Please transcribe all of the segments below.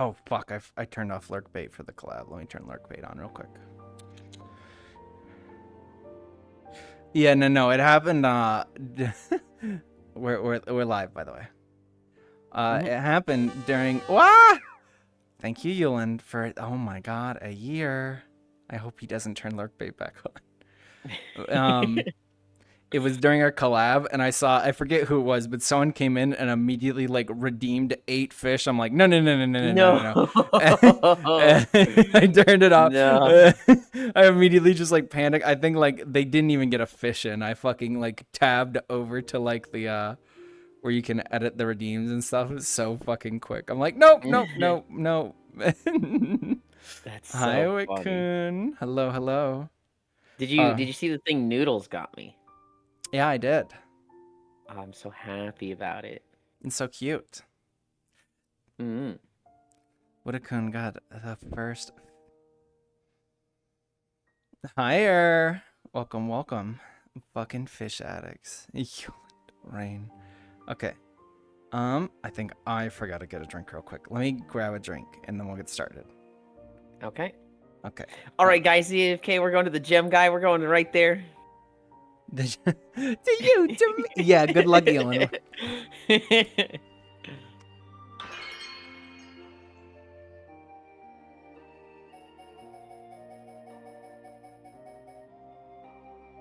Oh, fuck. I turned off lurk bait for the collab. Let me turn lurk bait on real quick. Yeah, no. It happened. We're live, by the way. It happened during. Wah! Thank you, Yuland, for. Oh my god, a year. I hope he doesn't turn lurk bait back on. It was during our collab, and I forget who it was, but someone came in and immediately like redeemed 8 fish. I'm like, no. I turned it off. No. I immediately just like panicked. I think like they didn't even get a fish in. I fucking like tabbed over to like the where you can edit the redeems and stuff. It's so fucking quick. I'm like, nope. That's Hi, so funny. Witkun. Hello. Did you see the thing Noodles got me? Yeah, I did. Oh, I'm so happy about it. It's so cute. Witkun got the first. Higher. Welcome. Fucking fish addicts. Rain. Okay. I think I forgot to get a drink real quick. Let me grab a drink and then we'll get started. Okay. All right, guys. Okay, we're going to the gem guy. We're going right there. To me. Yeah, good luck, Elon.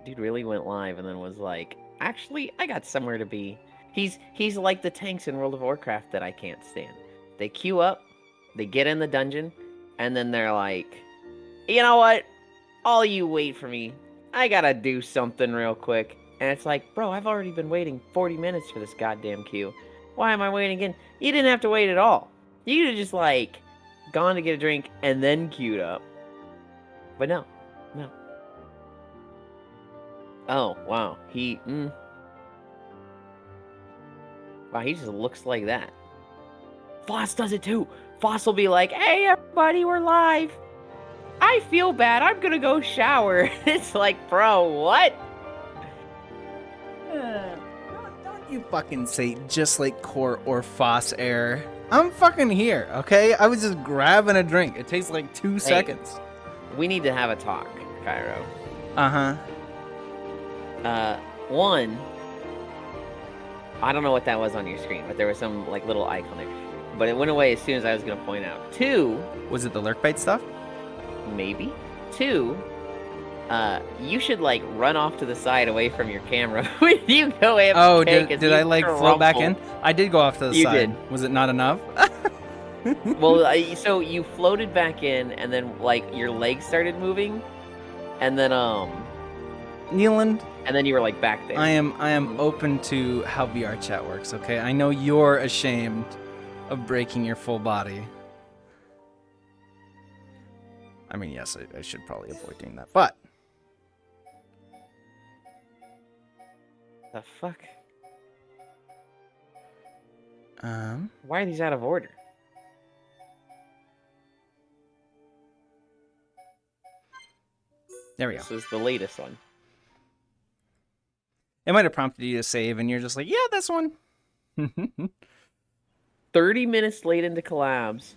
Dude really went live and then was like, actually, I got somewhere to be. He's like the tanks in World of Warcraft that I can't stand. They queue up, they get in the dungeon, and then they're like, you know what? All you wait for me. I gotta do something real quick. And it's like, bro, I've already been waiting 40 minutes for this goddamn queue. Why am I waiting again? You didn't have to wait at all. You could have just, like, gone to get a drink and then queued up. But no. Oh, wow. Wow, he just looks like that. Foss does it too. Foss will be like, hey, everybody, we're live. I feel bad. I'm gonna go shower. It's like, bro, what? Don't you fucking say just like Core or Foss Air. I'm fucking here, okay? I was just grabbing a drink. It takes like 2 seconds. We need to have a talk, Cairo. One, I don't know what that was on your screen, but there was some like little icon there. But it went away as soon as I was gonna point out. 2, was it the lurk bait stuff? Maybe. 2, you should like run off to the side away from your camera when you go AFK. Oh, did I like float back in? I did go off to the side. Did. Was it not enough? Well, so you floated back in, and then like your legs started moving, and then Neeland, and then you were like back there. I am open to how VR chat works. Okay, I know you're ashamed of breaking your full body. I mean, yes, I should probably avoid doing that, but the fuck? Why are these out of order? There we go. This is the latest one. It might have prompted you to save, and you're just like, yeah, this one. 30 minutes late into collabs,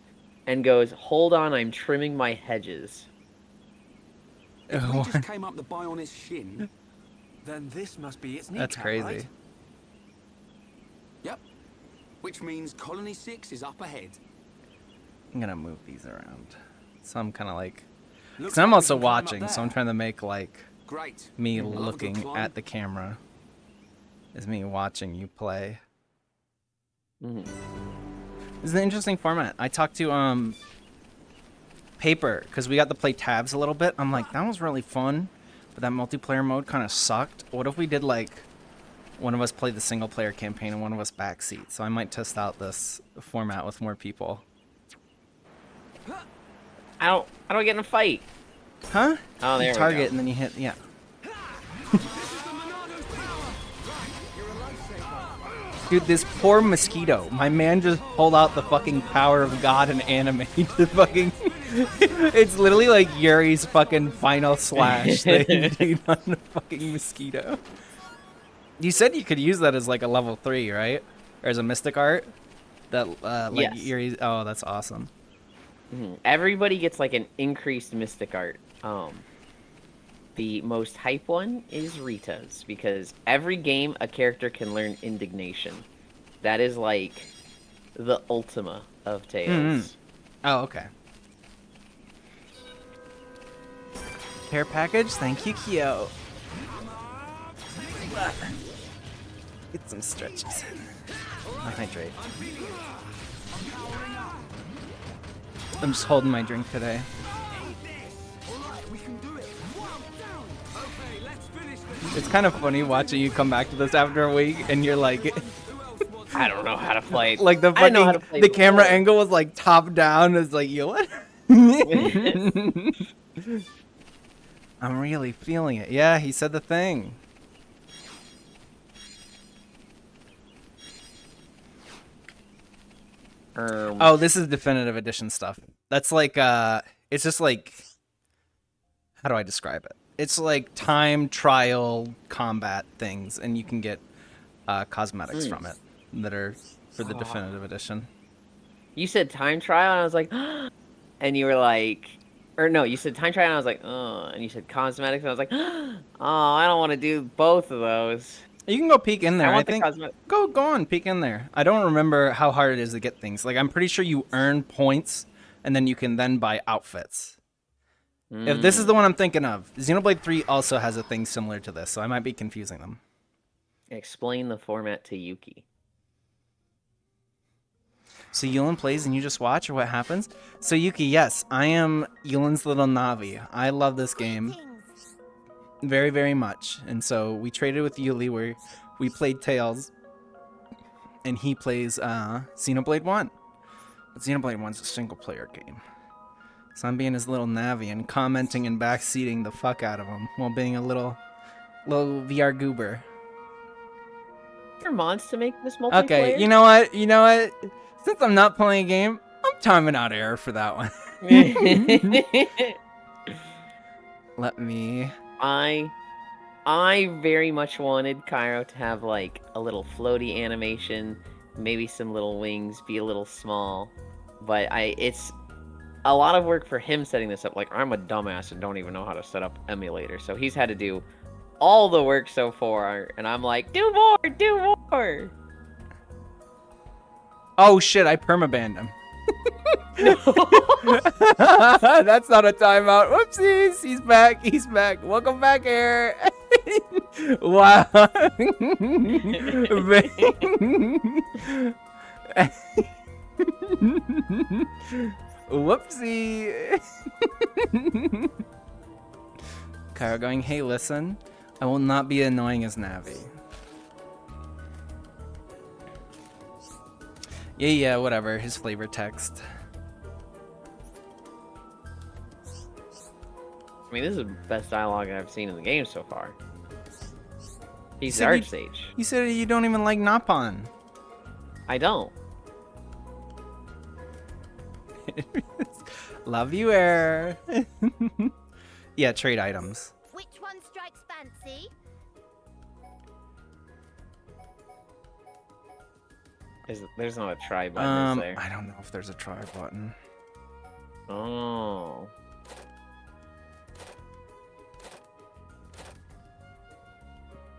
and goes, hold on, I'm trimming my hedges. If we just came up the Bionis shin, then this must be its kneecap. That's crazy. Right? Yep. Which means Colony 6 is up ahead. I'm gonna move these around. So I'm kind of like, because I'm also watching, so I'm trying to make like me looking at the camera is me watching you play. This is an interesting format. I talked to Paper because we got to play tabs a little bit. I'm like, that was really fun, but that multiplayer mode kind of sucked. What if we did like one of us played the single player campaign and one of us backseat? So I might test out this format with more people. I don't get in a fight. Huh? Oh, there you target and then you hit, yeah. Dude, this poor mosquito. My man just pulled out the fucking power of God in anime to fucking... It's literally like Yuri's fucking final slash thing, dude, on the fucking mosquito. You said you could use that as like a level 3, right? Or as a mystic art? That, like, yes. Yuri's... Oh, that's awesome. Everybody gets like an increased mystic art. The most hype one is Rita's, because every game a character can learn indignation. That is like the ultima of Tales. Oh, okay. Care package, thank you, Kyo. Get some stretches in. I'll hydrate. I'm just holding my drink today. It's kind of funny watching you come back to this after a week and you're like, I don't know how to play. like the I know how to fucking play the camera before. angle was like top down. It's like, you what? I'm really feeling it. Yeah, he said the thing. Oh, this is definitive edition stuff. That's like it's just like, how do I describe it? It's like time trial combat things, and you can get cosmetics from it that are for the definitive edition. You said time trial, and I was like, and you were like, or no, you said time trial, and I was like, and you said cosmetics, and I was like, oh, I don't want to do both of those. You can go peek in there. I want think. the Go on, peek in there. I don't remember how hard it is to get things. Like, I'm pretty sure you earn points, and then you can then buy outfits. If this is the one I'm thinking of, Xenoblade 3 also has a thing similar to this, so I might be confusing them. Explain the format to Yuki. So Yulin plays and you just watch, or what happens? So Yuki, yes, I am Yulin's little Navi. I love this game very, very much. And so we traded with Yuli where we played Tales, and he plays Xenoblade 1. But Xenoblade 1's a single-player game. So I'm being his little Navi and commenting and backseating the fuck out of him while being a little VR goober. Are mods to make this multiplayer? Okay, you know what? Since I'm not playing a game, I'm timing out error for that one. Let me... I very much wanted Cairo to have like a little floaty animation, maybe some little wings, be a little small, but it's a lot of work for him setting this up. Like, I'm a dumbass and don't even know how to set up emulator, so he's had to do all the work so far, and I'm like, do more! Oh shit, I permabanned him. That's not a timeout. Whoopsies, he's back. Welcome back, Air. Wow. Whoopsie. Kara going, hey, listen, I will not be annoying as Navi. Yeah, whatever. His flavor text. I mean, this is the best dialogue I've seen in the game so far. He's the Archsage. You said you don't even like Napon. I don't. Love you, Air. Yeah, trade items. Which one strikes fancy? There's not a try button, is there? I don't know if there's a try button. Oh.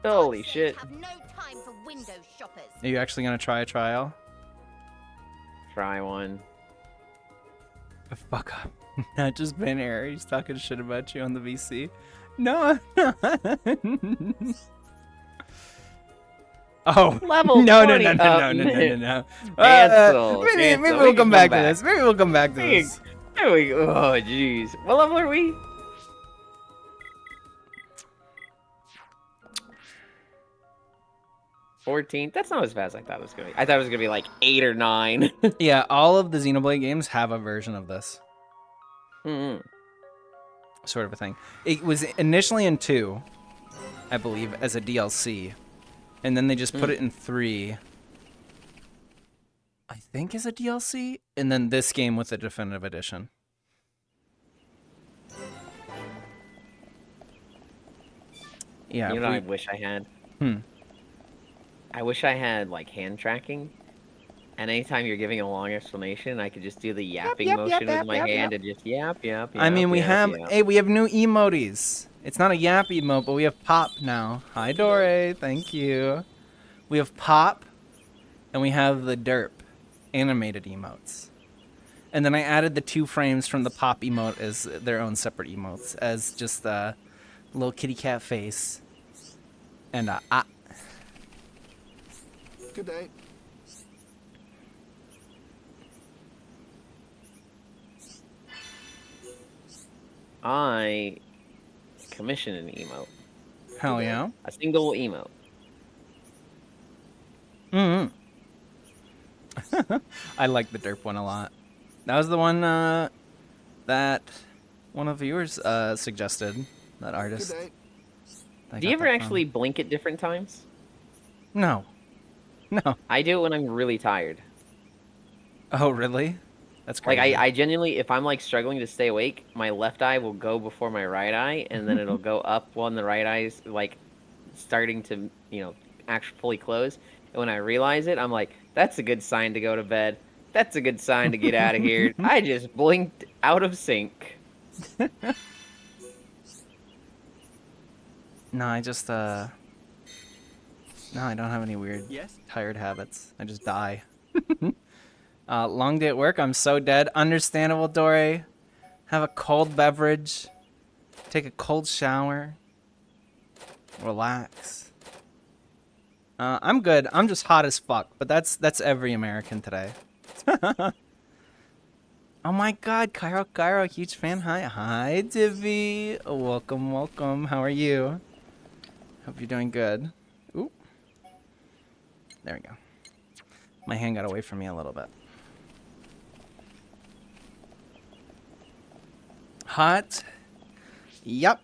Holy shit. Have no time for window shoppers. Are you actually gonna try a trial? Try one. Fuck up. Not just Ben Air. He's talking shit about you on the VC. No, I'm not. Oh, Level no. Cancel. Maybe we'll come back to this. Maybe we'll come back to this. There we go. Oh, jeez. What level are we? $14. That's not as fast as I thought it was gonna be. I thought it was gonna be like 8 or 9. Yeah, all of the Xenoblade games have a version of this. Sort of a thing. It was initially in 2, I believe, as a DLC. And then they just put it in 3, I think, as a DLC. And then this game with the definitive edition. Yeah. You know what I wish I had? I wish I had like hand tracking, And anytime you're giving a long explanation, I could just do the yapping yep, motion yep, with my yep, hand yep. and just yap. I mean, we have Yap. hey, we have new emotes. It's not a yap emote, but we have pop now. Hi, Dore. Thank you. We have pop, and we have the derp animated emotes. And then I added the 2 frames from the pop emote as their own separate emotes, as just a little kitty cat face. And Good day. I commissioned an emote. hell yeah. A single emote. Mm-hmm. I like the derp one a lot. That was the one that one of the viewers suggested. That artist. Good day. I Do you got ever that from. actually blink at different times? No. No. I do it when I'm really tired. Oh, really? That's Like, crazy. I genuinely, if I'm, like, struggling to stay awake, my left eye will go before my right eye, and then it'll go up when the right eye's, like, starting to, actually fully close. And when I realize it, I'm like, that's a good sign to go to bed. That's a good sign to get out of here. I just blinked out of sync. No, I just no, I don't have any weird Yes? tired habits. I just die. Long day at work. I'm so dead. Understandable, Dore. Have a cold beverage. Take a cold shower. Relax. I'm good. I'm just hot as fuck. But that's every American today. Oh my God, Cairo, huge fan. Hi, Divi. Welcome. How are you? Hope you're doing good. Ooh. There we go. My hand got away from me a little bit. Hot. Yep.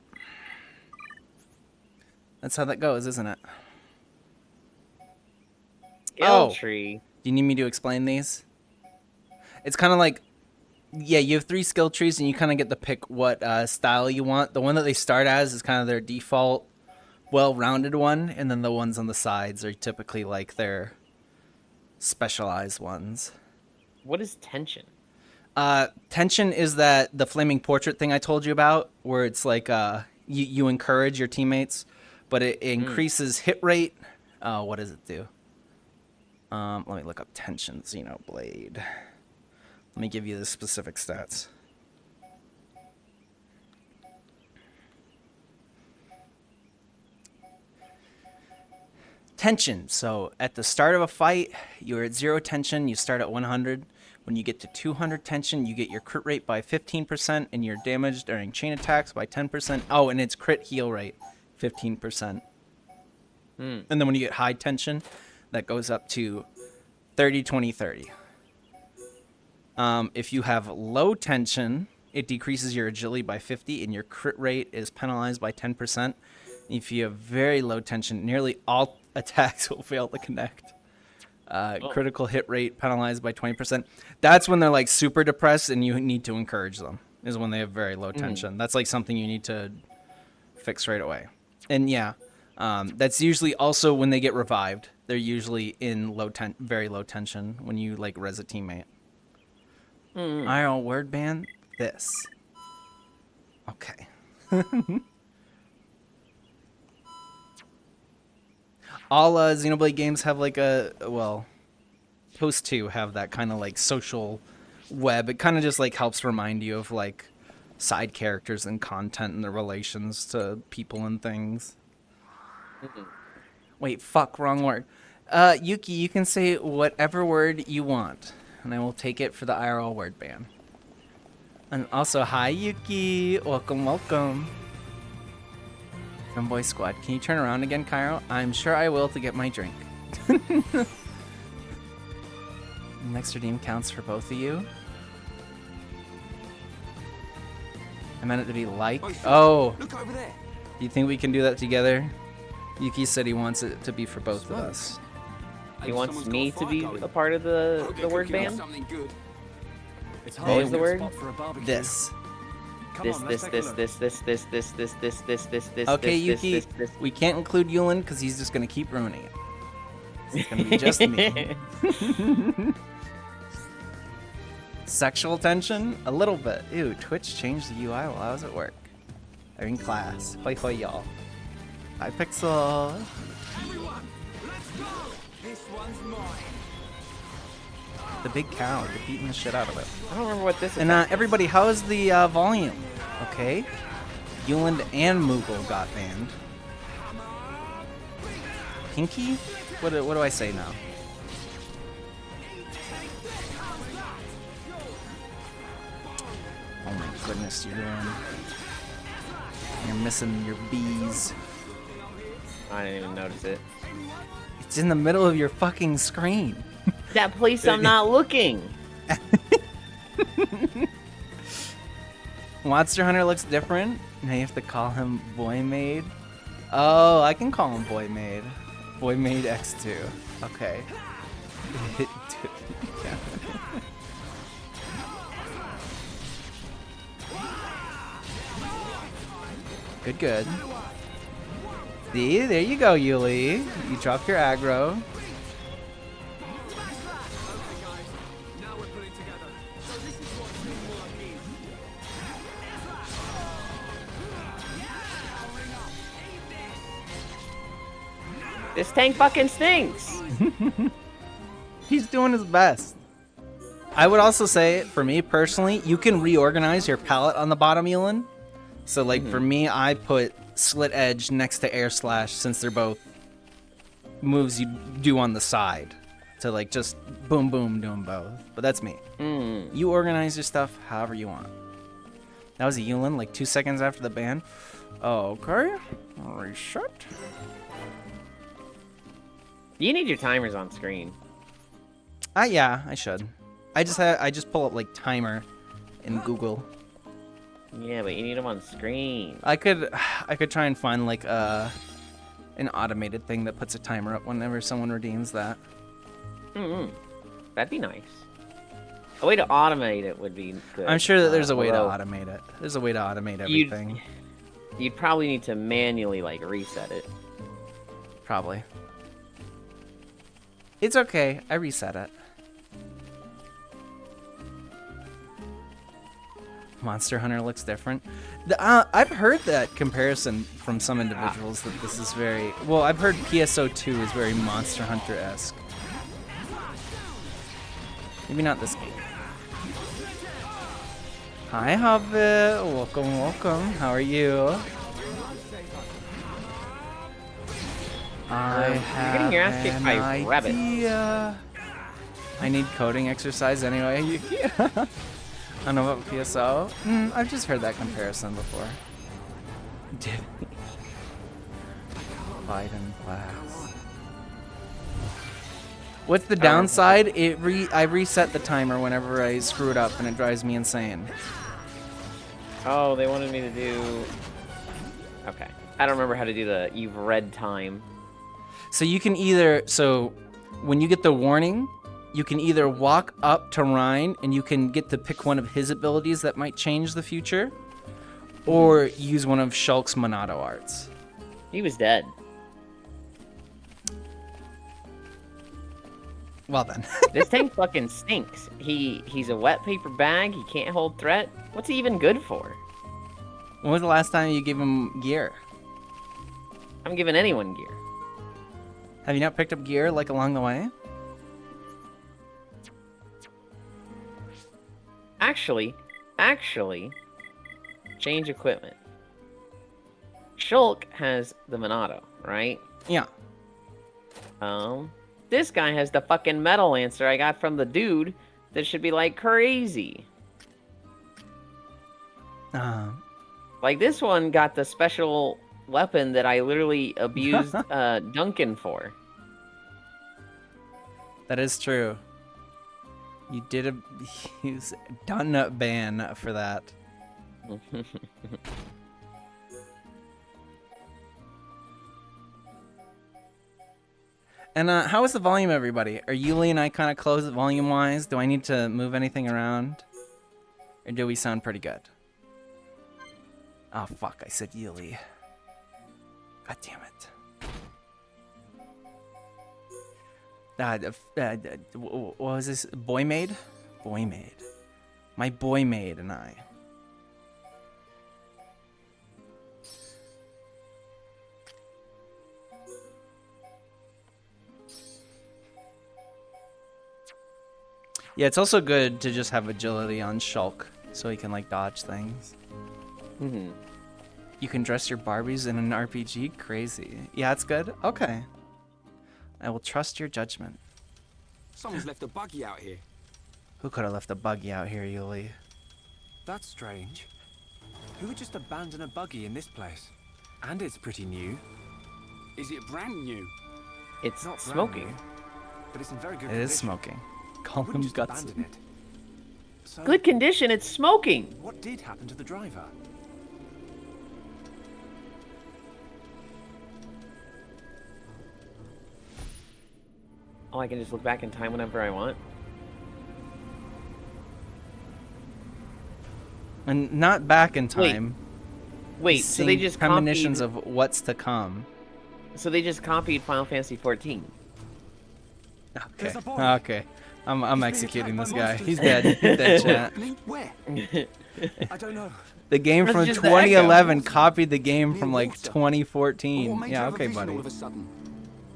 That's how that goes, isn't it? Skill tree. Do you need me to explain these? It's kind of like, yeah, you have 3 skill trees and you kind of get to pick what style you want. The one that they start as is kind of their default well-rounded one, and then the ones on the sides are typically like their specialized ones. What is tension? Tension is that the flaming portrait thing I told you about, where it's like you encourage your teammates, but it increases hit rate. What does it do? Let me look up tension Xenoblade. Let me give you the specific stats. Tension. So at the start of a fight, you're at 0 tension. You start at 100. When you get to 200 tension, you get your crit rate by 15% and your damage during chain attacks by 10%. Oh, and it's crit heal rate, 15%. And then when you get high tension, that goes up to 30, 20, 30. If you have low tension, it decreases your agility by 50 and your crit rate is penalized by 10%. If you have very low tension, nearly all attacks will fail to connect. Critical hit rate penalized by 20%. That's when they're like super depressed and you need to encourage them, is when they have very low tension. That's like something you need to fix right away. And yeah, that's usually also when they get revived. They're usually in very low tension when you like res a teammate. IRL word ban this. Okay. All Xenoblade games have like Post 2 have that kind of like social web. It kind of just like helps remind you of like side characters and content and their relations to people and things. Wait, fuck, wrong word. Yuki, you can say whatever word you want, and I will take it for the IRL word ban. And also, hi Yuki, welcome. Femboy Squad, can you turn around again, Cairo? I'm sure I will to get my drink. Next redeem counts for both of you. I meant it to be like. Oh, Look over there. do you think we can do that together? Yuki said he wants it to be for both of us. He wants me to be a part of the word ban? Something good. It's What was the word? This. This. Okay, Yuki, we can't include Yulin because he's just going to keep ruining it. It's gonna be just me. Sexual tension? A little bit. Ew, Twitch changed the UI while I was at work. Or in class. Hoi hoi, y'all. Hi, Pixel. Everyone, let's go. This one's mine. The big cow. You're beating the shit out of it. I don't remember what this is. And everybody, how is the volume? Okay. Yuland and Moogle got banned. Pinky? What do I say now? Oh my goodness, you're missing your bees. I didn't even notice it. It's in the middle of your fucking screen. That place I'm not looking. Monster Hunter looks different. Now you have to call him Boy Maid. Oh, I can call him Boy Maid. Boy Maid X2. Okay. Good, good. See, there you go, Yuli. You dropped your aggro. This tank fucking stinks. He's doing his best. I would also say, for me personally, you can reorganize your palette on the bottom, Elin. So, like, for me, I put Slit Edge next to Air Slash since they're both moves you do on the side. To, like, just boom, boom, do them both. But that's me. You organize your stuff however you want. That was a Yulin, like 2 seconds after the ban. Okay. Reset. You need your timers on screen. Yeah, I should. I just pull up like timer in Google. Yeah, but you need them on screen. I could try and find like an automated thing that puts a timer up whenever someone redeems that. That'd be nice. A way to automate it would be good. I'm sure that there's a way to automate it. There's a way to automate everything. You'd probably need to manually like reset it. Probably. It's okay. I reset it. Monster Hunter looks different. I've heard that comparison from some individuals that this is very... Well, I've heard PSO2 is very Monster Hunter-esque. Maybe not this game. Hi, Hobbit. Welcome, welcome. How are you? I have getting your ass kicked by rabbits. I need coding exercise anyway. I don't know about PSO. I've just heard that comparison before. Biden class. What's the downside? I reset the timer whenever I screw it up, and it drives me insane. Oh, they wanted me to do... Okay. I don't remember how to do the you've read time. So you can either... So when you get the warning, you can either walk up to Ryan, and you can get to pick one of his abilities that might change the future, or use one of Shulk's Monado arts. He was dead. Well then. This tank fucking stinks. He's a wet paper bag. He can't hold threat. What's he even good for? When was the last time you gave him gear? I'm giving anyone gear. Have you not picked up gear, like, along the way? Actually, change equipment. Shulk has the Monado, right? Yeah. This guy has the fucking Metal Lancer I got from the dude that should be like crazy. Like this one got the special weapon that I literally abused Duncan for. That is true. You did use done ban for that. And how is the volume, everybody? Are Yuli and I kind of close it volume-wise? Do I need to move anything around? Or do we sound pretty good? Oh, fuck, I said Yuli. God damn it. What was this? Boy Maid? Boy Maid. My Boy Maid and I. Yeah, it's also good to just have agility on Shulk, so he can like dodge things. Mm-hmm. You can dress your Barbies in an RPG? Crazy. Yeah, it's good? Okay. I will trust your judgment. Someone's left a buggy out here. Who could have left a buggy out here, Yuli? That's strange. Who would just abandon a buggy in this place? And it's pretty new. Is it brand new? It's Not brand smoking. new, but it's in very good It condition. is smoking. Call Wouldn't him just Guts. abandon it. So, Good condition. It's smoking. what did happen to the driver? Oh, I can just look back in time whenever I want. And not back in time. Wait, so they seeing just premonitions copied. of what's to come. So they just copied Final Fantasy 14. Okay. There's a boy. Okay. I'm being executing this attacked by guy. monsters. He's dead. He's dead, chat. Where? I don't know. The game That's from just the 2011 echo. copied the game Near from like water. What 2014. made you Yeah, have a okay, vision buddy. all of a sudden?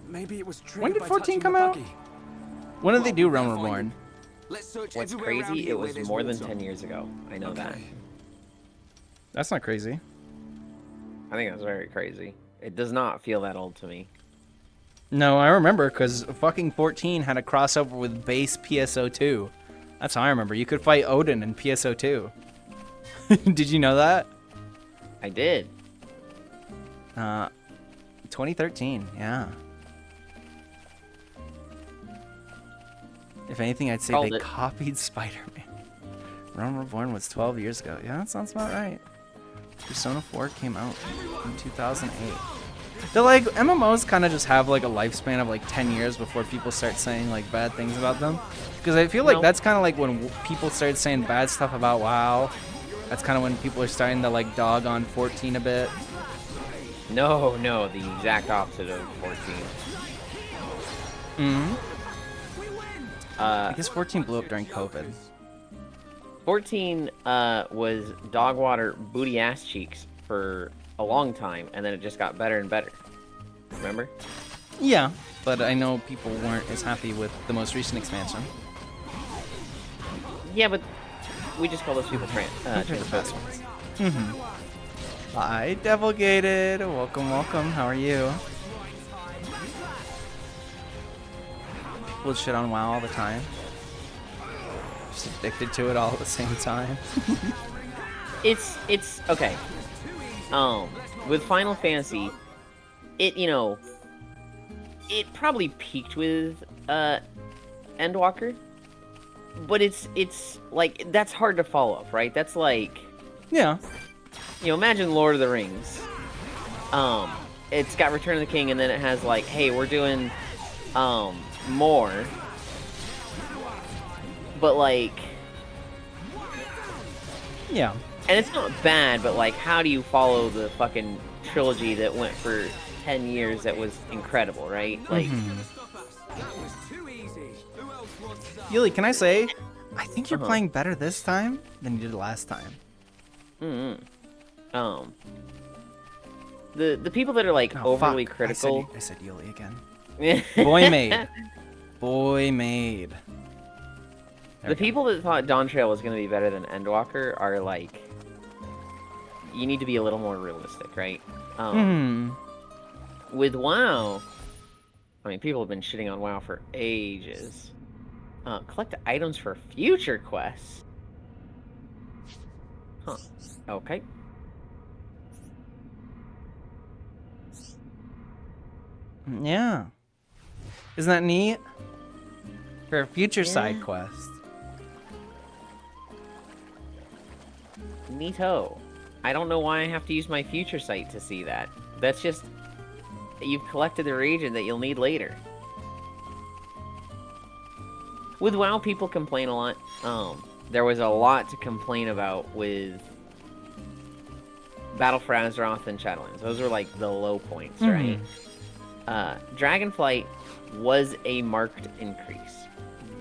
Maybe it was triggered When did by 14 touching come the out? buggy. When did they do Well, Realm we'll find Reborn? Let's search What's everywhere around crazy? here It where was there's more than water. 10 years ago. I know that. Okay. That's not crazy. I think that's very crazy. It does not feel that old to me. No, I remember because fucking 14 had a crossover with base PSO2. That's how I remember. You could fight Odin in PSO2. Did you know that? I did. 2013, yeah. If anything, I'd say Called they it. copied Spider-Man. Realm Reborn was 12 years ago. Yeah, that sounds about right. Persona 4 came out in 2008. They're like, MMOs kind of just have like a lifespan of like 10 years before people start saying like bad things about them. Because I feel like No. that's kind of like when people started saying bad stuff about WoW. That's kind of when people are starting to like dog on 14 a bit. No, the exact opposite of 14. Mm-hmm. I Uh, guess 14 blew up during COVID. 14 was dog water booty ass cheeks for a long time, and then it just got better and better. Remember? Yeah, but I know people weren't as happy with the most recent expansion. Yeah, but we just call those people Those are the best transphobic. ones. Hi, Devilgated. Welcome, welcome. How are you? People shit on WoW all the time. Just addicted to it all at the same time. It's okay. With Final Fantasy, it probably peaked with Endwalker, but it's like that's hard to follow up, right? That's like, Yeah. imagine Lord of the Rings. It's got Return of the King, and then it has like, hey, we're doing more, but like, Yeah. and it's not bad, but like, how do you follow the fucking trilogy that went for 10 years that was incredible, right? Like, Yuli, can I say, I think you're Uh-huh. playing better this time than you did last time. the people that are like Oh, overly fuck. critical. I said Yuli again. Boy Maid. Boy Maid. There The we go. people that thought Dawn Trail was going to be better than Endwalker are like, you need to be a little more realistic, right? With WoW, I mean, people have been shitting on WoW for ages. Collect items for future quests. Huh. Okay. Yeah. Isn't that neat? For a future side quest. Neato. I don't know why I have to use my future sight to see that. That's just... You've collected the reagent that you'll need later. With WoW, people complain a lot. There was a lot to complain about with Battle for Azeroth and Shadowlands. Those were like the low points, right? Dragonflight was a marked increase.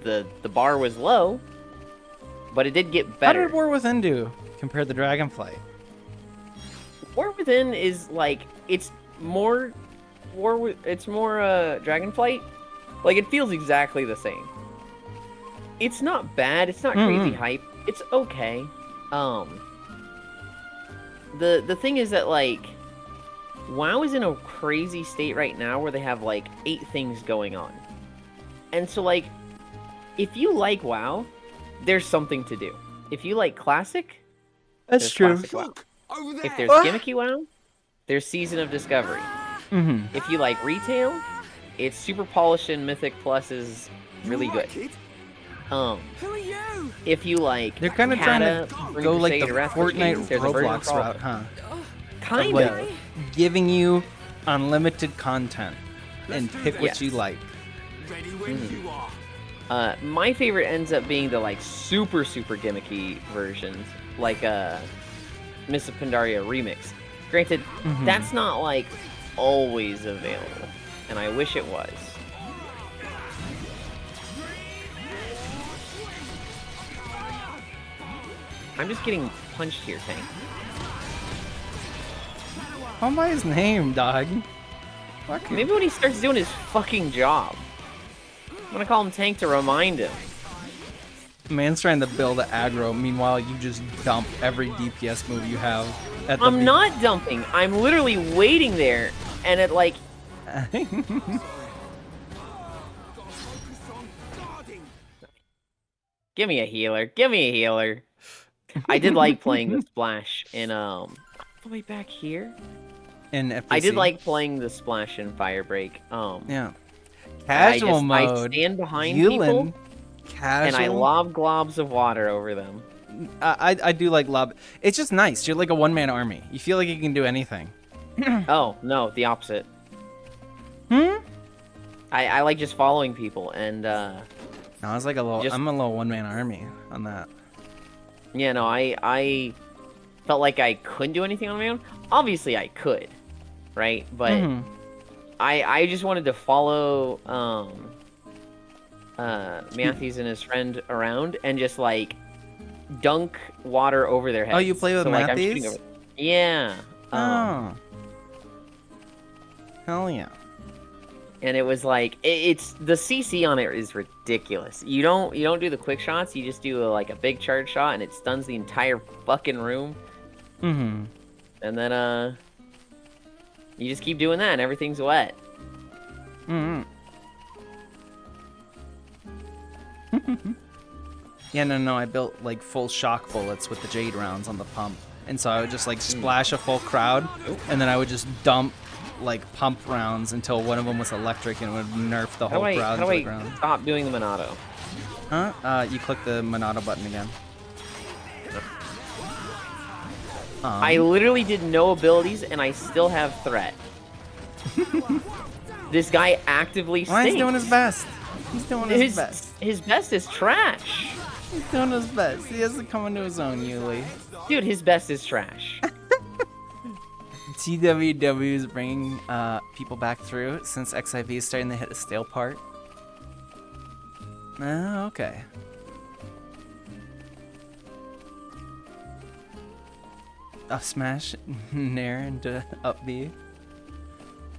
The bar was low, but it did get How better. did War Within do compared to Dragonflight? War Within is like it's more Dragonflight. Like it feels exactly the same. It's not bad. It's not crazy hype. It's okay. The thing is that like WoW is in a crazy state right now where they have like 8 things going on. And so like if you like WoW, there's something to do. If you like classic, That's there's true. classic WoW. Look, over there. If there's gimmicky WoW, there's Season of Discovery. Mm-hmm. If you like retail, it's Super Polished and Mythic Plus is really You good. alright, kid? Who are you? If you like, They're kind of trying to Green go like Crusade, the or Wrath of the Fortnite Kings, there's a version Roblox for all. route, huh? Kind Of, like, of. giving you unlimited content and pick what Yes. you like. Ready when you are. My favorite ends up being the like super gimmicky versions, like Miss of Pandaria remix. Granted, that's not like always available, and I wish it was. I'm just getting punched here, Tank. Call him by his name, dog. Fuck him. Maybe when he starts doing his fucking job. I'm gonna call him Tank to remind him. Man's trying to build an aggro, meanwhile you just dump every DPS move you have at the I'm not dumping. I'm literally waiting there, and it like give me a healer. Give me a healer. I did like playing the splash in all the way back here. in FPC. I did like playing the splash in Firebreak. Yeah. Casual I mode. stand behind Healing. people Casual. and I lob globs of water over them. I do like lob. It's just nice. You're like a one-man army. You feel like you can do anything. Oh no, the opposite. I like just following people and No, I was like a little. Just- I'm a little one-man army on that. yeah, no, I felt like I couldn't do anything on my own. Obviously I could, right? But I just wanted to follow Matthews and his friend around and just like dunk water over their heads. Oh, you play with like, I'm Matthews? shooting over- Yeah. Oh. Hell yeah. And it was like it's the CC on it is ridiculous. You don't do the quick shots. You just do like a big charge shot, and it stuns the entire fucking room. Mm-hmm. And then you just keep doing that, and everything's wet. Mm-hmm. Yeah, no, I built like full shock bullets with the jade rounds on the pump, and so I would just like splash a full crowd, and then I would just dump like pump rounds until one of them was electric and would nerf the whole crowd How to do the I ground. stop doing the Monado? Huh? You click the Monado button again. I literally did no abilities, and I still have threat. This guy actively Well, stinks. he's doing his best. He's doing his best. His best is trash. He's doing his best. He has to come into his own, Yuli. Dude, his best is trash. TWW is bringing people back through since XIV is starting to hit a stale part. Oh, okay. Up smash, Nair into up B.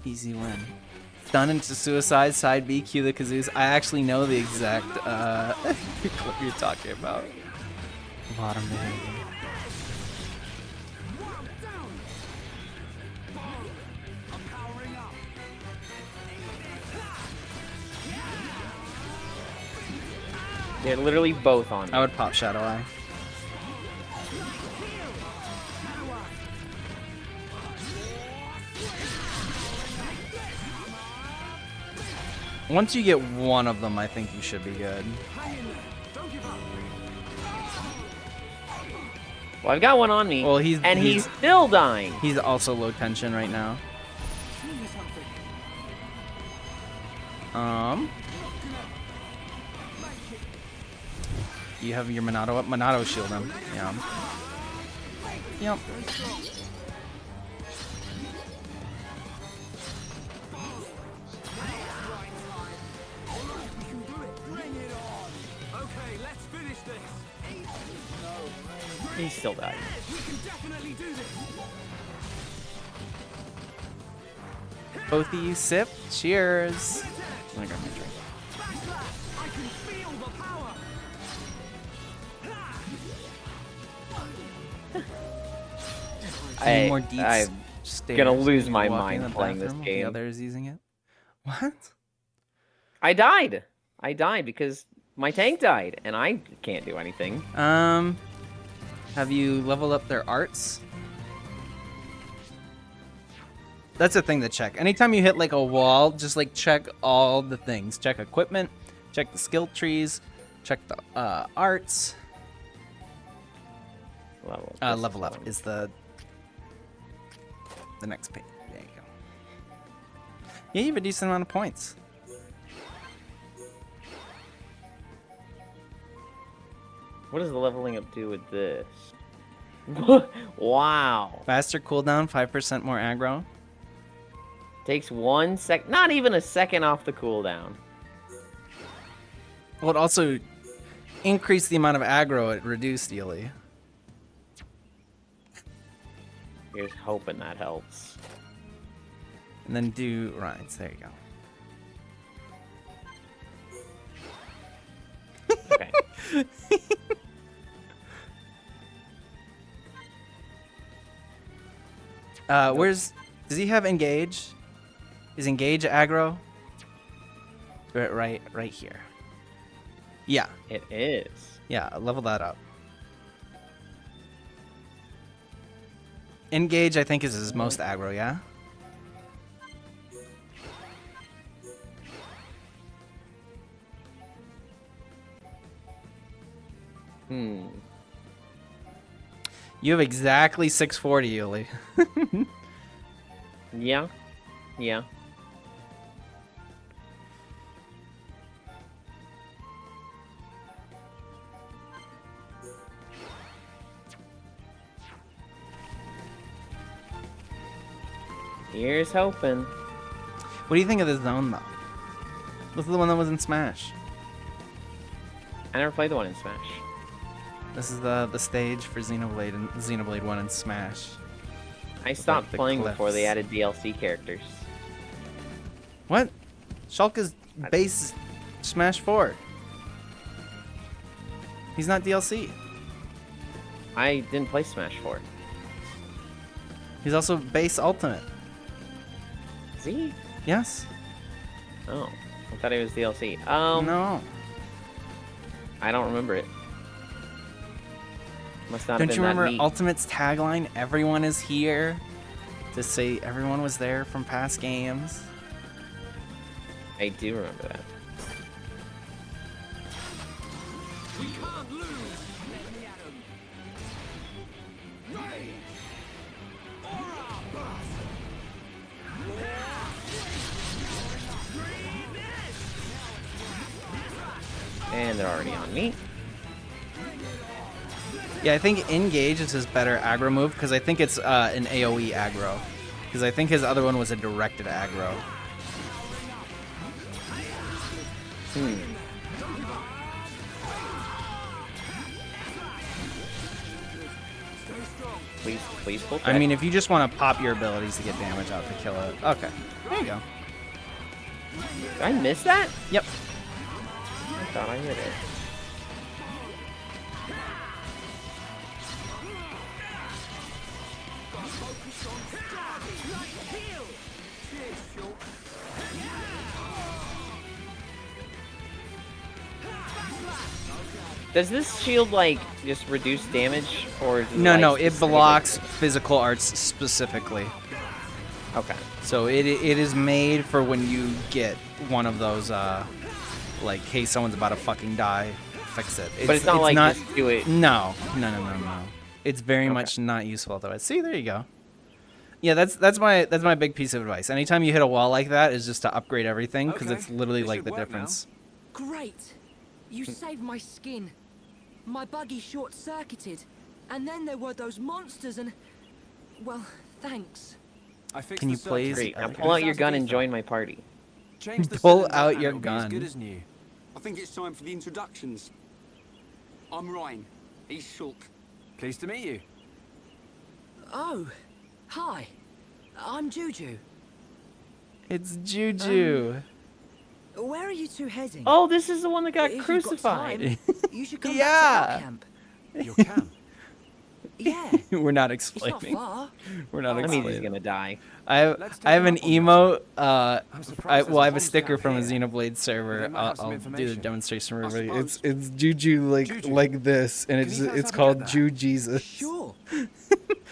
Easy win. Stun into suicide, side B, cue the kazoos. I actually know the exact clip you're talking about. Bottom behavior. They're literally both on me. I would pop Shadow Eye. Once you get one of them, I think you should be good. Well, I've got one on me. Well, he's still dying. He's also low tension right now. You have your Monado up. Monado shield him. Yeah. Yep. He still died. Both of you sip. Cheers. I got my drink. Any more deep I'm stairs gonna lose as you my walk mind in the playing this bathroom while game. The others using it. What? I died. I died because my tank died, and I can't do anything. Have you leveled up their arts? That's a thing to check. Anytime you hit like a wall, just like check all the things. Check equipment, check the skill trees, check the arts. Level up is the next page. There you go. Yeah, you have a decent amount of points. What does the leveling up do with this? Wow. Faster cooldown, 5% more aggro. Takes 1 sec, not even a second off the cooldown. Well, it also increased the amount of aggro it reduced, Ely. Here's hoping that helps. And then do rides. There you go. Okay. Does he have engage? Is engage aggro? Right here. Yeah. It is. Yeah, level that up. Engage, I think, is his most aggro, yeah? You have exactly 640, Yuli. Yeah. Yeah. Here's hoping. What do you think of the zone, though? This is the one that was in Smash. I never played the one in Smash. This is the stage for Xenoblade and Xenoblade 1 in Smash. I stopped the playing before they cliffs. added DLC characters. What? Shulk is base Smash 4. He's not DLC. I didn't play Smash 4. He's also base Ultimate. Is he? Yes. Oh, I thought it was DLC. No. I don't remember it. Must not have Don't been you remember that neat. Ultimate's tagline? Everyone is here. To say everyone was there from past games. I do remember that. We can't lose. And they're already on me. Yeah, I think Engage is his better aggro move because I think it's an AoE aggro. Because I think his other one was a directed aggro. Please pull I mean, if you just want to pop your abilities to get damage out to kill it. Okay, there you go. Did I miss that? Yep. I thought I hit it. Does this shield like just reduce damage, or does No, like, it specifically- blocks physical arts specifically. Okay. So it is made for when you get one of those, like, hey, someone's about to fucking die, fix it. But it's not like just do it. No. It's very much not useful otherwise. See, there you go. Yeah, that's my big piece of advice. Anytime you hit a wall like that, is just to upgrade everything because Okay, it's literally this like should the work now. difference. Great! You saved my skin. My buggy short-circuited. And then there were those monsters and... Well, thanks. I fixed Can you the please- circuit. Great. Now Okay. pull out your Sounds gun and decent. join my party. Change the Pull cylinder out and your it'll be as gun. good as new. I think it's time for the introductions. I'm Ryan. He's Shulk. Pleased to meet you. Oh, hi. I'm Juju. It's Juju. Where are you two heading? Oh, this is the one that got If you've crucified. time, you should come back Yeah. to our camp. Your camp. Yeah, We're not it's not explaining. far. We're not I mean, he's explaining. gonna die. Let's take I have it an up on that. emote. I'm surprised Well, I have a there's a sticker bombs from a camp here. Xenoblade server. They might have some I'll do the information. demonstration for I everybody. It's suppose. Juju Juju. like this, and Can you tell us it's how to called get Jew Jesus. Sure.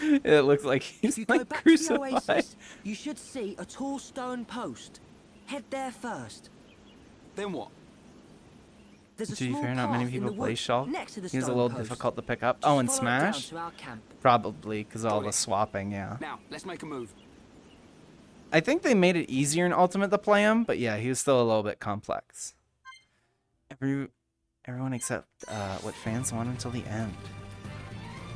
It looks like If he's you go like back to the crucified. oasis, you should see a tall stone post. Head there first. Then what? There's a To be small fair, not many path in people the play woods Shulk. next to the He's a stone little post. difficult to pick up. Just Oh, and follow it down Smash? to our camp. Probably, because all Got the it. swapping, yeah. Now, let's make a move. I think they made it easier in Ultimate to play him, but yeah, he was still a little bit complex. Everyone except what fans want until the end.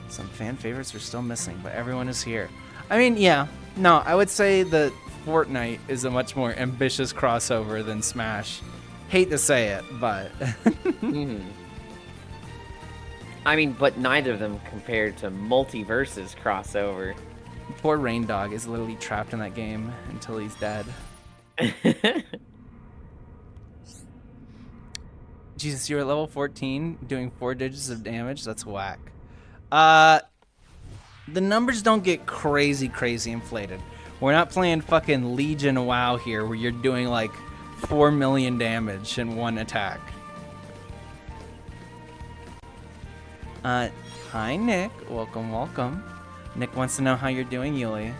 Some fan favorites are still missing, but everyone is here. I mean, yeah. No, I would say that Fortnite is a much more ambitious crossover than Smash. Hate to say it, but... Mhm. I mean, but neither of them compared to Multiverse's crossover. Poor Rain Dog is literally trapped in that game until he's dead. Jesus, you're at level 14 doing 4 digits of damage? That's whack. The numbers don't get crazy inflated. We're not playing fucking Legion WoW here where you're doing like 4 million damage in one attack. Hi Nick. Welcome. Nick wants to know how you're doing, Yuli.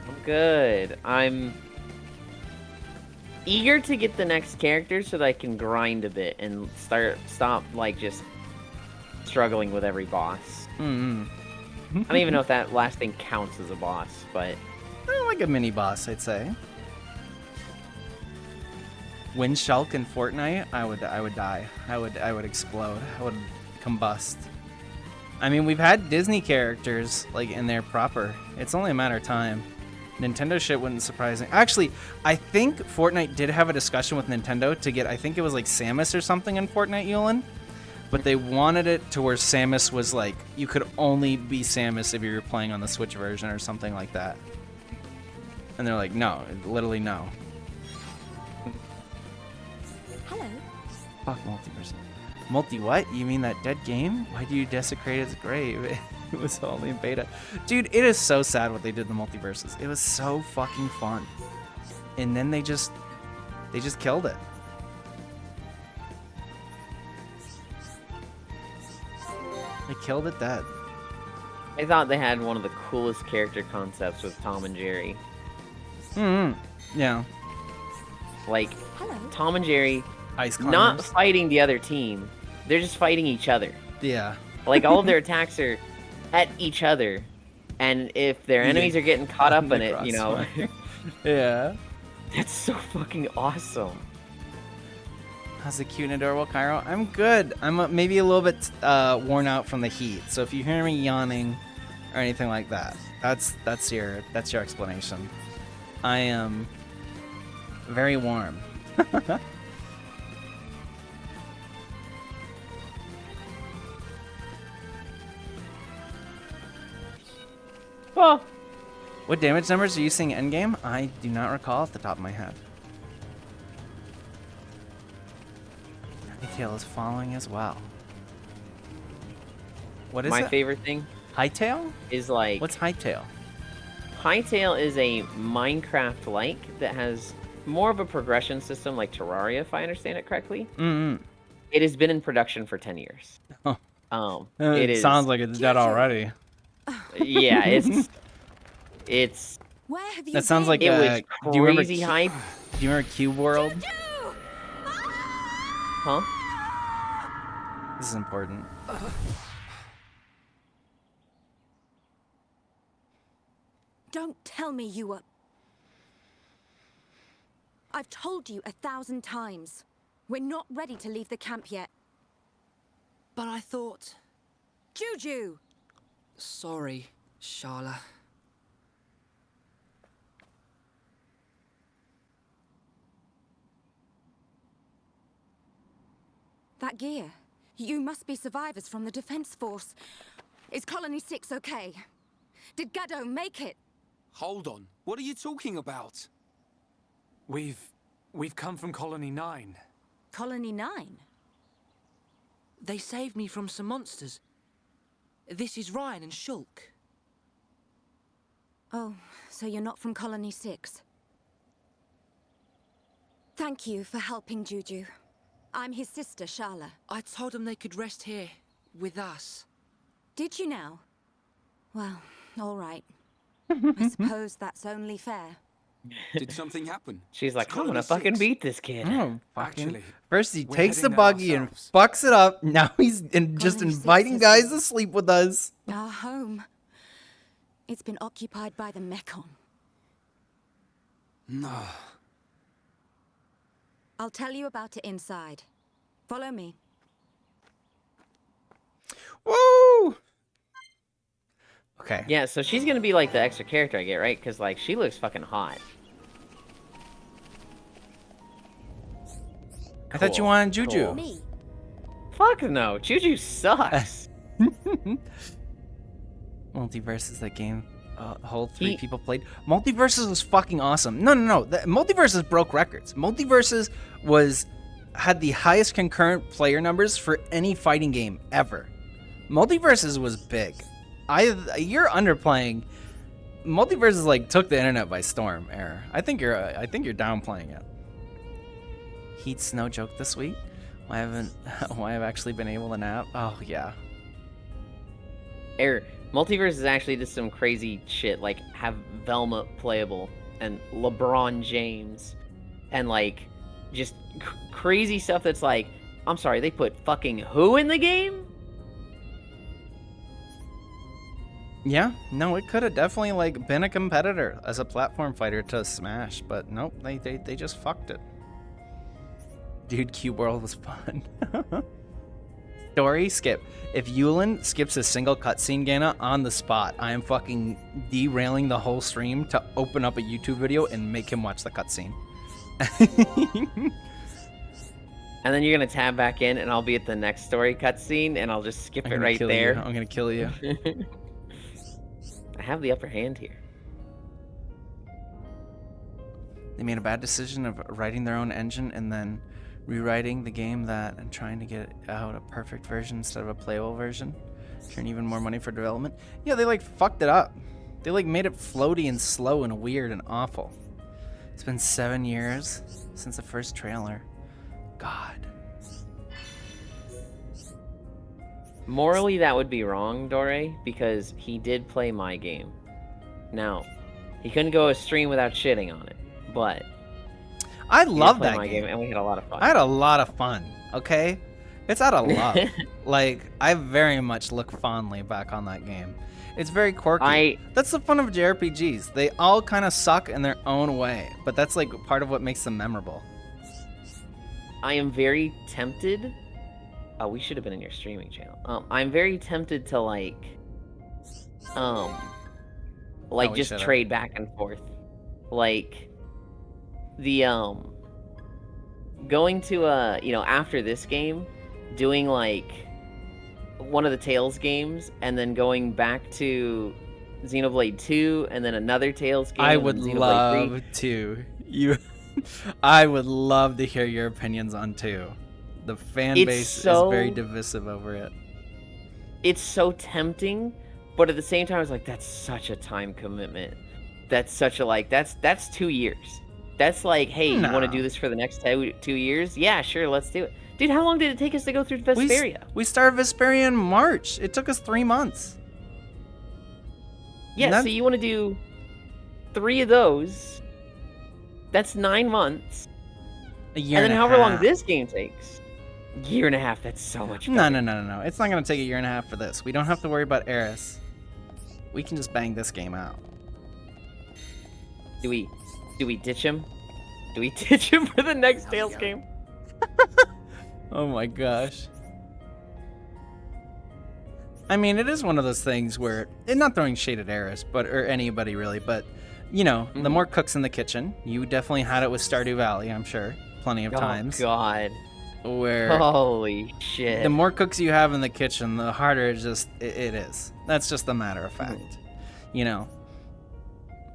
I'm good. I'm eager to get the next character so that I can grind a bit and stop like just struggling with every boss. Mm-hmm. I don't even know if that last thing counts as a boss, but Like a mini boss, I'd say. Win Shulk in Fortnite, I would die. I would explode. I would combust. I mean, we've had Disney characters like in there proper. It's only a matter of time. Nintendo shit wouldn't surprise me. Actually, I think Fortnite did have a discussion with Nintendo to get, I think it was like Samus or something in Fortnite, Yulin. But they wanted it to where Samus was like, you could only be Samus if you were playing on the Switch version or something like that. And they're like, no, literally no. Hello. Fuck multiverse. Multi what? You mean that dead game? Why do you desecrate its grave? It was only in beta. Dude, it is so sad what they did in the multiverses. It was so fucking fun. And then they just killed it. They killed it dead. I thought they had one of the coolest character concepts with Tom and Jerry. Yeah. Like, Hello. Tom and Jerry Ice not climbers. fighting the other team. They're just fighting each other. Yeah. Like, all of their attacks are at each other. And if their enemies are getting caught up in it, you know, Yeah. that's so fucking awesome. How's the cute and adorable Cairo? I'm good. I'm maybe a little bit worn out from the heat. So if you hear me yawning or anything like that, that's your explanation. I am very warm. Oh, What damage numbers are you seeing endgame? I do not recall off the top of my head. Hightail is following as well. What is my it? favorite thing Hightail? is like What's Hightail? Hytale is a Minecraft-like that has more of a progression system like Terraria, if I understand it correctly. It has been in production for 10 years. Oh. It is. Sounds like it's dead already. Yeah, it's. Where have you That sounds like It was do you remember crazy hype, Do you remember Cube World? huh? This is important. Don't tell me you were... I've told you 1,000 times. We're not ready to leave the camp yet. But I thought... Juju! Sorry, Sharla. That gear. You must be survivors from the Defense Force. Is Colony 6 okay? Did Gaddo make it? Hold on. What are you talking about? We've come from Colony 9. Colony 9? They saved me from some monsters. This is Ryan and Shulk. Oh, so you're not from Colony 6. Thank you for helping Juju. I'm his sister, Sharla. I told them they could rest here, with us. Did you now? Well, all right. I suppose that's only fair. Did something happen? She's like, I'm Colony gonna fucking 6. beat this kid. Oh, fucking. Actually, First he we're takes the heading there buggy and ourselves. fucks it up. Now he's just Colony 6 inviting is guys to sleep with us. Our home. It's been occupied by the Mekon. No. I'll tell you about it inside. Follow me. Woo! Okay. Yeah, so she's gonna be like the extra character I get, right? Because like she looks fucking hot. I thought you Cool, wanted Juju. cool. Me. Fuck no, Juju sucks. Multiverse is that game. Whole 3 people played. Multiverses was fucking awesome. No. Multiverses broke records. Multiverses had the highest concurrent player numbers for any fighting game ever. Multiverses was big. You're underplaying. Multiverses like took the internet by storm. Error. I think you're downplaying it. Heat's no joke this week. Why I've actually been able to nap? Oh yeah. Multiverse is actually just some crazy shit, like have Velma playable and LeBron James and like just crazy stuff that's like, I'm sorry, they put fucking who in the game? Yeah, no, it could have definitely like been a competitor as a platform fighter to Smash, but nope, they just fucked it. Dude, Cube World was fun. Story skip. If Yulin skips a single cutscene, Gana, on the spot, I am fucking derailing the whole stream to open up a YouTube video and make him watch the cutscene. And then you're gonna tab back in, and I'll be at the next story cutscene, and I'll just skip it right there. I'm gonna kill you. I have the upper hand here. They made a bad decision of writing their own engine and then rewriting the game and trying to get out a perfect version instead of a playable version. Turn even more money for development. Yeah, they like fucked it up. They like made it floaty and slow and weird and awful. It's been 7 years since the first trailer. God. Morally, that would be wrong, Dore, because he did play my game. Now, he couldn't go a stream without shitting on it, but I he did love play that my game. and we had a lot of fun. I had a lot of fun, okay? It's out of love. Like, I very much look fondly back on that game. It's very quirky. That's the fun of JRPGs. They all kind of suck in their own way, but that's like part of what makes them memorable. I am very tempted. Oh, we should have been in your streaming channel. I'm very tempted to like just should've. trade back and forth. Like the going to after this game, doing like one of the Tales games and then going back to Xenoblade 2 and then another Tales game. I and would Xenoblade love 3. to. I would love to hear your opinions on 2. The fan base is very divisive over it. It's so tempting, but at the same time, it's like, that's such a time commitment. That's such a, that's 2 years. That's like, hey, you want to do this for the next 2 years? Yeah, sure, let's do it. Dude, how long did it take us to go through Vesperia? We started Vesperia in March. It took us 3 months. Yeah, so you want to do 3 of those. That's 9 months. A year and then a however long half. this game takes. Year and a half, that's so much No. better. It's not going to take a year and a half for this. We don't have to worry about Eris. We can just bang this game out. Do we ditch him? Do we ditch him for the next Tales game? Oh my gosh. I mean, it is one of those things where, and not throwing shade at Eris, or anybody really, but, the more cooks in the kitchen. You definitely had it with Stardew Valley, I'm sure. Plenty of times. Oh, God. where Holy shit. the more cooks you have in the kitchen, the harder it is. That's just a matter of fact. You know.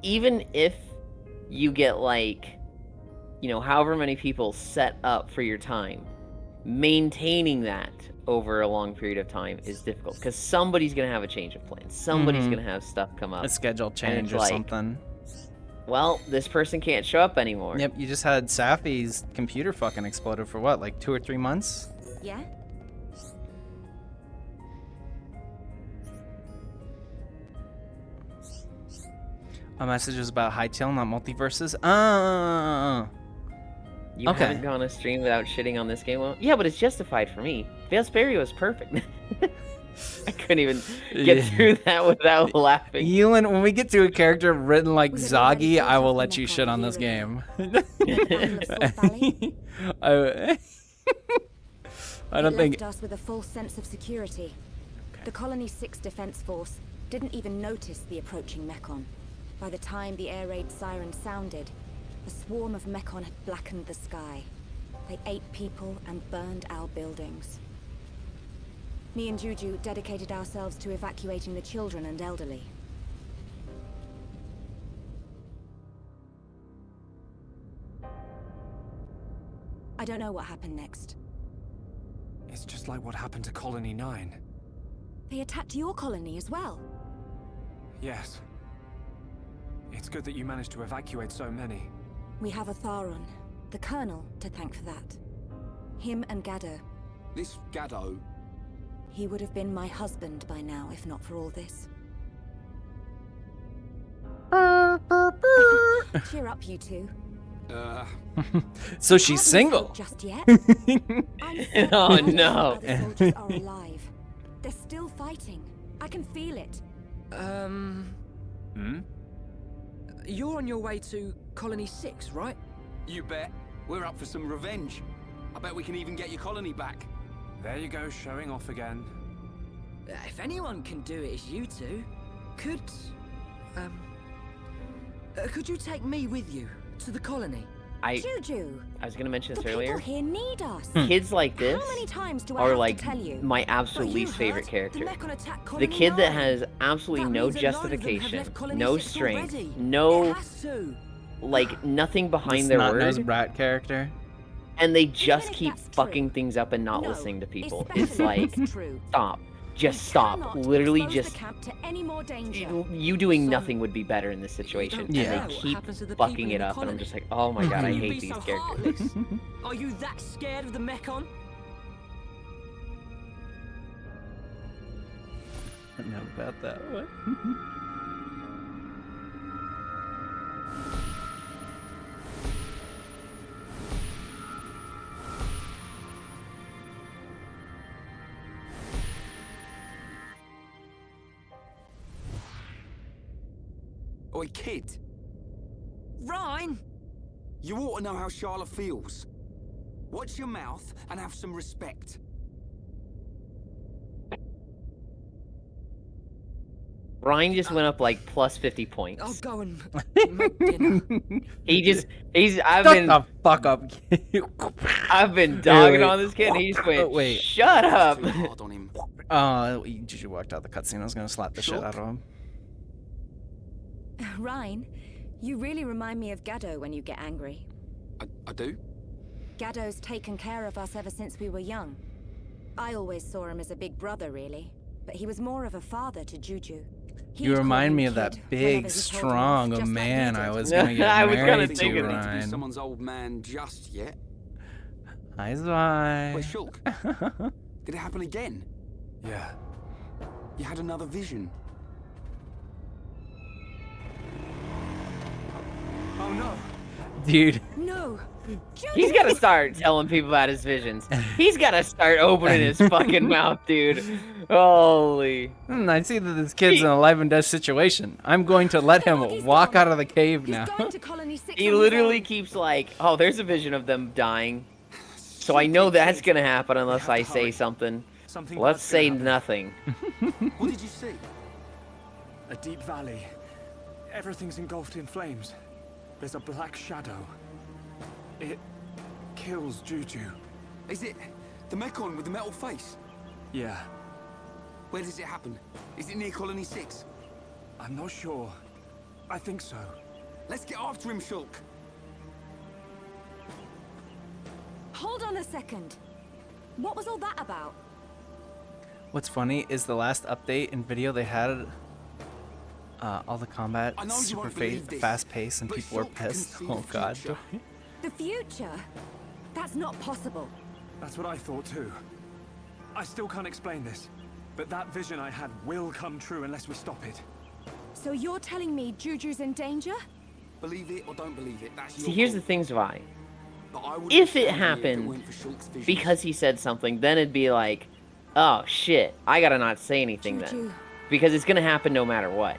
Even if you get like, you know, however many people set up for your time, maintaining that over a long period of time is difficult because somebody's gonna have a change of plans. Somebody's gonna have stuff come up. A schedule change or like, something. Well, this person can't show up anymore. Yep, you just had Safi's computer fucking exploded for what, like 2 or 3 months? Yeah? A message was about hightail, not multiverses. You Okay. haven't gone a stream without shitting on this game. Well, yeah, but it's justified for me. Veilsperry was perfect. I couldn't even get through that without laughing. Ewan, when we get to a character written like Was it already Zoggy, I will focused let on you the shit on Mekon this game. I don't It think. left us with a false sense of security. The Colony 6 Defense Force didn't even notice the approaching Mekon. By the time the air raid siren sounded, a swarm of Mekon had blackened the sky. They ate people and burned our buildings. Me and Juju dedicated ourselves to evacuating the children and elderly. I don't know what happened next. It's just like what happened to Colony 9. They attacked your colony as well. Yes. It's good that you managed to evacuate so many. We have a Tharon, the Colonel, to thank for that. Him and Gado. This Gado, He would have been my husband by now, if not for all this. Cheer up, you two. So she's single. Just yet? I'm certain Oh, all the no. other soldiers are alive. They're still fighting. I can feel it. You're on your way to Colony 6, right? you bet. We're up for some revenge. I bet we can even get your colony back. There you go, showing off again. If anyone can do it, it's you two. Could you take me with you to the colony? Juju, I was gonna mention the this people earlier. here need us. Kids like this How many times do I are have like to tell you? my But absolute you least favorite heard the character. Mekon attack The Colony kid that 9. has absolutely That no means a lot of them have justification, left Colony no 6 strength, already. no It has to. like nothing behind This their snot-nosed word, brat character. and they just if keep that's fucking true. things up and not No, listening to people. especially It's if like, it's true. stop, just We stop, cannot literally expose just. the camp to any more danger. You doing So, nothing would be better in this situation. don't Yeah. And care they what keep happens to the fucking people it in the up, and I'm colony. just like, oh my god, I Can you hate be these so characters. heartless? Are you that scared of the Mekon? I don't know about that. What? Oi, kid. Ryan! You ought to know how Charlotte feels. Watch your mouth and have some respect. Ryan just went up like plus 50 points. I'll go and make dinner. I've Shut been the fuck up. I've been dogging wait. on this kid, and he just went, wait. shut up. Too hard on him. Juju walked out the cutscene. I was gonna slap the shit Shook? out of him. Ryan, you really remind me of Gado when you get angry. I do? Gado's taken care of us ever since we were young. I always saw him as a big brother, really. But he was more of a father to Juju. You remind me of that big, strong man I was gonna get I was kinda married thinking to, that. To be Ryan. someone's old man just yet. Hi, Zai. Wait, Shulk. Did it happen again? Yeah. You had another vision. Oh no! Dude. No! He's gotta start telling people about his visions. He's gotta start opening his fucking mouth, dude. Holy. I see that this kid's in a life and death situation. I'm going to let him walk out of the cave He's now. going to Colony 6 He on his literally own. keeps like, oh, there's a vision of them dying. So I know that's gonna happen unless I say something. Something Let's bad's say gonna nothing. What did you see? happen. A deep valley. Everything's engulfed in flames. There's a black shadow. It kills Juju. Is it the Mekon with the metal face? Yeah, Where does it happen? Is it near Colony 6? I'm not sure. I think so. Let's get after him, Shulk. Hold on a second. What was all that about? What's funny is the last update and video they had all the combat I know you super won't believe this, fast paced and but people were Shulk can pissed. see the Oh god. future. The future? That's not possible. That's what I thought too. I still can't explain this, but that vision I had will come true unless we stop it. So you're telling me Juju's in danger? Believe it or don't believe it, that's your See, here's call. the thing, Zwei. But I wouldn't If be it standing here happened weren't for Shulk's visions. because he said something, then it'd be like, oh shit, I gotta not say anything then. Juju. Because it's gonna happen no matter what.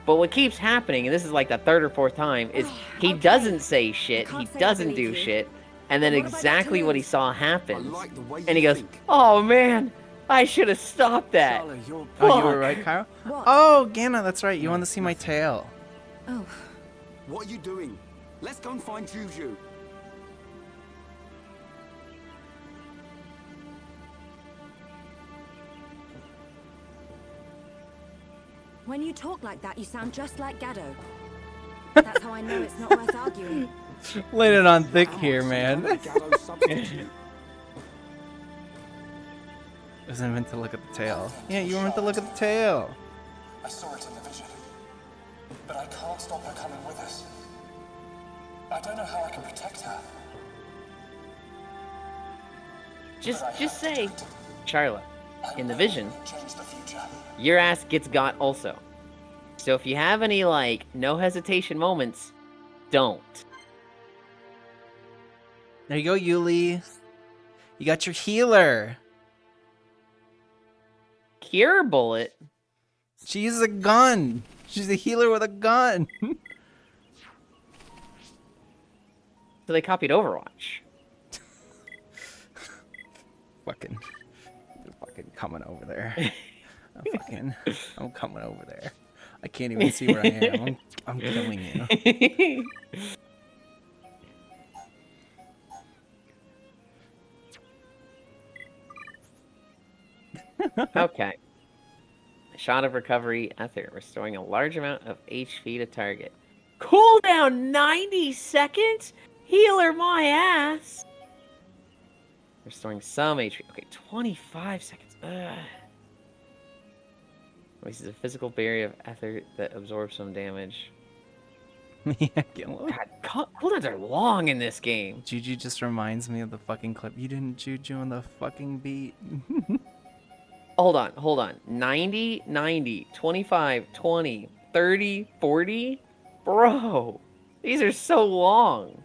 But what keeps happening, and this is like the third or fourth time, is he Okay. doesn't say shit, I can't he say I doesn't believe do you. shit, and then But what have I got to exactly what he lose? saw I happens. like the way And he you goes, think. oh man, I should have stopped that. Charlotte, you're... Oh, you were Fuck. right, Kyle? What? Oh, Ganna, that's right. You No, want to see my tail. Oh, What are you doing? Let's go and find Juju. when you talk like that, you sound just like Gaddo. That's how I know it's not worth arguing. Laying it on thick Wow, here, so man. you're Gallo's substitute. I wasn't meant to look at the tail. Yeah, you were meant to look at the tail. I saw it in the vision. But I can't stop her coming with us. I don't know how I can protect her. Just say, Charlotte, I in the will vision, change the future. your ass gets got also. So if you have any, like, no hesitation moments, don't. There you go, Yuli. You got your healer. Cure bullet. She uses a gun. She's a healer with a gun. So they copied Overwatch. fucking coming over there. I'm coming over there. I can't even see where I am. I'm killing you. Okay. Shot of recovery ether, restoring a large amount of HP to target. Cooldown 90 seconds? Healer my ass! Restoring some HP. Okay, 25 seconds. Ugh. Releases a physical barrier of ether that absorbs some damage. Yeah, get low. God, cooldowns are long in this game. Juju just reminds me of the fucking clip. You didn't Juju on the fucking beat. Hold on. 90, 90, 25, 20, 30, 40? Bro, these are so long.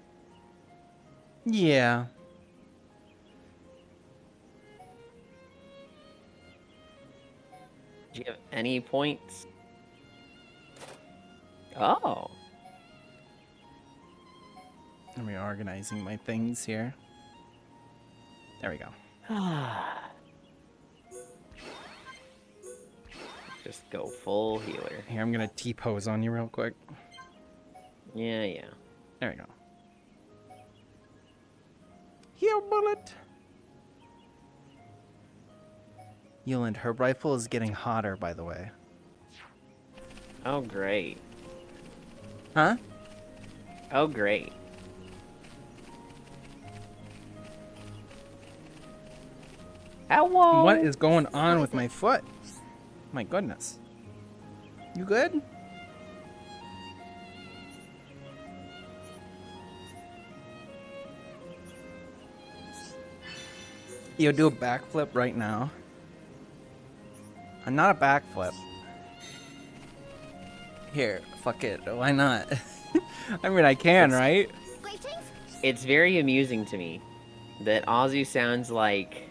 Yeah. Do you have any points? Oh. I'm reorganizing my things here. There we go. Just go full healer. Here, I'm gonna T-pose on you real quick. Yeah. There we go. Heal bullet. Yuland, her rifle is getting hotter, by the way. Oh, great. Huh? Oh, great. Hello. What is going on with my foot? My goodness. You good? Yo, do a backflip right now. Not a backflip. Here, fuck it. Why not? I mean, I can, right? It's very amusing to me that Azu sounds like,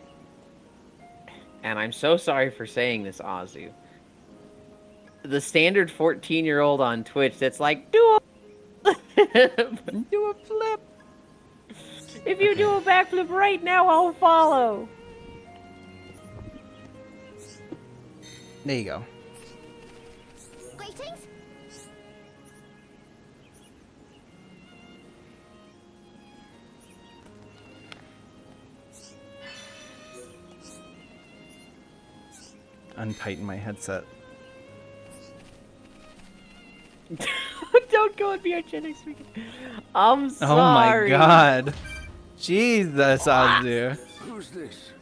and I'm so sorry for saying this, Azu, the standard 14-year-old on Twitch that's like, do a flip. If you do a backflip right now, I'll follow. There you go. Greetings. untighten my headset. Don't go with VRGenX. I'm sorry. Oh my god. Jesus, Azu. Who's this?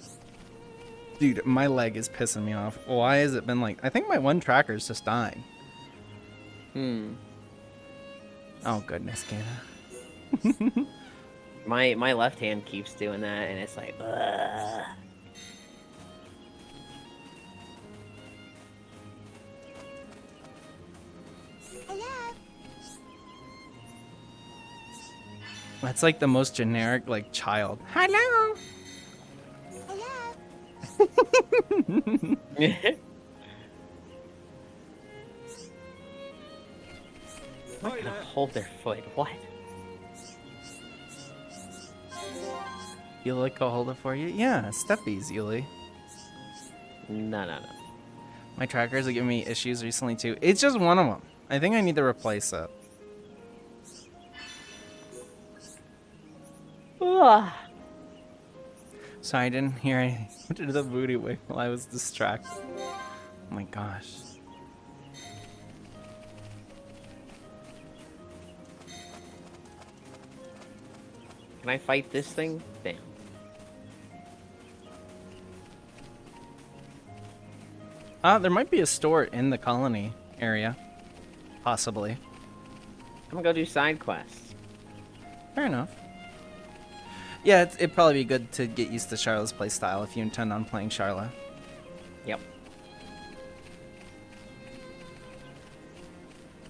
Dude, my leg is pissing me off. Why has it been like... I think my one tracker is just dying. Oh, goodness, Gana. My left hand keeps doing that, and it's like, ugh. That's like the most generic, like, child. Hello! I'm not gonna hold their foot. What? You like I'll hold it for you? Yeah, steppies, Yuli. No. My trackers are giving me issues recently, too. It's just one of them. I think I need to replace it. Ugh. Sorry, I didn't hear anything. What did the booty wig while I was distracted? Oh my gosh. Can I fight this thing? Damn. There might be a store in the colony area. Possibly. I'm gonna go do side quests. Fair enough. Yeah, it'd probably be good to get used to Charlotte's playstyle if you intend on playing Charlotte. Yep.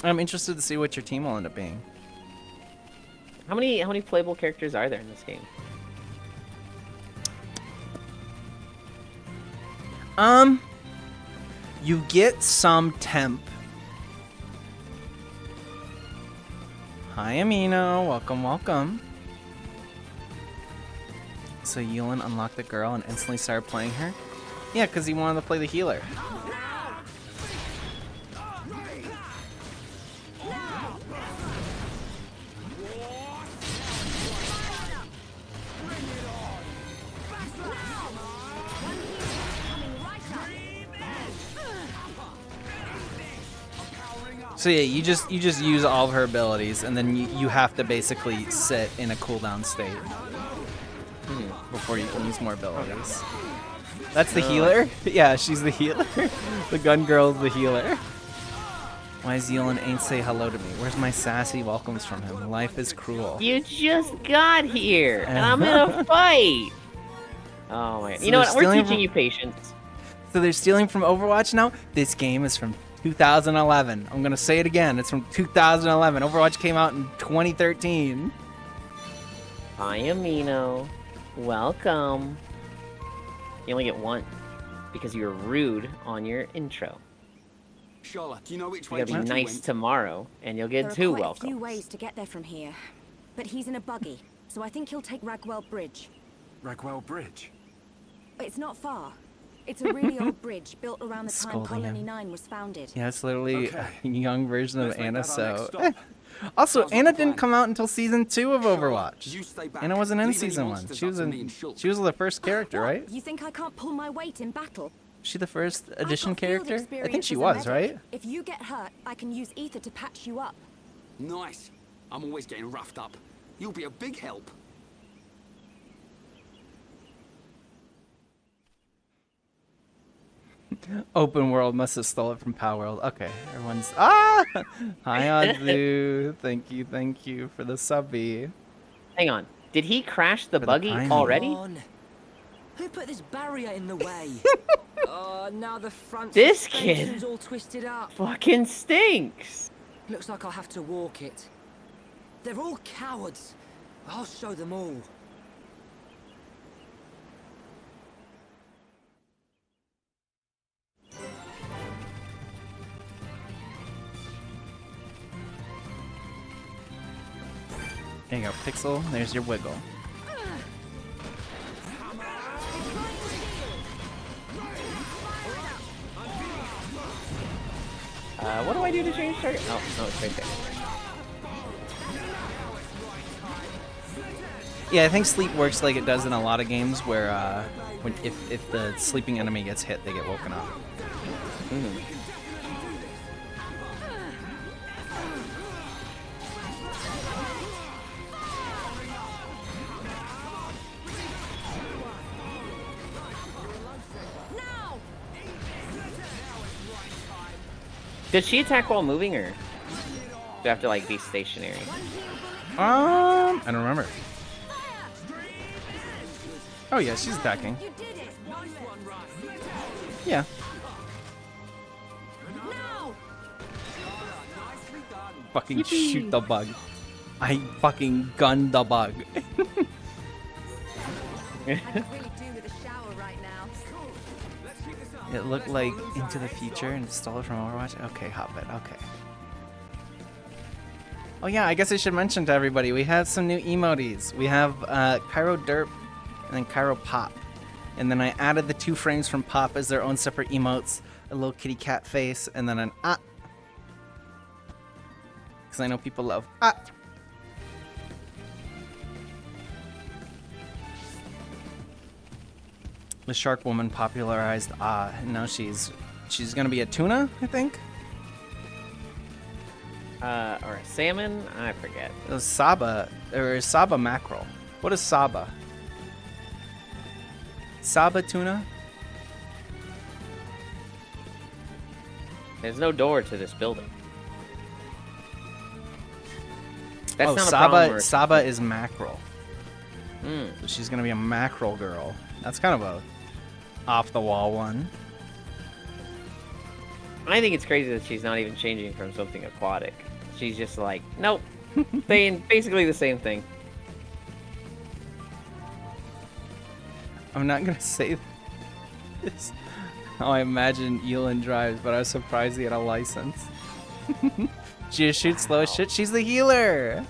I'm interested to see what your team will end up being. How many playable characters are there in this game? You get some temp. Hi, Amino. Welcome. So Yulin unlocked the girl and instantly started playing her? Yeah, because he wanted to play the healer. So yeah, you just use all of her abilities, and then you have to basically sit in a cooldown state before you can use more abilities. That's the healer? Yeah, she's the healer. The gun girl's the healer. Why is Yulin ain't say hello to me? Where's my sassy welcomes from him? Life is cruel. You just got here, and I'm in a fight. Oh my god. So You know what? they're We're stealing teaching you patience. So they're stealing from Overwatch now? This game is from 2011. I'm gonna say it again. It's from 2011. Overwatch came out in 2013. Hi, Amino. Welcome. You only get one because you were rude on your intro. Charlotte, do you know which You way gotta be JUJU nice went? tomorrow, and you'll get There are two quite a welcomes. few ways to get there from here, but he's in a buggy, so I think he'll take Ragwell Bridge. Ragwell Bridge. It's not far. It's a really old bridge built around the time Scolding Colony him. 9 was founded. Yeah, it's literally Okay. a young version of Let's make Anna. that our next So, stop. also, Sounds like Anna a didn't plan. come out until season 2 of Charlotte, Overwatch. you stay back. Anna wasn't in Leave any season 1. monsters She was up to me and in. she'll- She was the first character, right? You think I can't pull my weight in battle? She the first I've edition got field character? I think experience she as a was, medic. right? If you get hurt, I can use ether to patch you up. Nice. I'm always getting roughed up. You'll be a big help. Open World must have stole it from Power World. Okay, everyone's hi Azu. Thank you for the subby. Hang on. Did he crash the For the buggy pine. already? Come on. Who put this barrier in the way? Oh, now the front This kid. suspension's all twisted up. Fucking stinks. Looks like I'll have to walk it. They're all cowards. I'll show them all. There you go, Pixel. There's your wiggle. What do I do to change target? Oh, no, it's right there. Yeah, I think sleep works like it does in a lot of games where if the sleeping enemy gets hit, they get woken up. Mm. Does she attack while moving, or do you have to like be stationary? I don't remember. Oh yeah, she's attacking. Yeah. Fucking shoot the bug. I fucking gunned the bug. I could really do with a shower right now. It looked like Into the Future and stole it from Overwatch. Okay, Hobbit. Okay. Oh yeah, I guess I should mention to everybody, we have some new emotes. We have Cairo Derp and then Cairo Pop. And then I added the 2 frames from Pop as their own separate emotes. A little kitty cat face and then an ah. Because I know people love ah. The shark woman popularized ah, and now she's gonna be a tuna, I think. Or a salmon? I forget. It was Saba, or Saba mackerel. What is Saba? Saba tuna? There's no door to this building. That's Oh, not a problem. Saba, Saba is mackerel. Mm. So she's gonna be a mackerel girl. That's kind of a off-the-wall one. I think it's crazy that she's not even changing from something aquatic. She's just like, nope, saying basically the same thing. I'm not gonna say this. How I imagine Elin drives, but I was surprised he had a license. She just shoots slow as shit. She's the healer.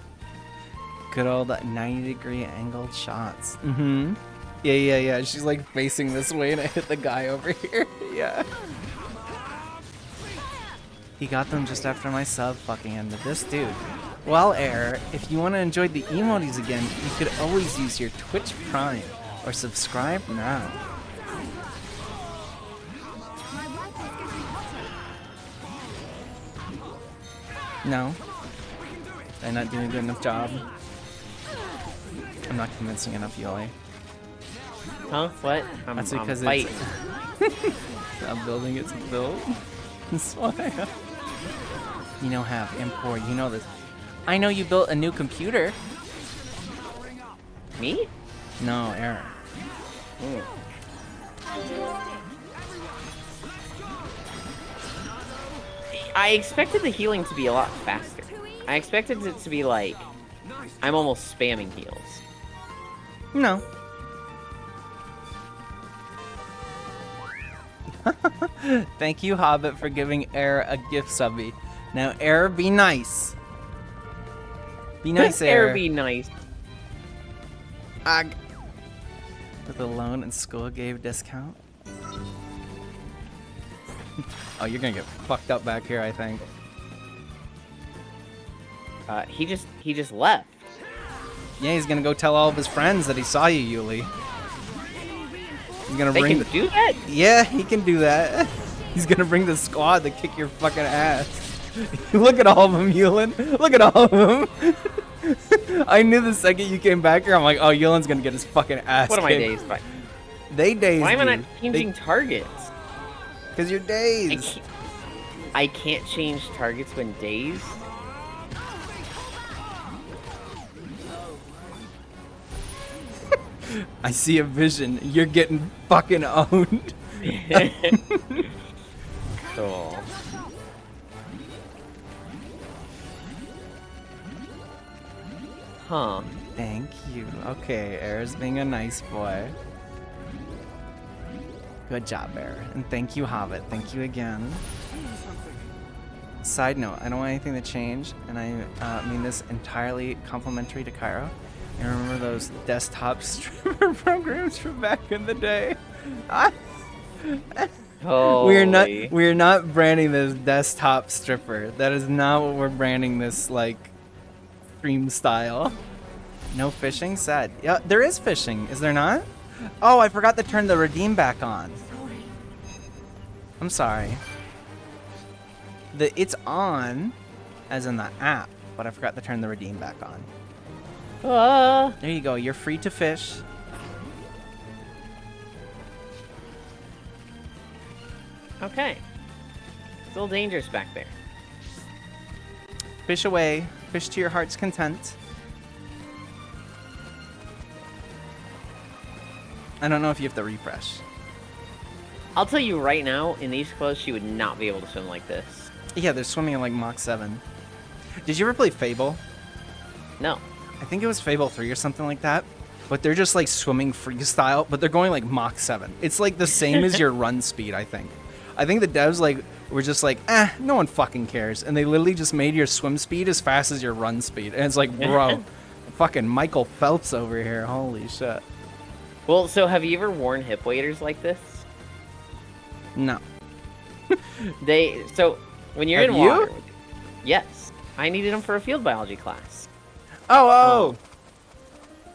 Good old 90-degree angled shots. Mm-hmm. Yeah. She's like facing this way and I hit the guy over here. Yeah. He got them just after my sub fucking ended. This dude. Well, Air, if you want to enjoy the emotes again, you could always use your Twitch Prime or subscribe now. No. I'm not doing a good enough job. I'm not convincing enough, Yoi. Huh? What? That's I'm because fighting. I'm building it to build. That's why. You know, have import. You know this. I know you built a new computer. Me? No, Aaron. Mm. I expected the healing to be a lot faster. I expected it to be like, I'm almost spamming heals. No. Thank you, Hobbit, for giving Air a gift subby. Now, Air, be nice. Be nice, Air. Air be nice. Ag. With a loan and school gave discount. Oh, you're gonna get fucked up back here, I think. He just left. Yeah, he's gonna go tell all of his friends that he saw you, Yuli. He's gonna They bring. can do that? Yeah, he can do that. He's gonna bring the squad to kick your fucking ass. Look at all of them, Yulin. Look at all of them. I knew the second you came back here, I'm like, oh, Yulin's gonna get his fucking ass What are my kicked. days by? They dazed. Why am I you. not changing targets? Because you're dazed. I can't change targets when dazed? I see a vision. You're getting fucking owned. Cool. Huh. Thank you. Okay, Air's being a nice boy. Good job, Air. And thank you, Hobbit. Thank you again. Side note, I don't want anything to change, and I mean this entirely complimentary to Cairo. I remember those desktop streamer programs from back in the day. We're not branding this desktop stripper. That is not what we're branding this like stream style. No fishing? Sad. Yeah, there is fishing. Is there not? Oh, I forgot to turn the redeem back on. I'm sorry. It's on, as in the app, but I forgot to turn the redeem back on. There you go. You're free to fish. Okay. It's a little dangerous back there. Fish away. Fish to your heart's content. I don't know if you have to refresh. I'll tell you right now, in these clothes, she would not be able to swim like this. Yeah, they're swimming in like Mach 7. Did you ever play Fable? No. I think it was Fable 3 or something like that. But they're just like swimming freestyle, but they're going like Mach 7. It's like the same as your run speed, I think. I think the devs like were just like, no one fucking cares. And they literally just made your swim speed as fast as your run speed. And it's like, bro, fucking Michael Phelps over here. Holy shit. Well, so have you ever worn hip waders like this? No. So when you're Have in you? water, yes, I needed them for a field biology class. Oh.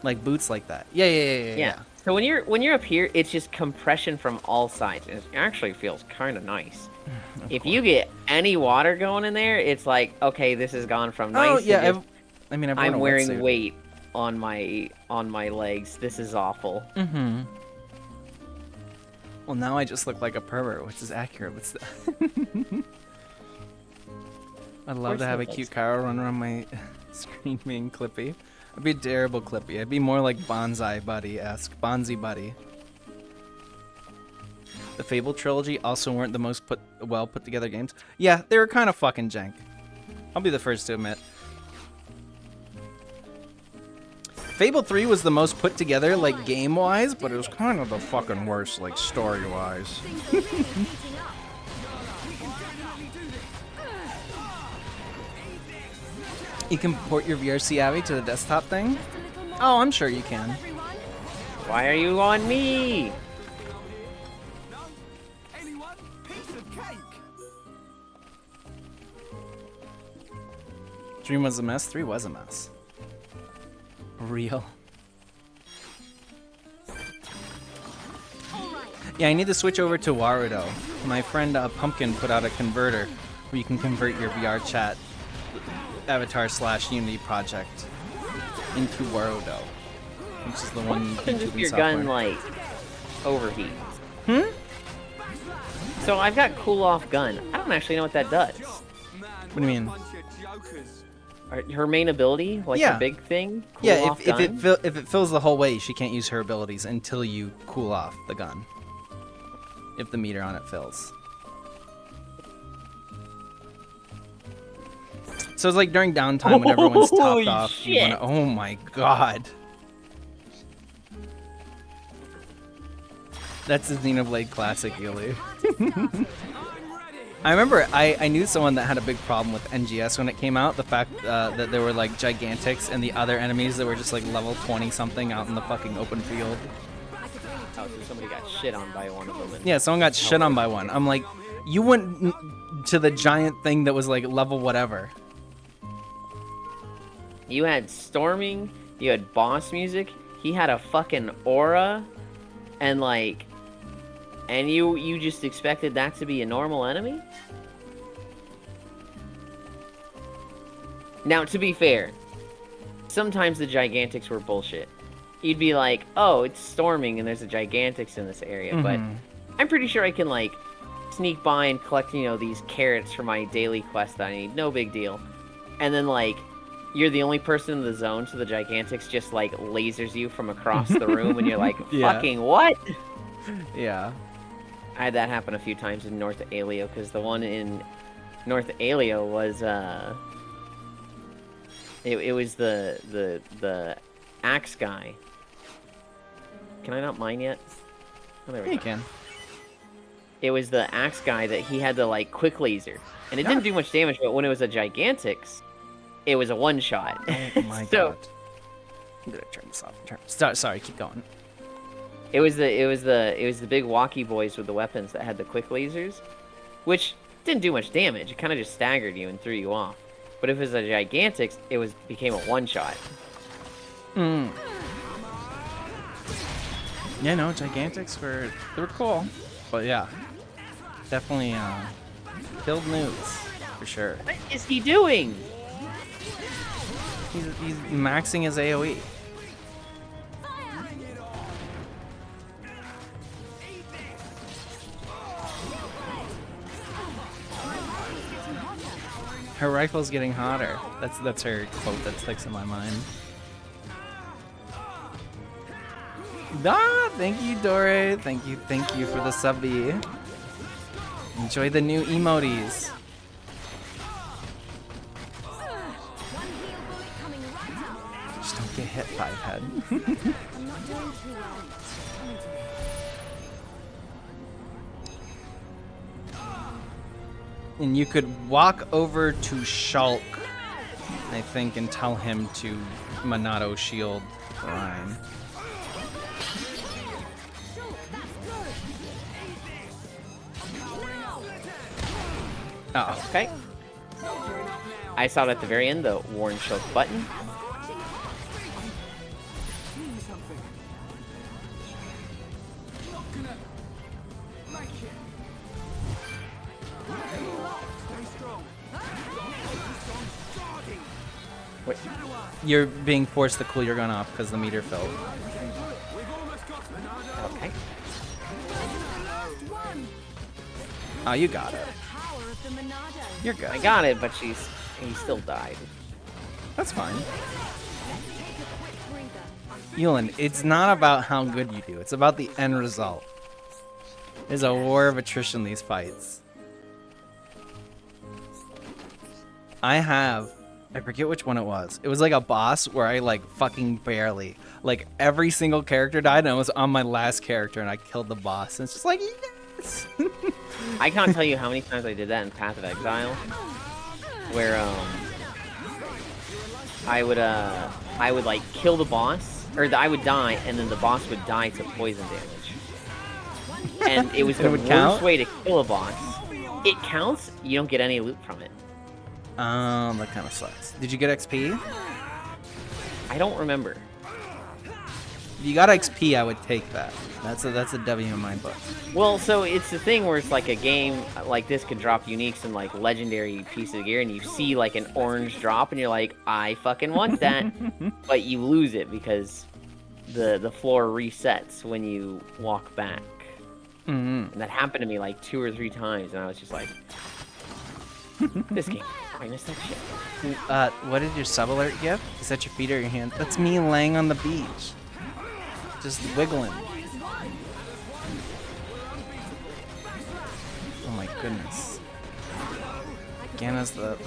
Like boots like that. Yeah. So when you're up here, it's just compression from all sides. And it actually feels kind of nice. If you get any water going in there, it's like, okay, this has gone from nice to just, I'm wearing weight on my legs. This is awful. Mm-hmm. Well, now I just look like a pervert, which is accurate. What's that? I'd love to have a cute Kyro run around my screen being Clippy. I'd be a terrible Clippy. I'd be more like Bonsai Buddy-esque. Bonzi Buddy. The Fable trilogy also weren't the most well put together games. Yeah, they were kind of fucking jank. I'll be the first to admit. Fable 3 was the most put together, like, game-wise, but it was kind of the fucking worst, like, story-wise. You can port your VRC Avi to the desktop thing? Oh, I'm sure you can. Why are you on me? Anyone? Piece of cake. Dream was a mess, 3 was a mess. Real. Yeah, I need to switch over to Warudo. My friend Pumpkin put out a converter where you can convert your VR chat avatar / Unity project into Warudo, which is the one you can If your gun like overheats. So I've got cool off gun. I don't actually know what that does. What do you mean? Her main ability, like Yeah. the big thing. Cool Yeah, off if gun? if it fills the whole way, she can't use her abilities until you cool off the gun. If the meter on it fills. So it's like during downtime when everyone's topped Holy off. You shit. wanna, oh my god. That's a Xenoblade classic, Yuli. I remember I knew someone that had a big problem with NGS when it came out. The fact that there were like Gigantics and the other enemies that were just like level 20 something out in the fucking open field. Oh, so somebody got shit on by one of them. Yeah, someone got shit on by one. I'm like, you went to the giant thing that was like level whatever. You had storming, you had boss music, he had a fucking aura, and like, and you just expected that to be a normal enemy? Now, to be fair, sometimes the Gigantics were bullshit. You'd be like, oh, it's storming and there's a Gigantics in this area, but I'm pretty sure I can like sneak by and collect, you know, these carrots for my daily quest that I need. No big deal. And then like, you're the only person in the zone, so the Gigantics just like lasers you from across the room and you're like, fucking what? Yeah. I had that happen a few times in North Aleo, because the one in North Aleo was it was the axe guy. Can I not mine yet? Oh, there we go. You can. It was the axe guy that he had the like quick laser, and it didn't do much damage. But when it was a Gigantics, it was a one shot. Oh my god. I'm gonna turn this off. Sorry, keep going. It was the big walkie boys with the weapons that had the quick lasers, which didn't do much damage. It kind of just staggered you and threw you off. But if it was a Gigantics, it became a one shot. Yeah, no, Gigantics they were cool, but yeah, definitely killed noobs for sure. What is he doing? He's maxing his AoE. Her rifle's getting hotter. That's her quote that sticks in my mind. Ah, thank you, Dore. Thank you for the subby. Enjoy the new emotes. Just don't get hit, Five Head. And you could walk over to Shulk, I think, and tell him to Monado shield Rhyme. Oh, Okay. I saw it at the very end, the Warren Shulk button. Wait. You're being forced to cool your gun off because the meter filled. Okay. Oh, you got it. You're good. I got it, but he still died. That's fine. Yulin, it's not about how good you do. It's about the end result. There's a war of attrition these fights. I forget which one it was. It was like a boss where I like fucking barely, like every single character died and I was on my last character and I killed the boss. And it's just like, yes! I can't tell you how many times I did that in Path of Exile, where I would like kill the boss, or I would die, and then the boss would die to poison damage. And it was the worst way to kill a boss. It counts. You don't get any loot from it. That kind of sucks. Did you get XP? I don't remember. If you got XP, I would take that. That's a W in my book. Well, so it's the thing where it's like a game like this could drop uniques and like legendary pieces of gear, and you see like an orange drop, and you're like, I fucking want that, but you lose it because the floor resets when you walk back. And that happened to me like 2 or 3 times, and I was just like, this game. I missed that shit. What did your sub alert give? Is that your feet or your hand? That's me laying on the beach. Just wiggling. Oh my goodness. Ganna's the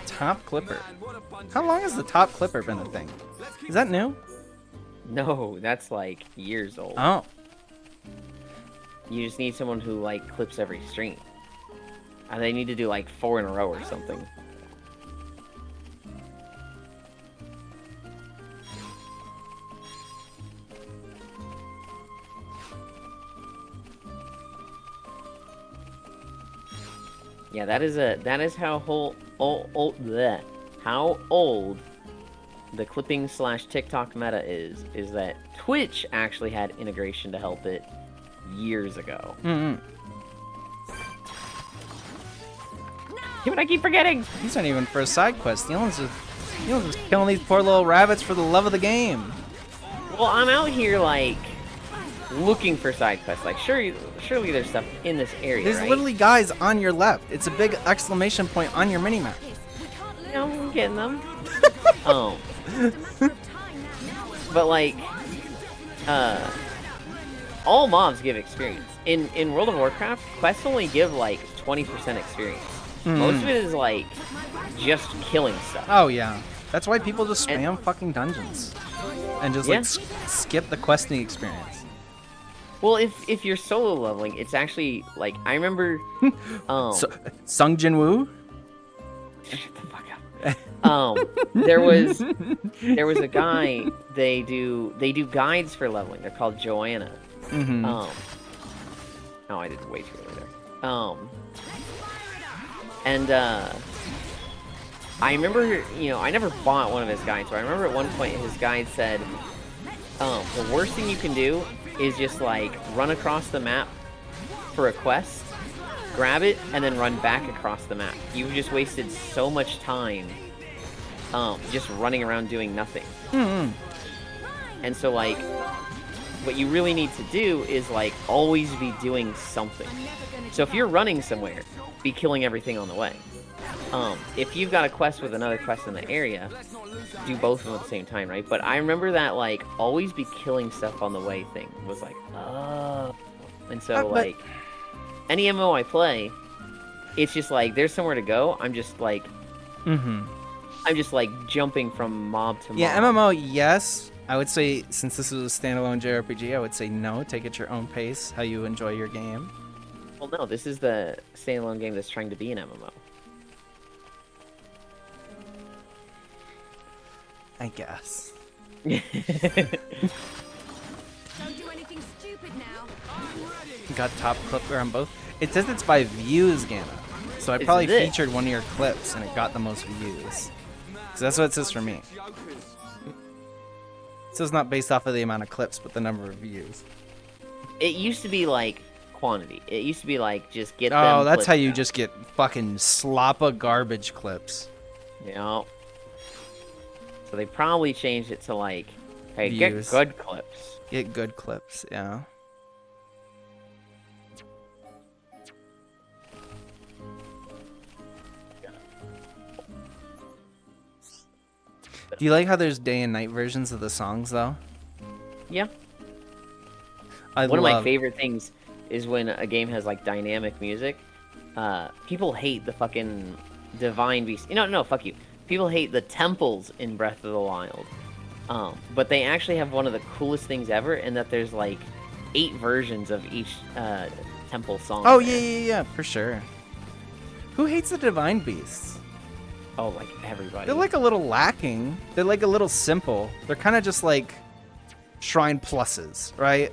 top clipper. How long has the top clipper been a thing? Is that new? No, that's like years old. Oh. You just need someone who like clips every stream. And they need to do like 4 in a row or something. Yeah, that is how how old the clipping / TikTok meta is that Twitch actually had integration to help it years ago. Yeah, but I keep forgetting. These aren't even for a side quest. Yullin's just killing these poor little rabbits for the love of the game. Well, I'm out here like looking for side quests. Like, surely there's stuff in this area. There's right? literally guys on your left. It's a big exclamation point on your minimap. No, I'm getting them. But like, all mobs give experience. In World of Warcraft, quests only give like 20% experience. Most of it is like just killing stuff. Oh yeah, that's why people just spam fucking dungeons and just like skip the questing experience. Well, if you're solo leveling, it's actually like I remember. Sung Jin Woo. Shut the fuck up. There was a guy. They do guides for leveling. They're called Joanna. Oh, I did way too early there. And I remember, I never bought one of his guides, but I remember at one point his guide said, the worst thing you can do is just like run across the map for a quest grab it, and then run back across the map. You've just wasted so much time just running around doing nothing. And so, like, what you really need to do is, like, always be doing something. So if you're running somewhere, be killing everything on the way. If you've got a quest with another quest in the area, do both of them at the same time, right? But I remember that, like, always be killing stuff on the way thing was like, and so, like, any MMO I play, it's just like, there's somewhere to go. I'm just like, I'm just like jumping from mob to mob. Yeah, MMO, yes. I would say, since this is a standalone JRPG, I would say no. Take it your own pace, how you enjoy your game. Well, no, this is the standalone game that's trying to be an MMO. I guess. Don't do anything stupid now. Got top clip on both. It says it's by views, Gamma. So I probably featured one of your clips and it got the most views. So that's what it says for me. It says not based off of the amount of clips, but the number of views. It used to be like quantity. It used to be like just get them. Oh, that's how you out. just get fucking sloppa garbage clips. Yeah. So they probably changed it to like, hey, Views. get good clips. Get good clips, yeah. Do you like how there's day and night versions of the songs, though? Yeah. One One of my favorite things is when a game has like dynamic music. People hate the fucking divine beast. No, fuck you. People hate the temples in Breath of the Wild. But they actually have one of the coolest things ever in that there's like 8 versions of each temple song. Oh, there. yeah, for sure. Who hates the divine beasts? Oh, like everybody. They're like a little lacking. They're like a little simple. They're kind of just like shrine pluses, right?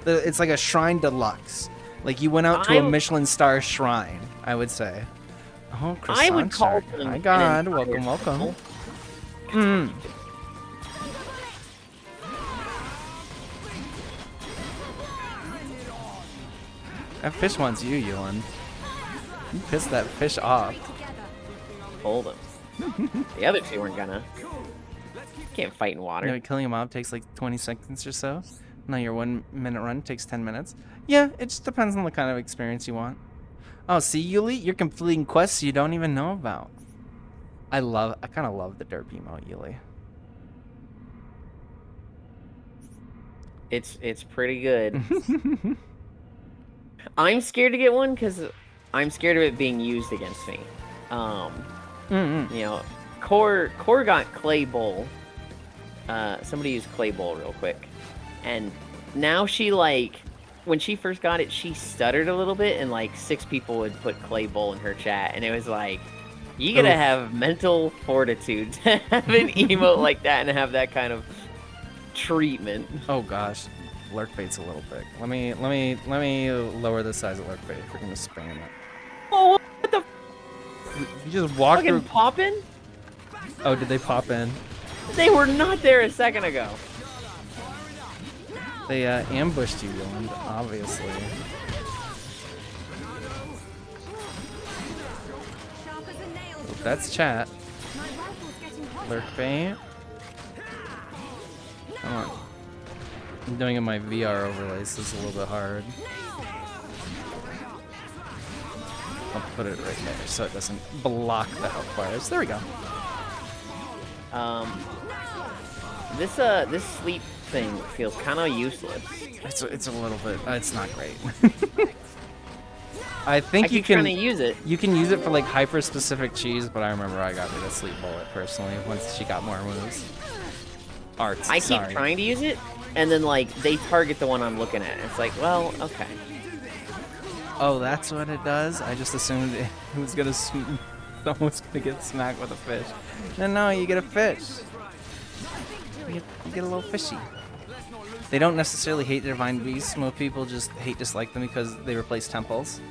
It's like a shrine deluxe. Like you went out to a Michelin star shrine, I would say. Oh, I would call croissant. them My God, an welcome, entire welcome. temple. That fish wants you, Ewan. You pissed that fish off. Hold him. The other two weren't gonna. Can't fight in water. You know, killing a mob takes like 20 seconds or so. Now your 1 minute run takes 10 minutes. Yeah, it just depends on the kind of experience you want. Oh, see, Yuli, you're completing quests you don't even know about. I kind of love the derp emote, Yuli. It's pretty good. I'm scared to get one because I'm scared of it being used against me. You know, Core got Clay Bowl. Somebody used Clay Bowl real quick, and now she like, when she first got it, she stuttered a little bit, and like 6 people would put Clay Bowl in her chat, and it was like, you gotta have mental fortitude to have an emote like that and have that kind of treatment. Oh gosh, lurk bait's a little big. Let me lower the size of lurk bait if we're gonna spam it. Oh, what the? You just walked Fucking through. poppin'? Oh, did they pop in? They were not there a second ago. They ambushed you, Yoland, obviously. Oh, that's chat. Lurk bait. Come on. I'm doing it in my VR overlay, so it's a little bit hard. I'll put it right there so it doesn't block the health bars. There we go. This sleep thing feels kind of useless. It's a little bit. It's not great. I think you keep can trying to use it. You can use it for like hyper specific cheese, but I remember I got rid of Sleep Bullet personally once she got more moves. Arts. I keep trying to use it, and then like they target the one I'm looking at. It's like, well, okay. Oh, that's what it does. I just assumed it was gonna someone's gonna get smacked with a fish. No, you get a fish. You get a little fishy. They don't necessarily hate Divine Beasts. Most people just dislike them because they replace temples.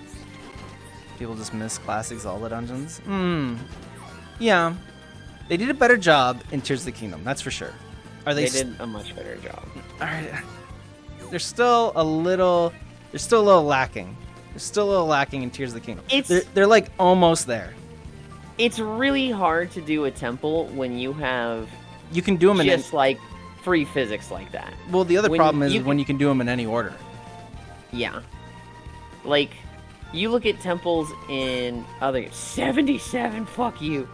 People just miss classic Zelda dungeons. Yeah. They did a better job in Tears of the Kingdom, that's for sure. They did a much better job. Alright. They're still a little lacking. They're still a little lacking in Tears of the Kingdom. It's- They're like almost there. It's really hard to do a temple when you have You can do them in just like free physics like that. well, the other when problem is you when you can do them in any order. Yeah. Like, you look at temples in other 77. Fuck you.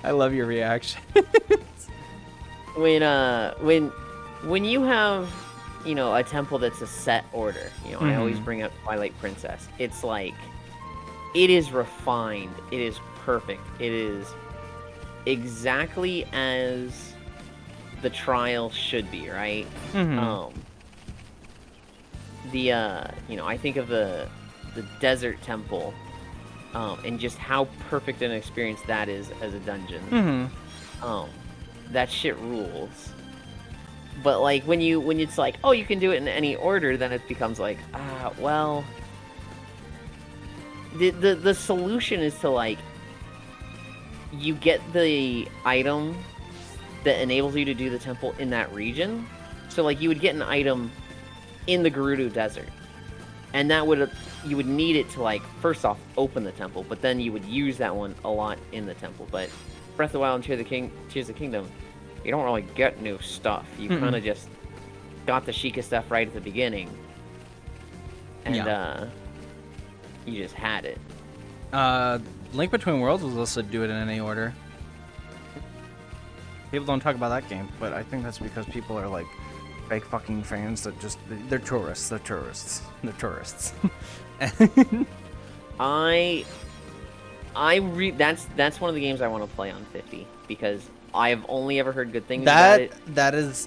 I love your reaction. When you have, you know, a temple that's a set order, you know, I always bring up Twilight Princess. It's like, it is refined. It is perfect. It is exactly as the trial should be, right? You know, I think of the desert temple, and just how perfect an experience that is as a dungeon. That shit rules. But like when it's like, oh, you can do it in any order, then it becomes like, well, the solution is to like, you get the item that enables you to do the temple in that region. So like you would get an item in the Gerudo Desert, and that would you would need it to like first off open the temple, but then you would use that one a lot in the temple. But Breath of the Wild and Tears of the Kingdom, you don't really get new stuff. You kind of just got the Sheikah stuff right at the beginning, and you just had it. Link Between Worlds was also do it in any order. People don't talk about that game, but I think that's because people are like fake fucking fans that just they're tourists. That's one of the games I want to play on 50 because I've only ever heard good things about it.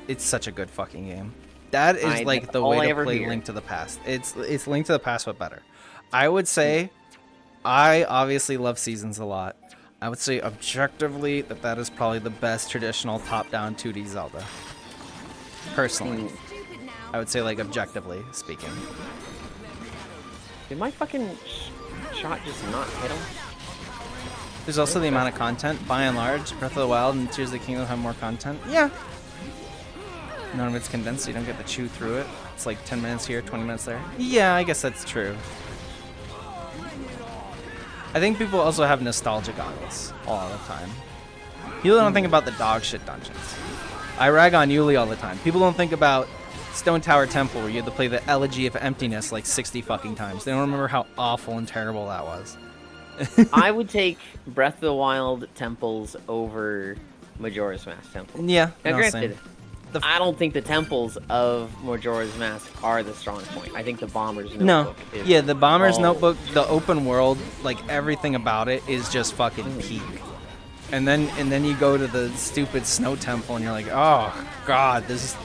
It's such a good fucking game. That is like the way to play Link to the Past. It's Link to the Past but better. I would say I obviously love Seasons a lot. I would say objectively that is probably the best traditional top-down 2D Zelda. Personally. I would say like objectively speaking. Did my fucking shot just not hit him? There's also the amount of content. By and large, Breath of the Wild and Tears of the Kingdom have more content. Yeah. None of it's condensed, so you don't get to chew through it. It's like 10 minutes here, 20 minutes there. Yeah, I guess that's true. I think people also have nostalgia goggles all the time. People don't think about the dog shit dungeons. I rag on Yuli all the time. People don't think about Stone Tower Temple where you had to play the Elegy of Emptiness like 60 fucking times. They don't remember how awful and terrible that was. I would take Breath of the Wild temples over Majora's Mask temple. Yeah. Now, no, granted, I don't think the temples of Majora's Mask are the strong point. I think the Bomber's Notebook is... Yeah, the Bomber's Notebook, the open world, like everything about it is just fucking peak. And then you go to the stupid snow temple and you're like, oh god, this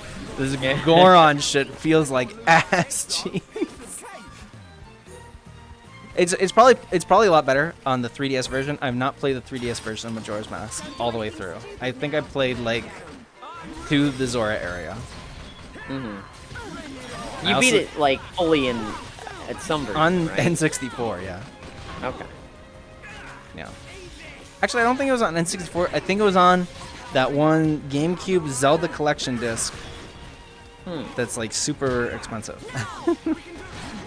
Goron shit feels like ass cheese. It's probably a lot better on the 3DS version. I've not played the 3DS version of Majora's Mask all the way through. I think I played like to the Zora area. You beat it like fully at some version, on right? N64, yeah. Okay. Yeah. Actually, I don't think it was on N64. I think it was on that one GameCube Zelda collection disc. That's like super expensive.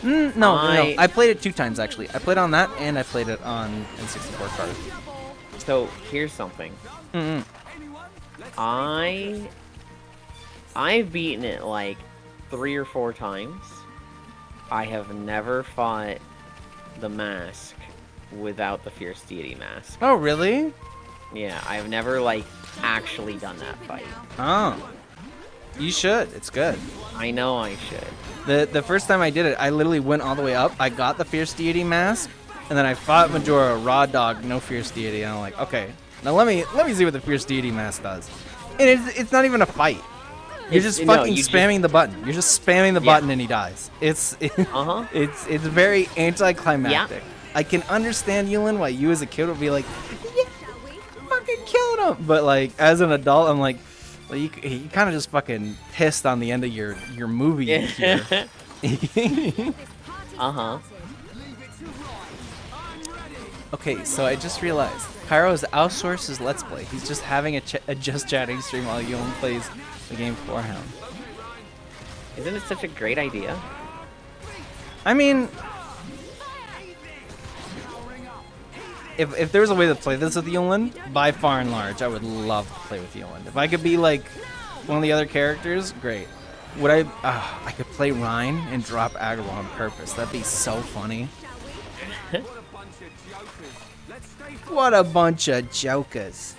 No. I played it 2 times actually. I played on that and I played it on N64 card. So here's something. I've beaten it like 3 or 4 times. I have never fought the mask without the Fierce Deity mask. Oh, really? Yeah, I've never like actually done that fight. Oh. You should. It's good. I know I should. The first time I did it, I literally went all the way up. I got the Fierce Deity mask, and then I fought Majora, raw dog, no Fierce Deity, and I'm like, okay, now let me see what the Fierce Deity mask does. And it's not even a fight. You're just spamming the button. You're just spamming the button and he dies. It's very anticlimactic. Yeah. I can understand, Yulin, why you as a kid would be like, yeah, fucking killed him. But like as an adult, I'm like, well, you kind of just fucking pissed on the end of your movie here. Okay, so I just realized Pyro's outsourced his Let's Play. He's just having a just chatting stream while Yulin plays the game for him. Isn't it such a great idea? I mean, if there was a way to play this with Yulin, by far and large, I would love to play with Yulin. If I could be like one of the other characters, great. Would I could play Rhine and drop aggro on purpose. That'd be so funny. What a bunch of jokers.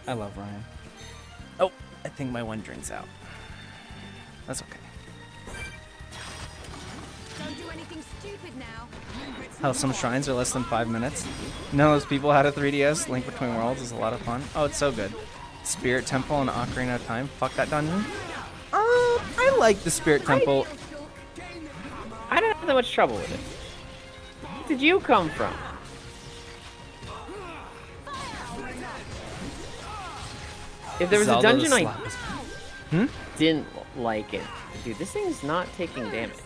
I love Ryan. Oh, I think my one drink's out. That's okay. Don't do anything stupid now. How some shrines are less than 5 minutes. None of those people had a 3DS. Link Between Worlds is a lot of fun. Oh, it's so good. Spirit Temple and Ocarina of Time. Fuck that dungeon. I like the Spirit Temple. I don't have that much trouble with it. Where did you come from? If there was Zelda a dungeon the I Slap. didn't like it, dude, this thing's not taking damage.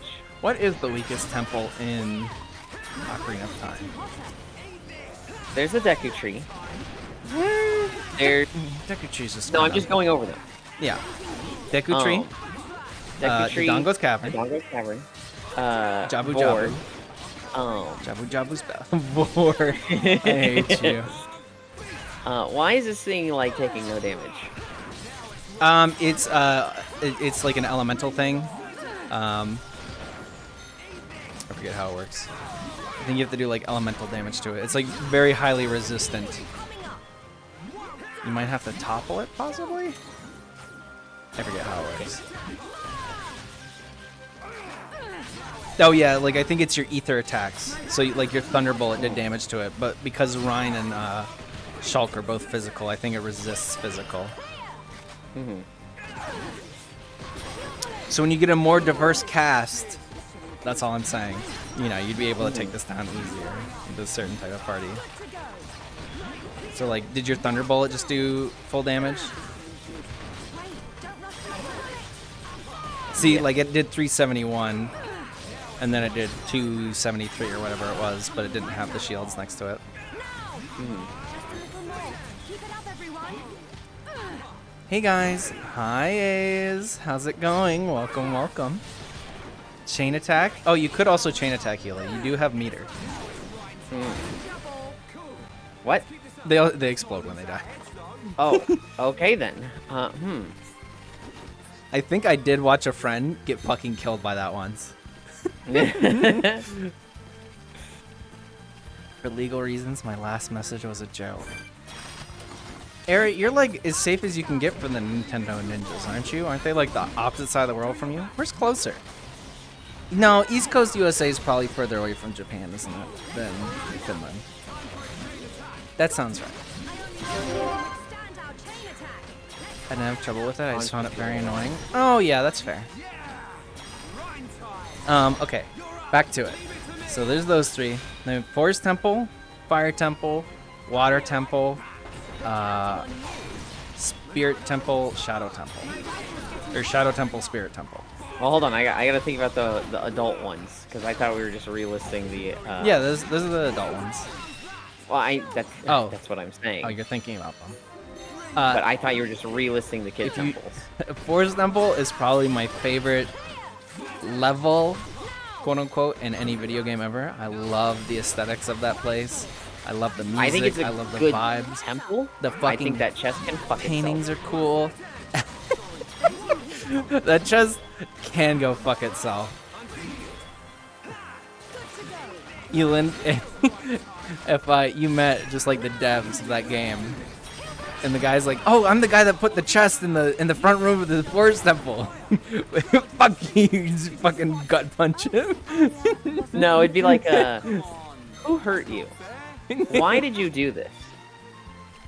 What is the weakest temple in Ocarina of Time? There's the Deku Tree. There's Deku Tree's just no, I'm kinda- just going over them. Yeah. Deku Tree. Deku Tree. Dodongo's Cavern. Dodongo's Cavern. Jabu Board. Jabu. Jabu Jabu spell. Board. I hate you. Why is this thing like taking no damage? It's like an elemental thing. I forget how it works. I think you have to do like elemental damage to it. It's like very highly resistant. You might have to topple it, possibly? I forget how it works. Oh yeah, like I think it's your ether attacks. So like your Thunderbolt did damage to it, but because Rhine and Shulk are both physical, I think it resists physical. Mm-hmm. So when you get a more diverse cast, that's all I'm saying. You know, you'd be able to take this down easier with a certain type of party. So like, did your Thunderbolt just do full damage? See, like it did 371, and then it did 273 or whatever it was, but it didn't have the shields next to it. Hey guys, hi A's, how's it going? Welcome, welcome. Chain attack? Oh, you could also chain attack Healy. You do have meter. What? They explode when they die. Oh, okay then. I think I did watch a friend get fucking killed by that once. For legal reasons, my last message was a joke. Eric, you're like as safe as you can get from the Nintendo ninjas, aren't you? Aren't they like the opposite side of the world from you? Where's closer? No, East Coast USA is probably further away from Japan, isn't it, than Finland? That sounds right. I didn't have trouble with it. I just found it very annoying. Oh yeah, that's fair. Okay, back to it. So there's those three. Then Forest Temple, Fire Temple, Water Temple, Spirit Temple, Shadow Temple, or Shadow Temple, Spirit Temple. Well, hold on. I gotta think about the adult ones because I thought we were just relisting the. Yeah, those are the adult ones. Well, that's what I'm saying. Oh, you're thinking about them. But I thought you were just relisting the kid temples. Forest Temple is probably my favorite level, quote unquote, in any video game ever. I love the aesthetics of that place. I love the music. I think it's a I love the good vibes. temple. The fucking I think that chest can fuck paintings itself. are cool. That chest can go fuck itself. Elin, if you met just like the devs of that game, and the guy's like, "Oh, I'm the guy that put the chest in the front room of the Forest Temple." Fuck you, just fucking gut punch him. No, it'd be like, who hurt you? Why did you do this?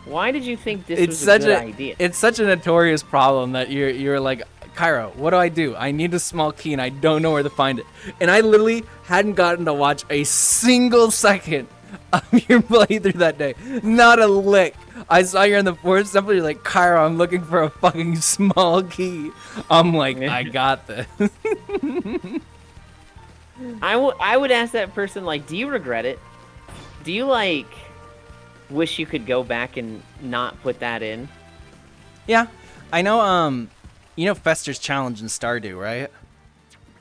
Why did you think this was a good idea? It's such a notorious problem that you're like, Cairo, what do? I need a small key and I don't know where to find it. And I literally hadn't gotten to watch a single second of your playthrough that day. Not a lick. I saw you in the Forest Temple, you're like, Cairo, I'm looking for a fucking small key. I'm like, I got this. I would ask that person, like, do you regret it? Do you, like, wish you could go back and not put that in? Yeah. I know, you know Fester's challenge in Stardew, right?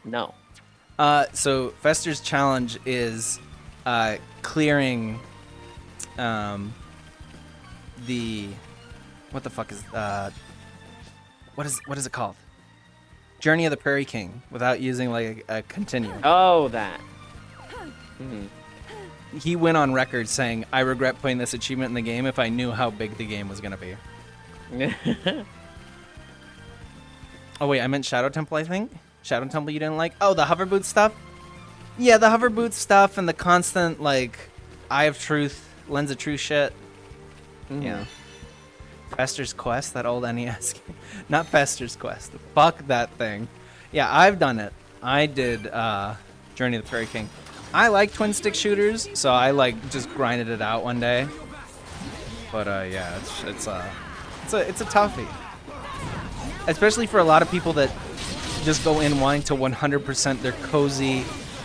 No. So Fester's challenge is clearing the what the fuck is what is it called? Journey of the Prairie King without using like a continue. Oh, that. He went on record saying, "I regret putting this achievement in the game if I knew how big the game was gonna be." Oh wait, I meant Shadow Temple, I think. Shadow Temple you didn't like? Oh, the hover boot stuff? Yeah, the hover boot stuff and the constant, like, Eye of Truth, Lens of Truth shit. Yeah. Fester's Quest, that old NES game. Not Fester's Quest. Fuck that thing. Yeah, I've done it. I did Journey of the Prairie King. I like twin stick shooters, so I like just grinded it out one day. But yeah, it's a toughie. Especially for a lot of people that just go in wanting to 100% their cozy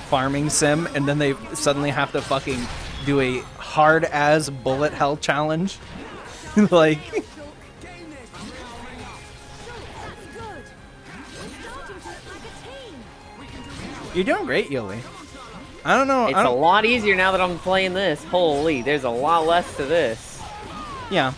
farming sim, and then they suddenly have to fucking do a hard as bullet hell challenge. Like, you're doing great, Yuli. I don't know. It's a lot easier now that I'm playing this. Holy, there's a lot less to this. Yeah.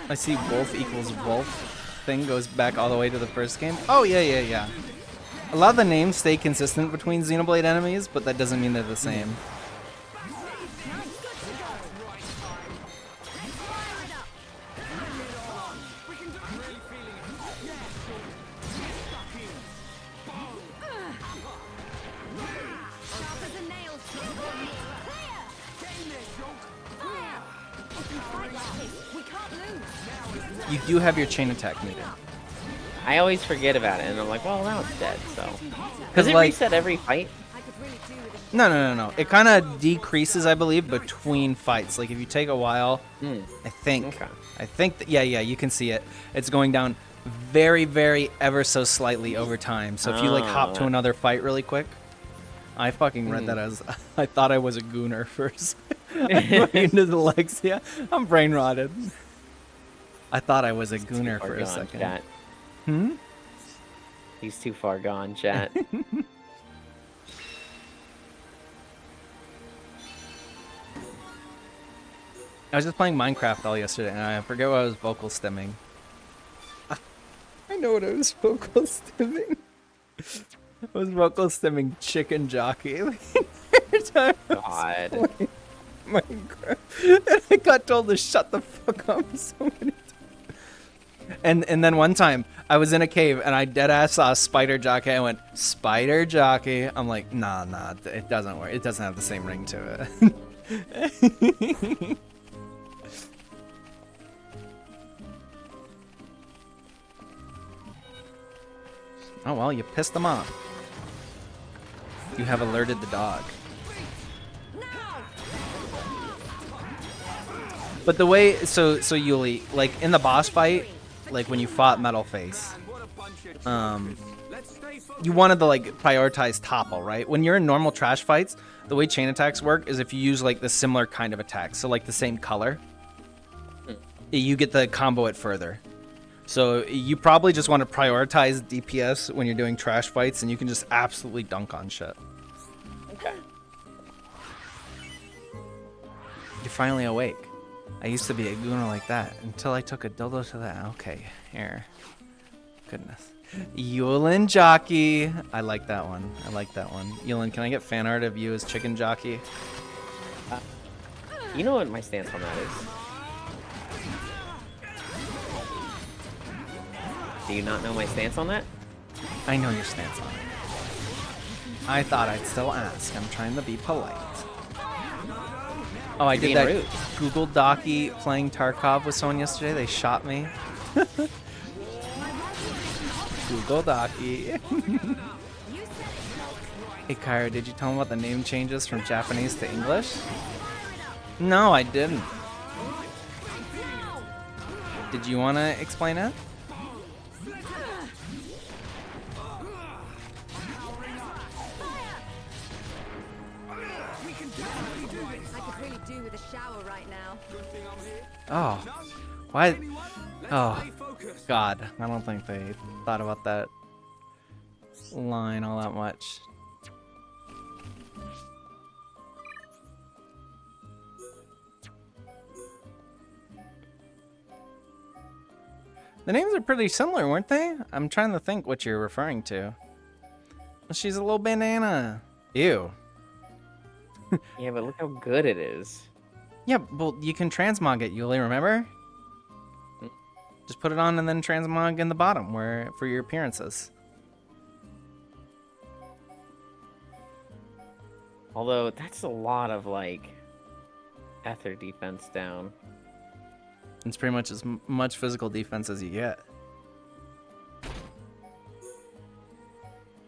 I see wolf equals wolf thing goes back all the way to the first game. Oh, yeah. A lot of the names stay consistent between Xenoblade enemies, but that doesn't mean they're the same. You do have your chain attack needed. I always forget about it, and I'm like, well, now it's dead, so. Does it like, reset every fight? No. It kind of decreases, I believe, between fights. Like, if you take a while, I think. Okay. I think, yeah, you can see it. It's going down very, very ever so slightly over time. So if you, like, hop to another fight really quick. I fucking read that as, I thought I was a gooner first. I'm into dyslexia. I'm brain rotted. I thought I was a gooner for a second. Chat. He's too far gone, chat. I was just playing Minecraft all yesterday, and I forget what I was vocal stimming. I know what I was vocal stimming. I was vocal stimming Chicken Jockey. God. Minecraft. And I got told to shut the fuck up so many times. And then one time, I was in a cave, and I deadass saw a Spider Jockey. I went, Spider Jockey? I'm like, nah, it doesn't work. It doesn't have the same ring to it. Oh, well, you pissed them off. You have alerted the dog. But the way, so Yuli, like in the boss fight, like when you fought Metalface, you wanted to like prioritize topple, right? When you're in normal trash fights, the way chain attacks work is if you use like the similar kind of attack, so like the same color, you get the combo it further. So you probably just want to prioritize DPS when you're doing trash fights, and you can just absolutely dunk on shit. Okay. You're finally awake. I used to be a gooner like that until I took a dildo to that. Okay, here. Goodness. Yulin Jockey. I like that one. Yulin, can I get fan art of you as Chicken Jockey? You know what my stance on that is? Do you not know my stance on that? I know your stance on it. I thought I'd still ask. I'm trying to be polite. Oh, I did that rude. Google Docky playing Tarkov with someone yesterday. They shot me. Google Docky. Hey, Kyra, did you tell them about the name changes from Japanese to English? No, I didn't. Did you want to explain it? I could really do with a shower right now. Oh, Why? Anyone? Let's Oh, stay focused. God. I don't think they thought about that line all that much. The names are pretty similar, weren't they? I'm trying to think what you're referring to. She's a little banana. Ew. Yeah, but look how good it is. Yeah, well, you can transmog it, Yuli, remember? Just put it on and then transmog in the bottom where for your appearances. Although, that's a lot of, like, ether defense down. It's pretty much as much physical defense as you get.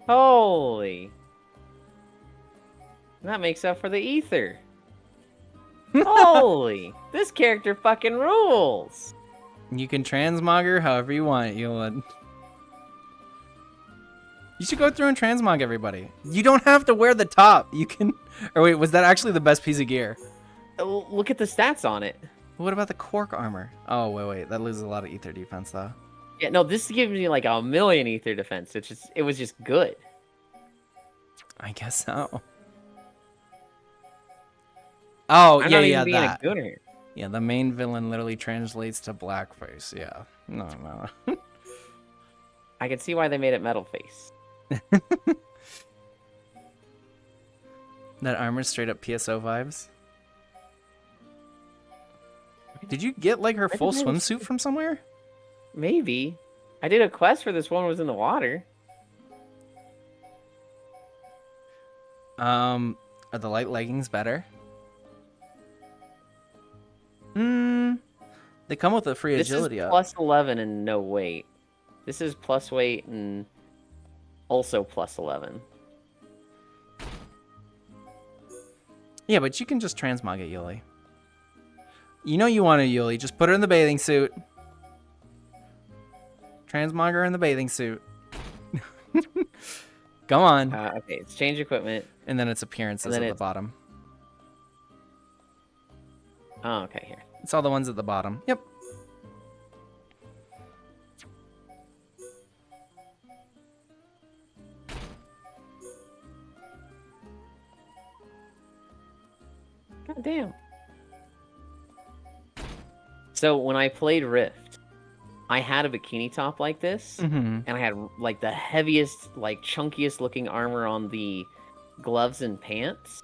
Holy. That makes up for the ether. Holy. This character fucking rules. You can transmog her however you want, Yulin. You should go through and transmog everybody. You don't have to wear the top. You can... Or wait, was that actually the best piece of gear? Look at the stats on it. What about the cork armor? Oh, wait. That loses a lot of ether defense, though. Yeah, no, this gives me like 1,000,000 ether defense. It was just good. I guess so. Oh, I'm yeah, not yeah, even being that. a gooner. Yeah, the main villain literally translates to blackface. Yeah. No. I can see why they made it metal face. That armor's straight up PSO vibes. Did you get like her full swimsuit from somewhere? Maybe. I did a quest for this one was in the water. Are the light leggings better? They come with a free agility This is up. plus 11 and no weight. This is plus weight and also plus 11. Yeah, but you can just transmog it, Yuli. You know you want to, Yuli. Just put her in the bathing suit. Transmog her in the bathing suit. Come on. Okay, it's change equipment. And then its appearances at the bottom. Oh, okay, here. It's all the ones at the bottom. Yep. God damn. So when I played Rift, I had a bikini top like this, and I had like the heaviest, like chunkiest looking armor on the gloves and pants,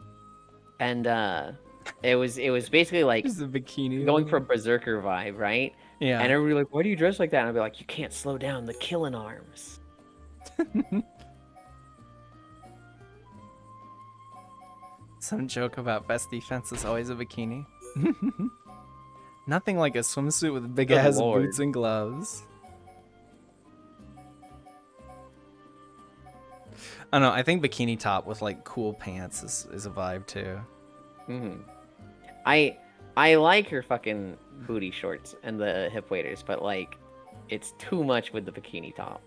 and it was basically like Just a bikini. going for a berserker vibe, right? Yeah. And everybody like, why do you dress like that? And I'd be like, you can't slow down the killing arms. Some joke about best defense is always a bikini. Nothing like a swimsuit with big ass Lord. boots and gloves. I don't know. I think bikini top with like cool pants is a vibe too. I like her fucking booty shorts and the hip waders, but like, it's too much with the bikini top.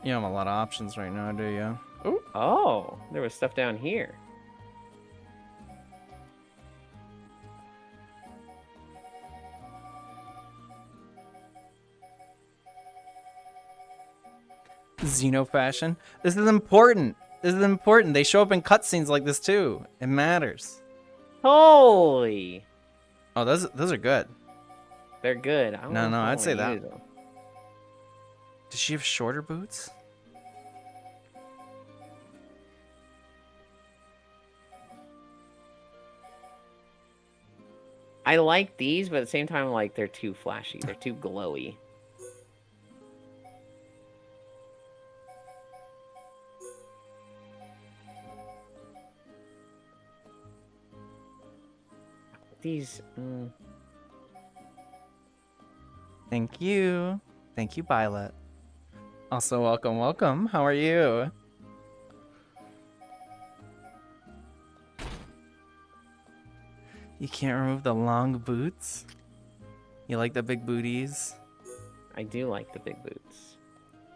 You have a lot of options right now, do you? Ooh. Oh, there was stuff down here. Xeno fashion. This is important. This is important. They show up in cutscenes like this too. It matters. Holy! Oh, those are good. They're good. I don't know if No, I I'd say wanna that. use them. Does she have shorter boots? I like these, but at the same time, like, they're too flashy. They're too glowy. These, Thank you. Thank you, Violet. Also, welcome. How are you? You can't remove the long boots? You like the big booties? I do like the big boots.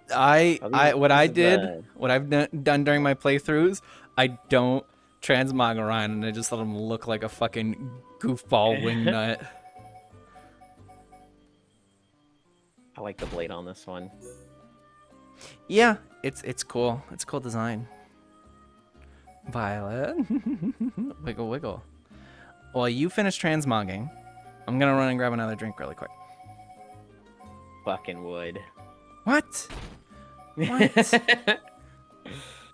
What I've the- done during my playthroughs, I don't transmog Orion and I just let him look like a fucking goofball wingnut. I like the blade on this one. Yeah, it's cool. It's cool design. Violet. Wiggle wiggle. While you finish transmogging, I'm gonna run and grab another drink really quick. Fucking wood. What? What?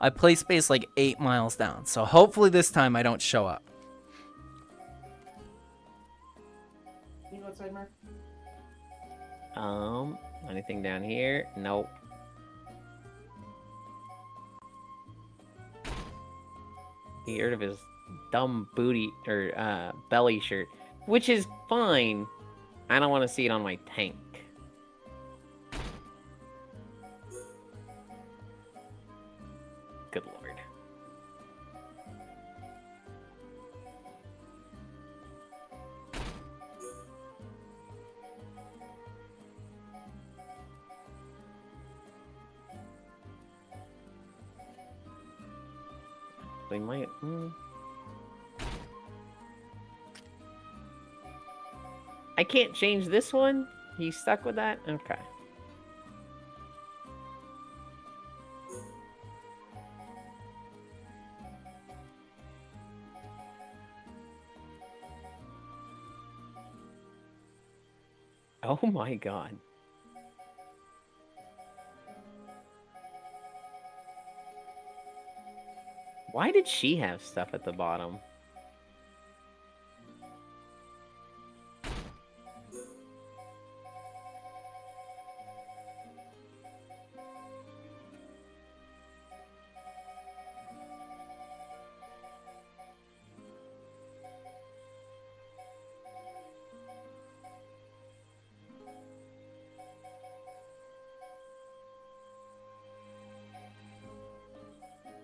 I play space like 8 miles down, so hopefully this time I don't show up. You go outside, Mark? Anything down here? Nope. Get rid of his dumb booty or belly shirt, which is fine. I don't want to see it on my tank. Good lord. They might. I can't change this one? He's stuck with that? Okay. Oh my god. Why did she have stuff at the bottom?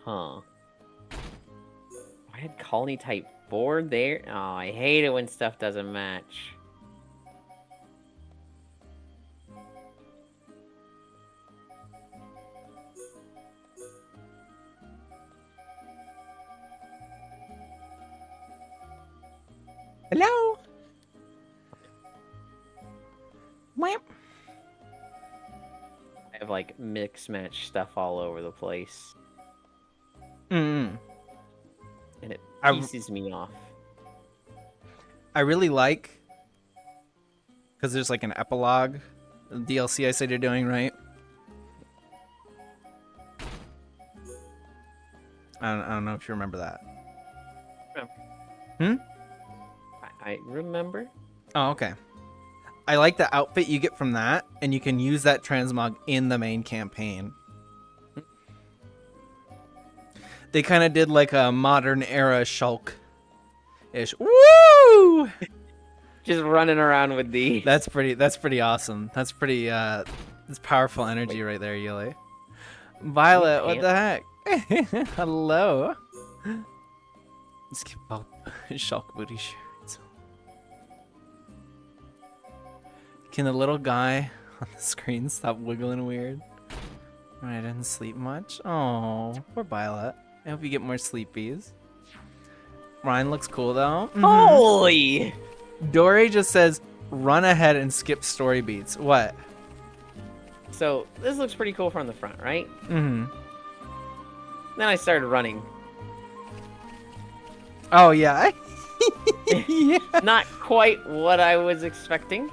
Huh. I had colony type 4 there. Oh, I hate it when stuff doesn't match. Hello? Wham. I have like mix match stuff all over the place. Mm. And it I- pieces me off. I really like, because there's like an epilogue DLC I said you're doing, right? I don't know if you remember that. I remember. Oh, okay. I like the outfit you get from that, and you can use that transmog in the main campaign. They kind of did like a modern era Shulk-ish. Woo! Just running around with the... That's pretty awesome. That's pretty that's powerful energy right there, Yuli. Violet, what the heck? Hello. Let's keep up Shulk booty shirts. Can the little guy on the screen stop wiggling weird? I didn't sleep much. Oh, poor Violet. I hope you get more sleepies. Ryan looks cool though. Holy! Dory just says, run ahead and skip story beats. What? So, this looks pretty cool from the front, right? Mm-hmm. Then I started running. Oh, yeah. Yeah. Not quite what I was expecting.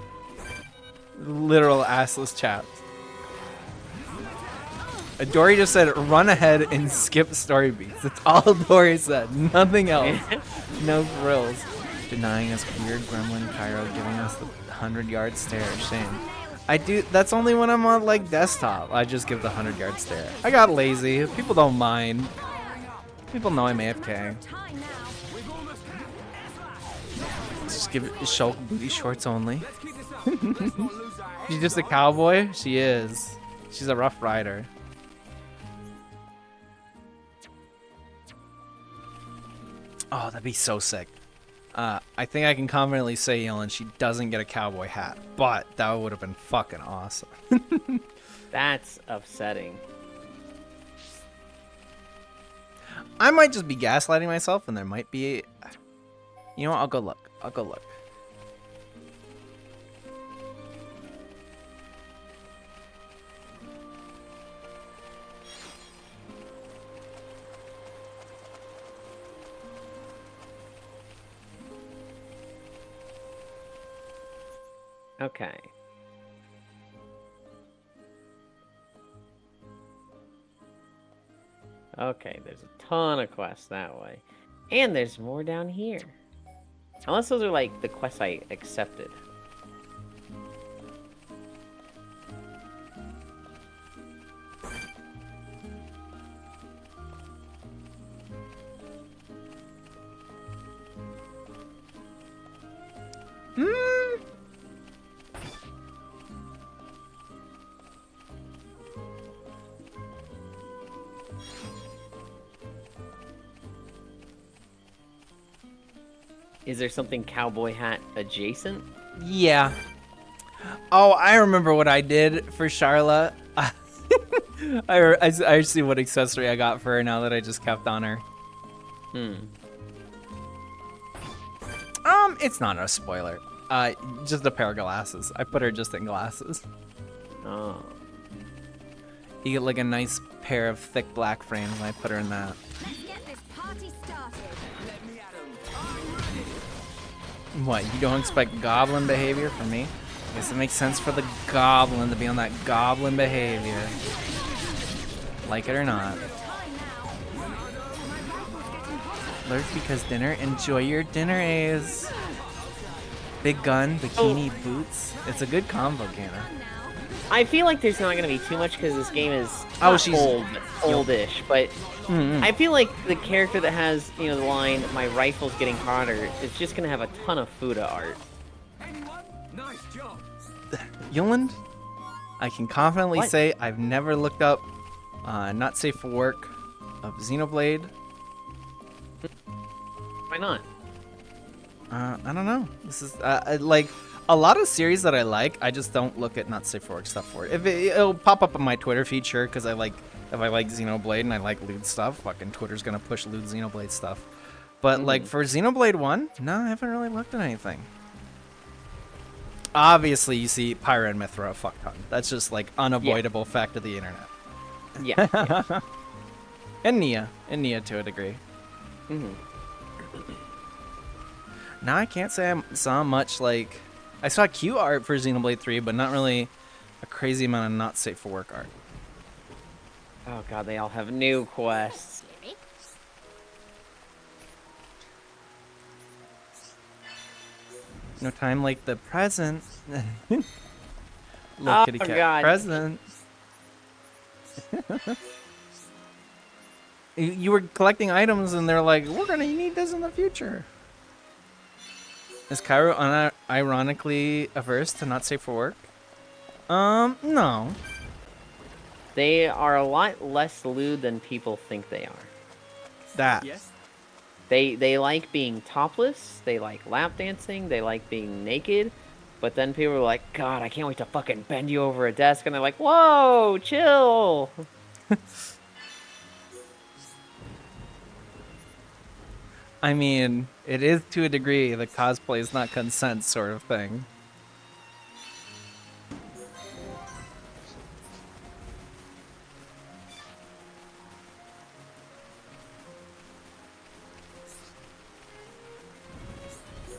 Literal assless chaps. Dory just said, run ahead and skip story beats. That's all Dory said. Nothing else. No frills. Denying us weird gremlin Cairo, giving us the 100-yard stare. Shame. I do. That's only when I'm on like desktop. I just give the 100-yard stare. I got lazy. People don't mind. People know I'm AFK. Just give it Shulk booty shorts only. She's just a cowboy? She is. She's a rough rider. Oh, that'd be so sick. I think I can confidently say, Yellen, she doesn't get a cowboy hat, but that would have been fucking awesome. That's upsetting. I might just be gaslighting myself, and there might be. You know what? I'll go look. I'll go look. Okay. Okay, there's a ton of quests that way. And there's more down here. Unless those are like the quests I accepted. Is there something cowboy hat adjacent? Yeah. Oh, I remember what I did for Charlotte. I see what accessory I got for her now that I just kept on her. It's not a spoiler. Just a pair of glasses. I put her just in glasses. Oh. You get like a nice pair of thick black frames, and I put her in that. Let's get this party started. Let me at 'em. I'm ready. What, you don't expect goblin behavior from me? I guess it makes sense for the goblin to be on that goblin behavior. Like it or not. Lurk because dinner. Enjoy your dinner, A's. Big gun, bikini, boots. It's a good combo, Ganna. I feel like there's not going to be too much because this game is Oh, not she's- oldish, but I feel like the character that has, you know, the line, my rifle's getting hotter, is just going to have a ton of Fuda art. Anyone? Nice job. Yoland, I can confidently What? say I've never looked up Not Safe for Work of Xenoblade. Why not? I don't know. This is like a lot of series that I like. I just don't look at Not Safe for Work stuff for it. If it'll pop up on my Twitter feed, sure, because if I like Xenoblade and I like lewd stuff, fucking Twitter's gonna push lewd Xenoblade stuff. But like for Xenoblade 1, no, I haven't really looked at anything. Obviously, you see Pyra and Mithra a fuck ton. That's just like unavoidable fact of the internet. Yeah. And Nia to a degree. Now I can't say I saw much like I saw Q art for Xenoblade 3, but not really a crazy amount of Not Safe for Work art. Oh god, they all have new quests. No time like the present. Look, Oh, kitty cat. God. Present. You were collecting items and they're like, we're gonna need this in the future. Is Cairo unironically averse to Not Safe for Work? No. They are a lot less lewd than people think they are. That. Yes? They like being topless, they like lap dancing, they like being naked, but then people are like, God, I can't wait to fucking bend you over a desk, and they're like, whoa, chill! I mean, it is to a degree the cosplay is not consent sort of thing.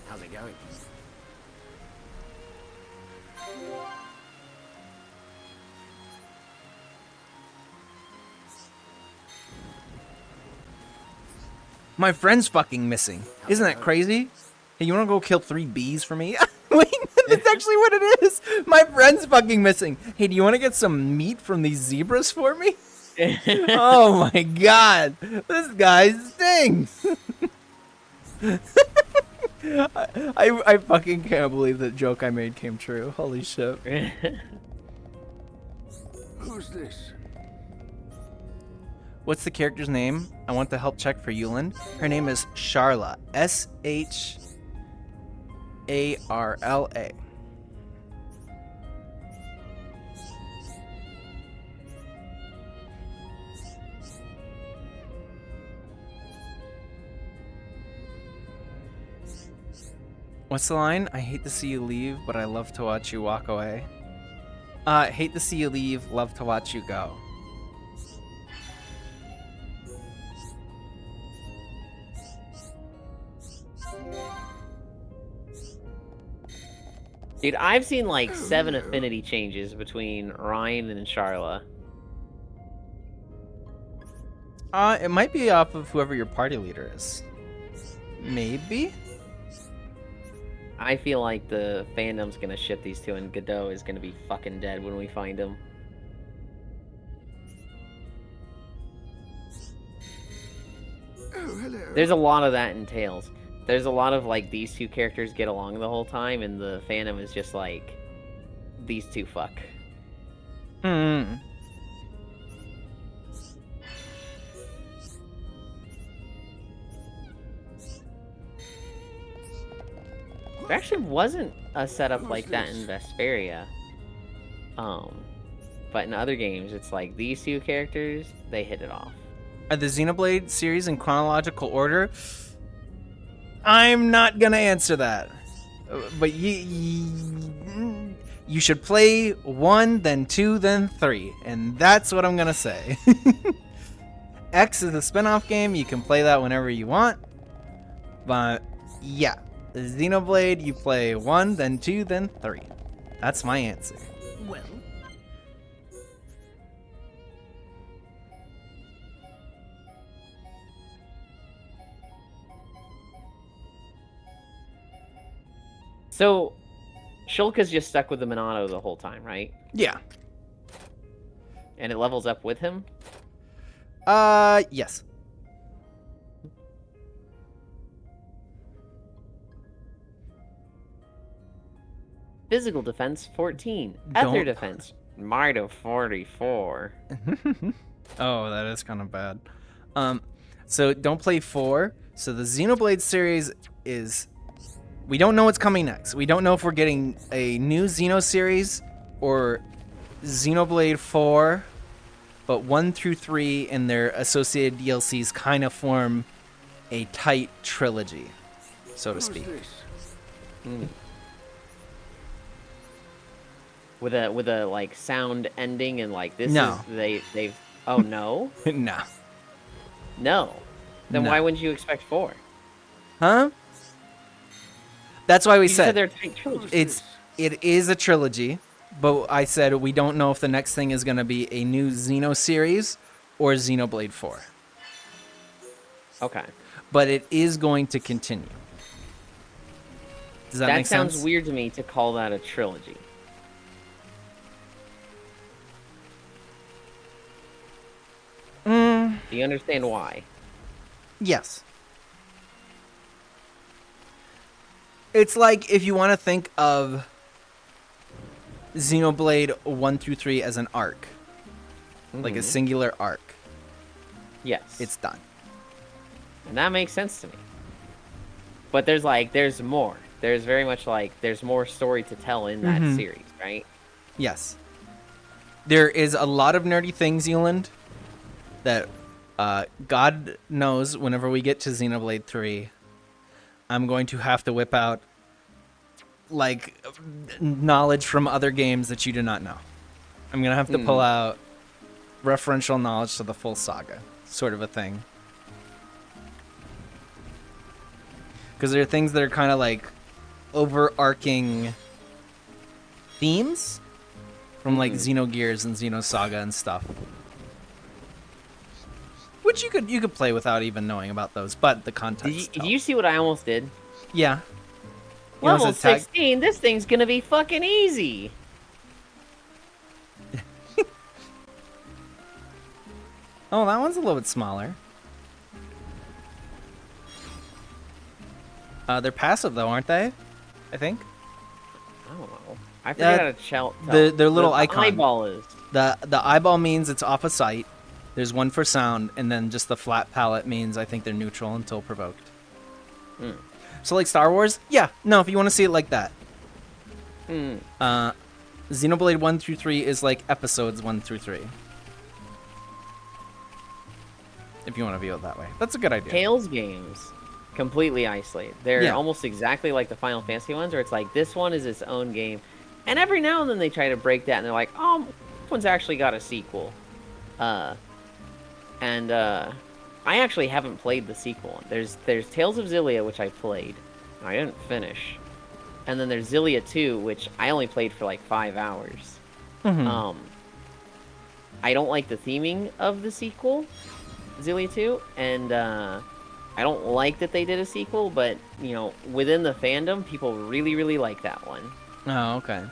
How's it going? My friend's fucking missing. Isn't that crazy? Hey, you wanna go kill 3 bees for me? Wait, that's actually what it is. My friend's fucking missing. Hey, do you wanna get some meat from these zebras for me? Oh my god. This guy stinks. I fucking can't believe the joke I made came true. Holy shit. Who's this? What's the character's name? I want to help check for Yuland. Her name is Sharla. S-H... ARLA. What's the line? I hate to see you leave, but I love to watch you walk away. Hate to see you leave, love to watch you go. Dude, I've seen like 7 affinity changes between Ryan and Charla. It might be off of whoever your party leader is. Maybe? I feel like the fandom's gonna ship these two, and Godot is gonna be fucking dead when we find him. Oh, hello. There's a lot of that in Tales. There's a lot of like these two characters get along the whole time, and the fandom is just like these two fuck. Hmm. There actually wasn't a setup like that in Vesperia. But in other games, it's like these two characters, they hit it off. Are the Xenoblade series in chronological order? I'm not gonna answer that. But you should play 1, then 2, then 3. And that's what I'm gonna say. X is a spin-off game. You can play that whenever you want. But, yeah. Xenoblade, you play 1, then 2, then 3. That's my answer. Well, So, Shulka's just stuck with the Minato the whole time, right? Yeah. And it levels up with him? Yes. Physical defense, 14. Ether Don't- defense, might of 44. Oh, that is kind of bad. So don't play 4. So the Xenoblade series is... We don't know what's coming next. We don't know if we're getting a new Xeno series or Xenoblade 4. But 1 through 3 and their associated DLCs kind of form a tight trilogy, so to speak. With a like sound ending and like this No. is they've oh no? Nah. No. Then No. why wouldn't you expect 4? Huh? That's why we You said said they're tight trilogies. it is a trilogy, but I said we don't know if the next thing is going to be a new Xeno series or Xenoblade 4. Okay. But it is going to continue. Does that That make sounds sense? weird to me to call that a trilogy. Do you understand why? Yes. It's like if you want to think of Xenoblade 1 through 3 as an arc, like a singular arc. Yes. It's done. And that makes sense to me. But there's more. There's very much like there's more story to tell in that series, right? Yes. There is a lot of nerdy things, Euland, that God knows whenever we get to Xenoblade 3, I'm going to have to whip out like knowledge from other games that you do not know. I'm going to have to pull out referential knowledge to the full saga, sort of a thing. Because there are things that are kind of like overarching themes from like Xenogears and Xenosaga and stuff. Which you could play without even knowing about those, but the context. Did you see what I almost did? Yeah. You almost Level said tag- 16, this thing's gonna be fucking easy. Oh, that one's a little bit smaller. They're passive though, aren't they? I think. I don't know. I forgot how to tell. Their little the icon. eyeball is. The eyeball means it's off of sight. There's one for sound, and then just the flat palette means I think they're neutral until provoked. So like Star Wars, yeah. No, if you want to see it like that. Hmm. Xenoblade 1 through 3 is like episodes 1 through 3. If you want to view it that way, that's a good idea. Tales games completely isolate. They're Yeah. almost exactly like the Final Fantasy ones, where it's like this one is its own game, and every now and then they try to break that, and they're like, oh, this one's actually got a sequel. I actually haven't played the sequel. There's Tales of Xillia, which I played. I didn't finish. And then there's Xillia 2, which I only played for like 5 hours. Mhm. I don't like the theming of the sequel, Xillia 2, and I don't like that they did a sequel, but, you know, within the fandom, people really, really like that one. Oh, okay.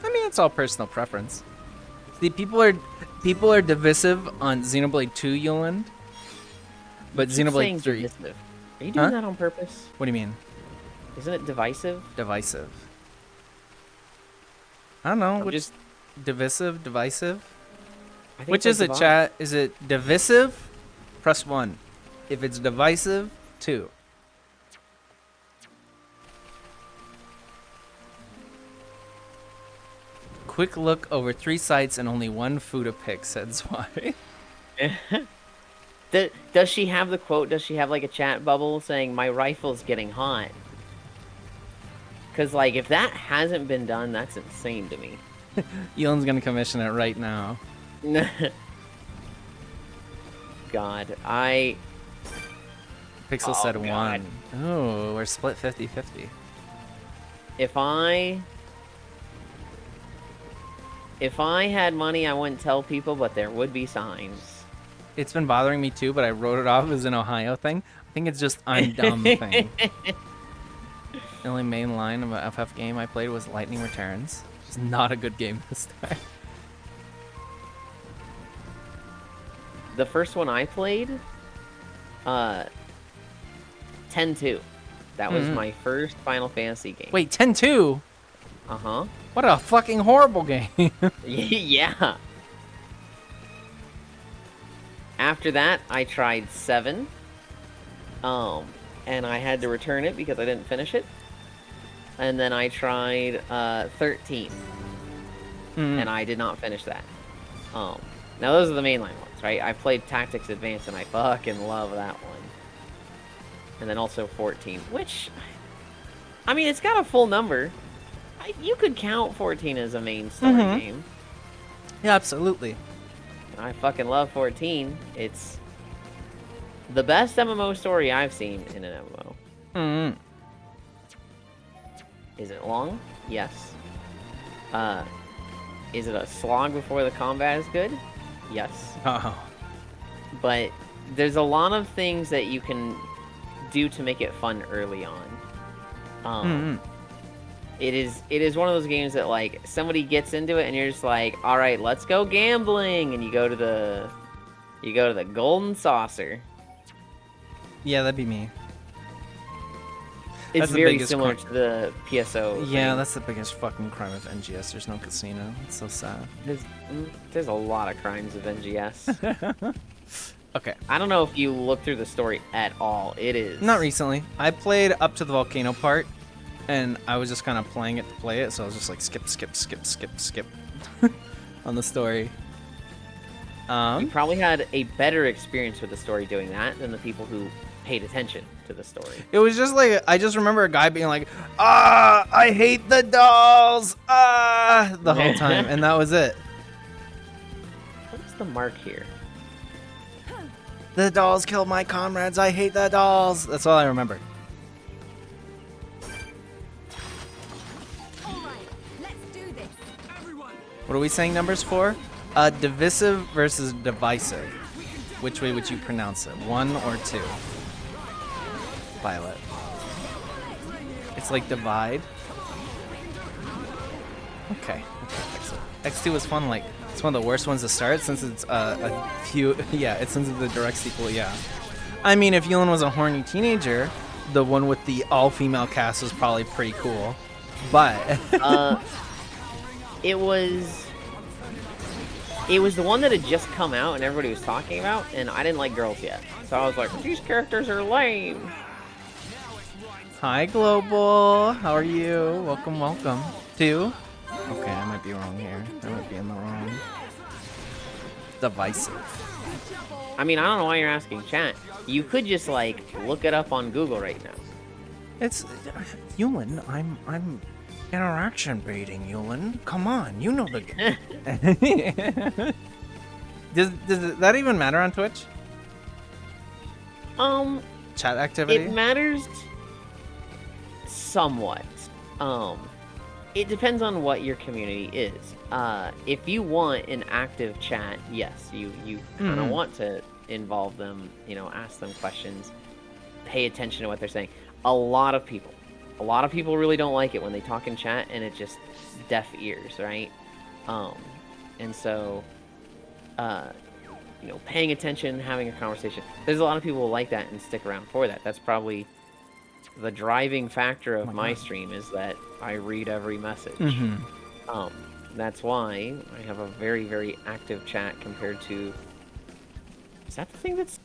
I mean, it's all personal preference. See, people are divisive on Xenoblade 2, Yoland, but Keep saying Xenoblade 3. divisive. Are you doing Huh? that on purpose? What do you mean? Isn't it divisive? Divisive. I don't know. I'm Which just- divisive, divisive? I think Which it's is it, divisive. chat? Is it divisive? Press 1. If it's divisive, 2. Quick look over 3 sites and only 1 Fuda pick, said Zwei. Does she have the quote? Does she have like a chat bubble saying, my rifle's getting hot? Because, like, if that hasn't been done, that's insane to me. Elon's gonna commission it right now. God, Pixel Oh, said God. 1. Oh, we're split 50-50. If I had money, I wouldn't tell people, but there would be signs. It's been bothering me too, but I wrote it off as an Ohio thing. I think it's just I'm dumb thing. The only main line of a FF game I played was Lightning Returns. It's not a good game this time. The first one I played, 10-2. That was my first Final Fantasy game. Wait, 10-2? Uh-huh. What a fucking horrible game. Yeah. After that, I tried 7. And I had to return it because I didn't finish it. And then I tried 13. And I did not finish that. Now those are the mainline ones, right? I played Tactics Advance and I fucking love that one. And then also 14, which, I mean, it's got a full number. You could count 14 as a main story game. Yeah, absolutely. I fucking love 14. It's the best MMO story I've seen in an MMO. Mm-hmm. Is it long? Yes. Is it a slog before the combat is good? Yes. Oh. But there's a lot of things that you can do to make it fun early on. It is one of those games that, like, somebody gets into it and you're just like, all right, let's go gambling, and you go to the Golden Saucer. Yeah, that'd be me. It's That's the very biggest similar crime. to the PSO. Yeah, thing. that's the biggest fucking crime of NGS. There's no casino. It's so sad. There's a lot of crimes of NGS. Okay. I don't know if you look through the story at all. It is Not recently. I played up to the volcano part, and I was just kind of playing it to play it, so I was just like skip on the story. You probably had a better experience with the story doing that than the people who paid attention to the story. It was just like, I just remember a guy being like, I hate the dolls, the whole time, and that was it. What's the mark here? The dolls killed my comrades, I hate the dolls. That's all I remember. Alright, let's do this. What are we saying numbers for? Divisive versus divisive. Which way would you pronounce it? 1 or 2? Violet. It's like divide. Okay. Fix it. X2 was fun. Like, it's one of the worst ones to start since it's a few. Yeah, since it's a direct sequel. Yeah. I mean, if Yulin was a horny teenager, the one with the all-female cast was probably pretty cool. But It was the one that had just come out and everybody was talking about, and I didn't like girls yet. So I was like, these characters are lame. Hi, Global. How are you? Welcome, welcome. Two? Okay, I might be wrong here. I might be in the wrong. Divisive. I mean, I don't know why you're asking chat. You could just like look it up on Google right now. It's Yulin. I'm interaction baiting, Yulin. Come on, you know the game. does that even matter on Twitch? Chat activity? It matters somewhat. It depends on what your community is. If you want an active chat, yes, you kind of want to involve them, you know, ask them questions, pay attention to what they're saying. A lot of people really don't like it when they talk in chat and it just deaf ears, right? And so, you know, paying attention, having a conversation. There's a lot of people who like that and stick around for that. That's probably the driving factor of my stream, is that I read every message. That's why I have a very, very active chat compared to... Is that the thing that's...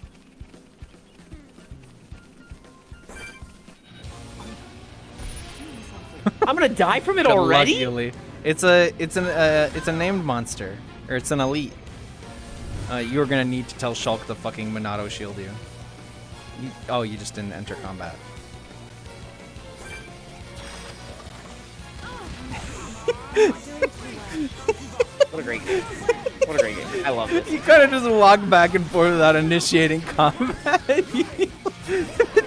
I'm gonna die from it already? Yuli. It's a named monster, or it's an elite. You're gonna need to tell Shulk to fucking Monado shield you. Oh, you just didn't enter combat. What a great game. What a great game. I love this. You kind of just walk back and forth without initiating combat.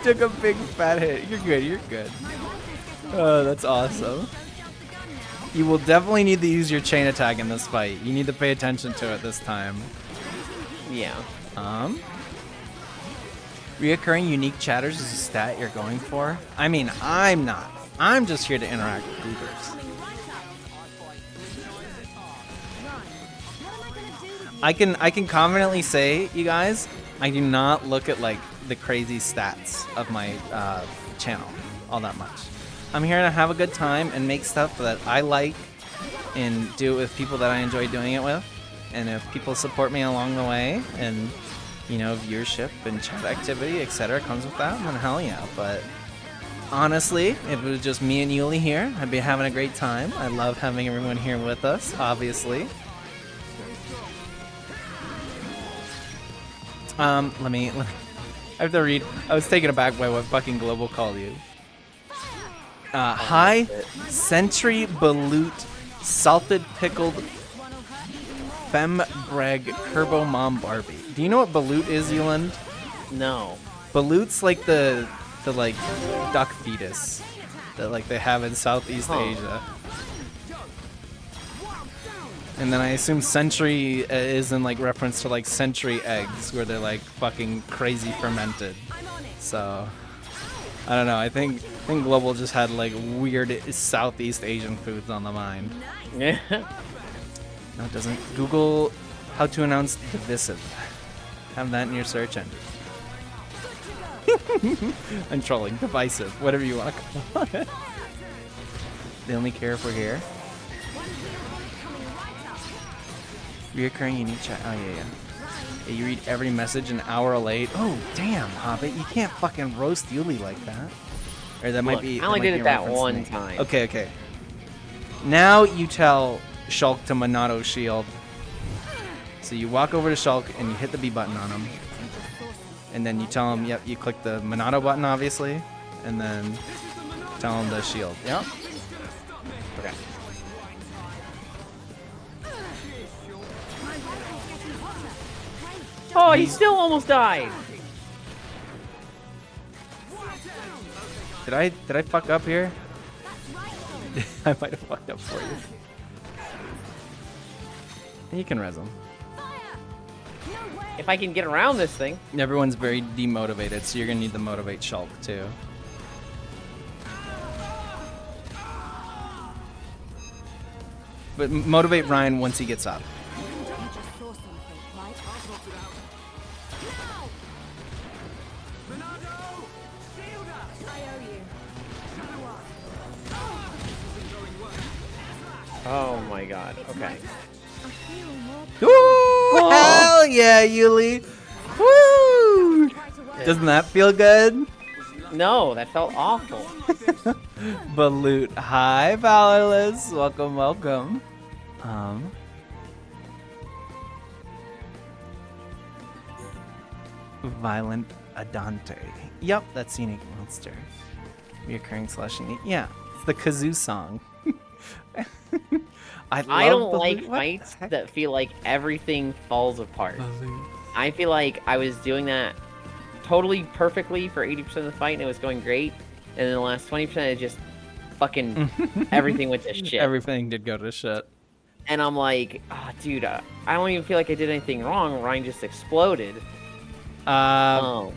Took a big fat hit. You're good, you're good. Oh, that's awesome. You will definitely need to use your chain attack in this fight. You need to pay attention to it this time. Yeah. Reoccurring unique chatters is a stat you're going for? I mean, I'm not. I'm just here to interact with goobers. I can confidently say, you guys, I do not look at like the crazy stats of my channel all that much. I'm here to have a good time and make stuff that I like and do it with people that I enjoy doing it with. And if people support me along the way and, you know, viewership and chat activity, etc. comes with that, then hell yeah. But honestly, if it was just me and Yuli here, I'd be having a great time. I love having everyone here with us, obviously. Let me I have to read. I was taken aback by what fucking Global called you. Hi, Sentry Balut, Salted Pickled Fembreg Kerbo Mom Barbie. Do you know what balut is, Yuland? No. Balut's like the like duck fetus that like they have in Southeast Asia. And then I assume century is in like reference to like century eggs, where they're like fucking crazy fermented. So I don't know. I think Global just had like weird Southeast Asian foods on the mind. Yeah. No, it doesn't. Google how to announce divisive. Have that in your search engine. I'm trolling. Divisive. Whatever you want to call it. They only care if we're here. Reoccurring unique chat. Oh, yeah. You read every message an hour late. Oh, damn, Hobbit. You can't fucking roast Yuli like that. Or that might be. I only did it that one time. Okay. Now you tell Shulk to Monado shield. So you walk over to Shulk and you hit the B button on him. And then you tell him, yep, you click the Monado button, obviously. And then tell him to shield. Yep. Okay. Oh, he still almost died. Did I fuck up here? I might have fucked up for you. You can res him. If I can get around this thing. Everyone's very demotivated, so you're gonna need to motivate Shulk too. But motivate Ryan once he gets up. Oh my god. Okay. Woo! Hell yeah, Yuli! Woo! Doesn't that feel good? No, that felt awful. Balut. Hi, Powerless. Welcome, welcome. Violent Adante. Yep, that's Unique Monster. Reoccurring / unique. Yeah, it's the kazoo song. I don't Balut. like What fights the heck? that feel like everything falls apart. I feel like I was doing that totally perfectly for 80% of the fight and it was going great. And then the last 20% it just fucking everything went to shit. Everything did go to shit. And I'm like, oh, dude, I don't even feel like I did anything wrong. Ryan just exploded. Yeah,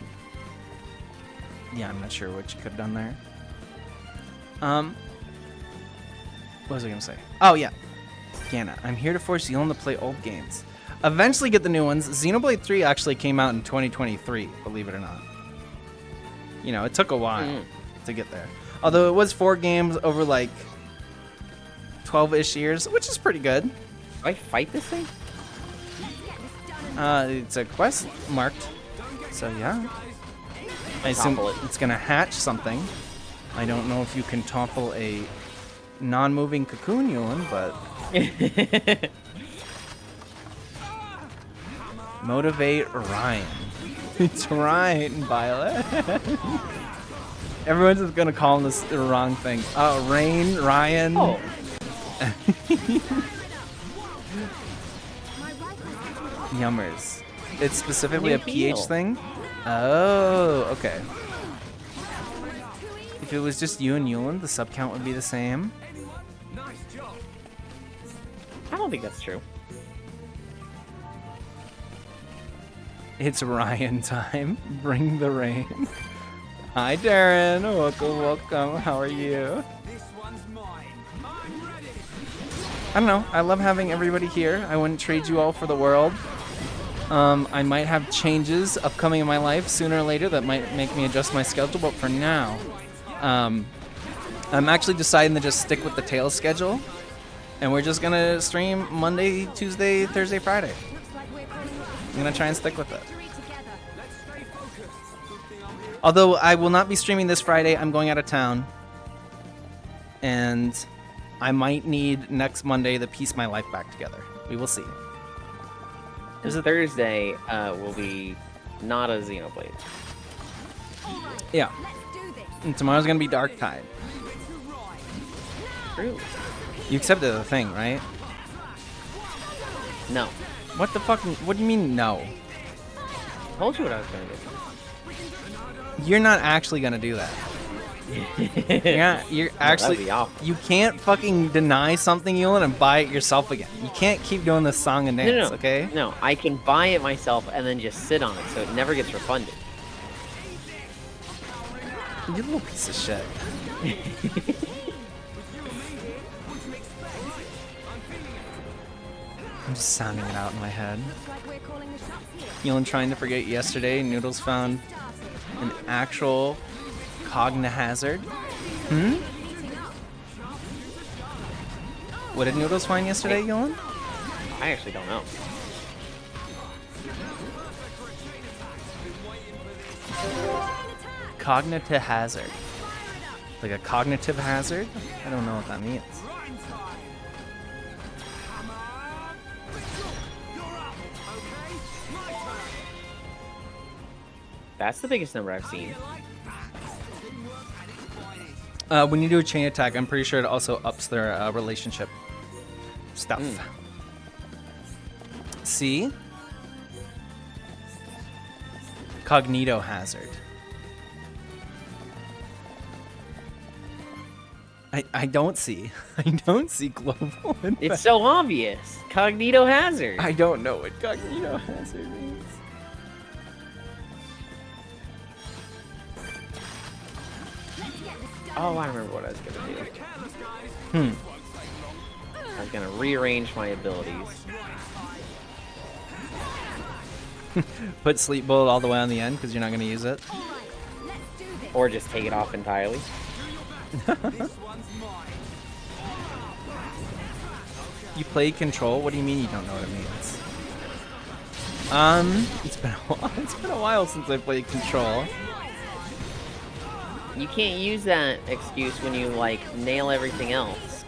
I'm not sure what you could have done there. What was I gonna say? Oh yeah, Gana, I'm here to force Yulin to play old games. Eventually get the new ones. Xenoblade 3 actually came out in 2023, believe it or not. You know, it took a while to get there. Although it was 4 games over like 12-ish years, which is pretty good. Do I fight this thing? It's a quest marked, so yeah. I assume Topple it. it's gonna hatch something. I don't know if you can topple a non-moving cocoon Yulin, but motivate Ryan. It's Ryan, Violet. Everyone's just gonna call him the wrong thing. Oh, Rain, Ryan. Oh. Yummers. It's specifically a New pH heal. thing? Oh, okay. If it was just you and Yulin, the sub count would be the same. I don't think that's true. It's Ryan time. Bring the rain. Hi, Darren. Welcome, welcome. How are you? I don't know. I love having everybody here. I wouldn't trade you all for the world. I might have changes upcoming in my life sooner or later that might make me adjust my schedule, but for now, I'm actually deciding to just stick with the Tales schedule, and we're just gonna stream Monday, Tuesday, Thursday, Friday. I'm gonna try and stick with it. Although I will not be streaming this Friday, I'm going out of town, and I might need next Monday to piece my life back together. We will see. This Thursday will be not a Xenoblade. Yeah. And tomorrow's gonna be Dark Tide. True. You accepted the thing, right? No. What the fuck? What do you mean no? I told you what I was gonna do. You're not actually gonna do that. You're actually. That'd be awful. You can't fucking deny something, Yulin, and buy it yourself again. You can't keep doing this song and dance, No. okay? No, I can buy it myself and then just sit on it so it never gets refunded. You little piece of shit. I'm just sounding it out in my head. Yulin trying to forget yesterday, Noodles found an actual Cognihazard. What did Noodles find yesterday, Yulin? I actually don't know. Cognitive hazard. Like a cognitive hazard? I don't know what that means. That's the biggest number I've seen. When you do a chain attack, I'm pretty sure it also ups their relationship stuff. See? Cognito hazard. I don't see. I don't see global impact. It's so obvious. Cognito hazard. I don't know what cognito hazard means. Oh, I remember what I was gonna do. I was gonna rearrange my abilities. Put sleep bullet all the way on the end because you're not going to use it. Or just take it off entirely. You play Control? What do you mean you don't know what it means? It's been a while. It's been a while since I played Control. You can't use that excuse when you, like, nail everything else.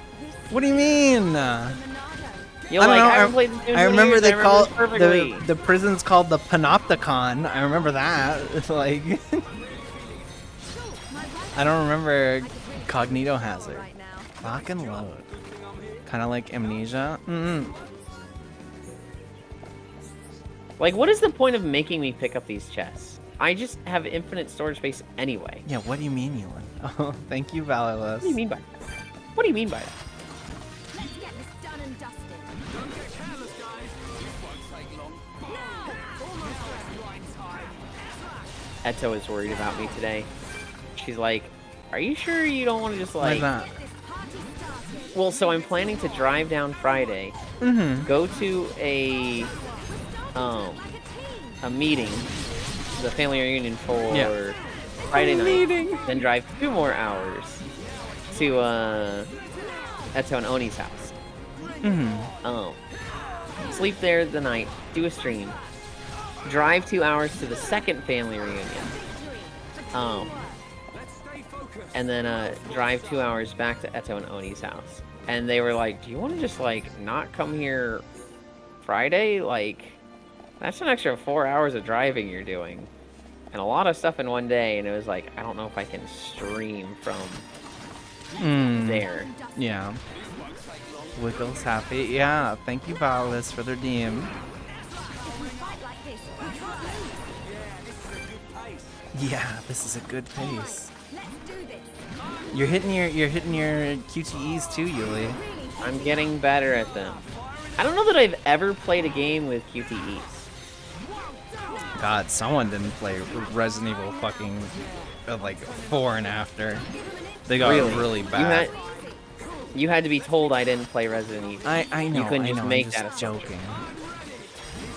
What do you mean? You're I don't like, know. I haven't played this game in I 20 remember years, they I call this perfectly. the prison's called the Panopticon. I remember that. It's like I don't remember Cognito Hazard. Lock and load. Kind of like Amnesia. Like, what is the point of making me pick up these chests? I just have infinite storage space anyway. Yeah, what do you mean, Ewan? Oh, thank you, Valorless. What do you mean by that? What do you mean by that? Let's get this done and dusted. Don't get careless, guys. This won't take long. Eto is worried about me today. She's like, are you sure you don't want to just, like... Why's that? Well, so I'm planning to drive down Friday, go to a meeting, the family reunion for Friday night, then drive 2 more hours to Eto and Oni's house. Sleep there the night, do a stream, drive 2 hours to the second family reunion, and then drive 2 hours back to Eto and Oni's house. And they were like, do you want to just, like, not come here Friday? Like, that's an extra 4 hours of driving you're doing. And a lot of stuff in one day. And it was like, I don't know if I can stream from there. Yeah. Wiggles happy. Yeah, thank you, Valorless, for their DM. Yeah, this is a good pace. You're hitting your QTEs too, Yuli. I'm getting better at them. I don't know that I've ever played a game with QTEs. God, someone didn't play Resident Evil fucking like 4 and after. They got really bad. You had to be told I didn't play Resident Evil. I know. You couldn't just make I'm that just assumption. joking.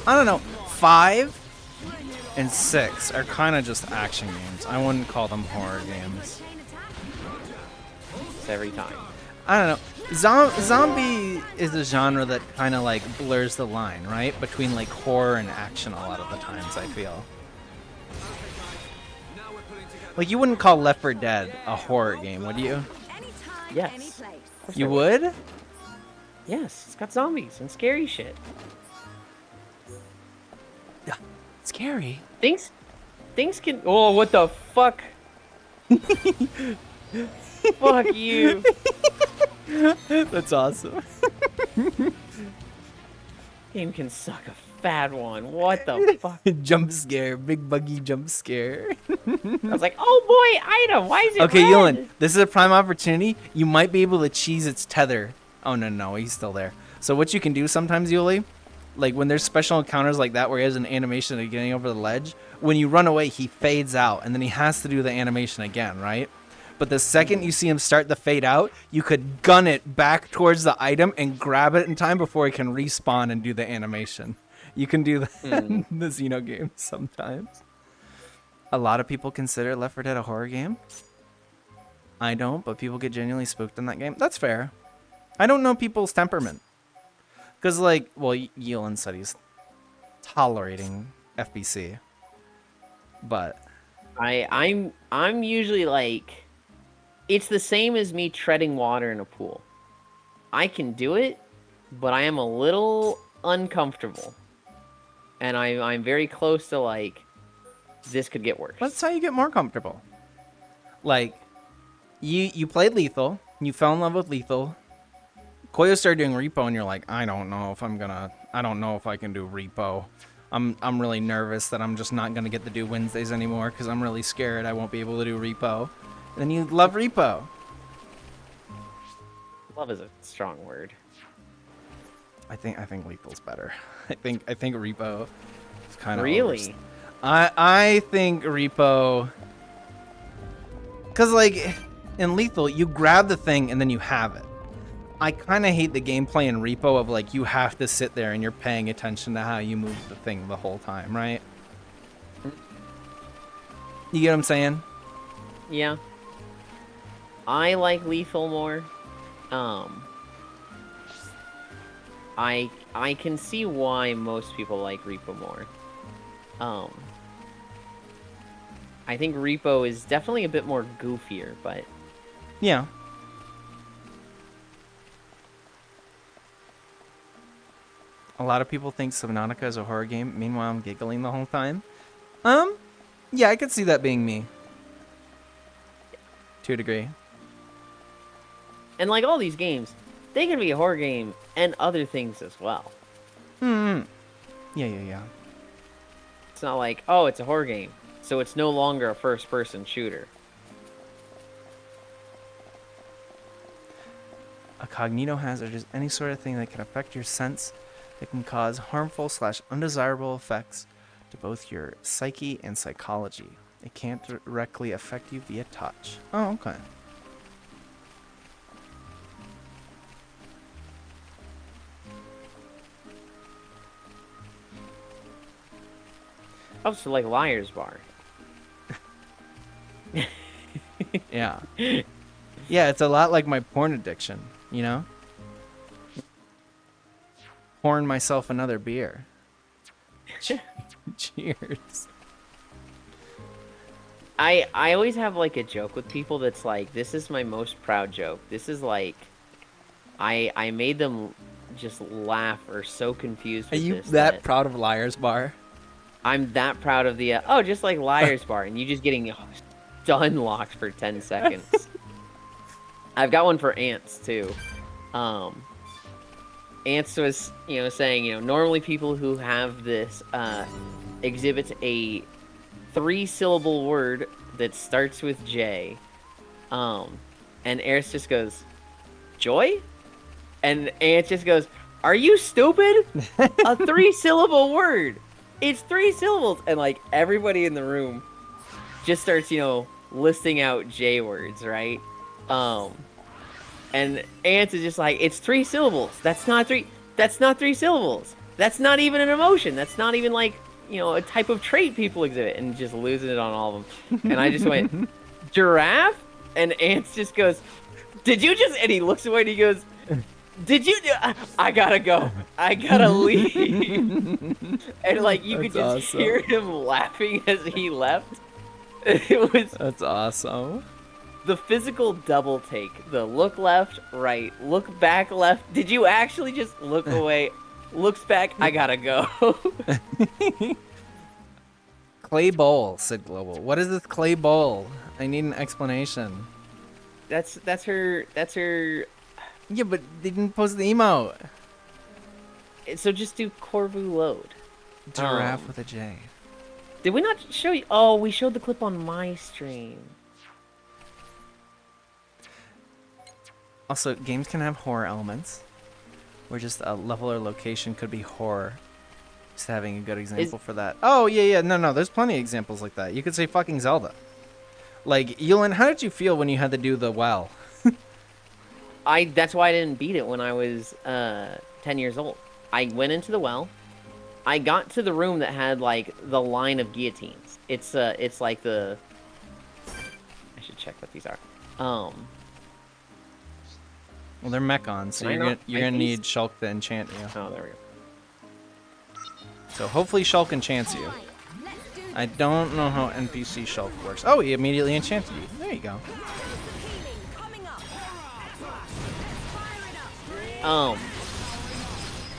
I don't know. 5 and 6 are kind of just action games. I wouldn't call them horror games. Every time. I don't know. Zombie is a genre that kind of like blurs the line, right? Between like horror and action a lot of the times, I feel. Like, you wouldn't call Left 4 Dead a horror game, would you? Yes. You would? Yes, it's got zombies and scary shit. Yeah. Scary. Things can... Oh, what the fuck? Fuck you. That's awesome. Game can suck a fat one. What the fuck? Jump scare. Big buggy jump scare. I was like, oh boy, item. Why is it Okay, red? Yulin, this is a prime opportunity. You might be able to cheese its tether. Oh, no, he's still there. So what you can do sometimes, Yuli, like when there's special encounters like that where he has an animation of getting over the ledge, when you run away, he fades out, and then he has to do the animation again, right? But the second you see him start the fade out, you could gun it back towards the item and grab it in time before it can respawn and do the animation. You can do that in the Xeno games sometimes. A lot of people consider Left 4 Dead a horror game. I don't, but people get genuinely spooked in that game. That's fair. I don't know people's temperament. Because, like, well, Yulin said he's tolerating FBC. But I'm usually like... It's the same as me treading water in a pool. I can do it, but I am a little uncomfortable. And I'm very close to, like, this could get worse. That's how you get more comfortable. Like, you played Lethal, you fell in love with Lethal. Koyo started doing Repo, and you're like, I don't know if I can do Repo. I'm really nervous that I'm just not gonna get to do Wednesdays anymore because I'm really scared I won't be able to do Repo. And then you love Repo. Love is a strong word. I think Lethal's better. I think Repo is kind of really. I think Repo, because like in Lethal you grab the thing and then you have it. I kind of hate the gameplay in Repo of like you have to sit there and you're paying attention to how you move the thing the whole time, right? You get what I'm saying? Yeah. I like Lethal more. I can see why most people like Repo more. I think Repo is definitely a bit more goofier, but Yeah. A lot of people think Subnautica is a horror game. Meanwhile, I'm giggling the whole time. Yeah, I could see that being me. To a degree. and like all these games, they can be a horror game and other things as well. Yeah, yeah, yeah. It's not like, oh, it's a horror game, so it's no longer a first-person shooter. A cognitohazard is any sort of thing that can affect your sense that can cause harmful / undesirable effects to both your psyche and psychology. It can't directly affect you via touch. Oh, okay. Oh, so like Liar's Bar. Yeah. Yeah, it's a lot like my porn addiction, you know? Pouring myself another beer. Cheers. I always have like a joke with people that's like, this is my most proud joke. This is like, I made them just laugh or so confused Are with you this that proud of Liar's Bar? I'm that proud of the, oh, just like Liar's Bar, and you just getting stun locked for 10 seconds. I've got one for Ants, too. Ants was, saying, normally people who have this exhibit a 3-syllable word that starts with J. And Eris just goes, joy? And Ants just goes, are you stupid? A 3-syllable word. It's 3 syllables. And like everybody in the room just starts, listing out J words, right? And Ants is just like, it's 3 syllables. That's not 3 syllables. That's not even an emotion. That's not even like, a type of trait people exhibit, and just losing it on all of them. And I just went, giraffe? And Ants just goes, did you just, and he looks away and he goes, did you do, I gotta go. I gotta leave. And like, you could just hear him laughing as he left. It was. That's awesome. The physical double take, the look left, right, look back left. Did you actually just look away? Looks back, I gotta go. Clay bowl, said Global. What is this clay bowl? I need an explanation. That's her. Yeah, but they didn't post the emote. So just do Corvu load. Giraffe with a J. Did we not show you? Oh, we showed the clip on my stream. Also, games can have horror elements, where just a level or location could be horror. Just having a good example for that. Oh, yeah, no, there's plenty of examples like that. You could say fucking Zelda. Like, Yulin, how did you feel when you had to do the well? That's why I didn't beat it when I was 10 years old. I went into the well. I got to the room that had like the line of guillotines. It's like the. I should check what these are. Well, they're mechons, so you're gonna need Shulk to enchant you. Oh, there we go. So hopefully Shulk enchants you. I don't know how NPC Shulk works. Oh, he immediately enchanted you. There you go.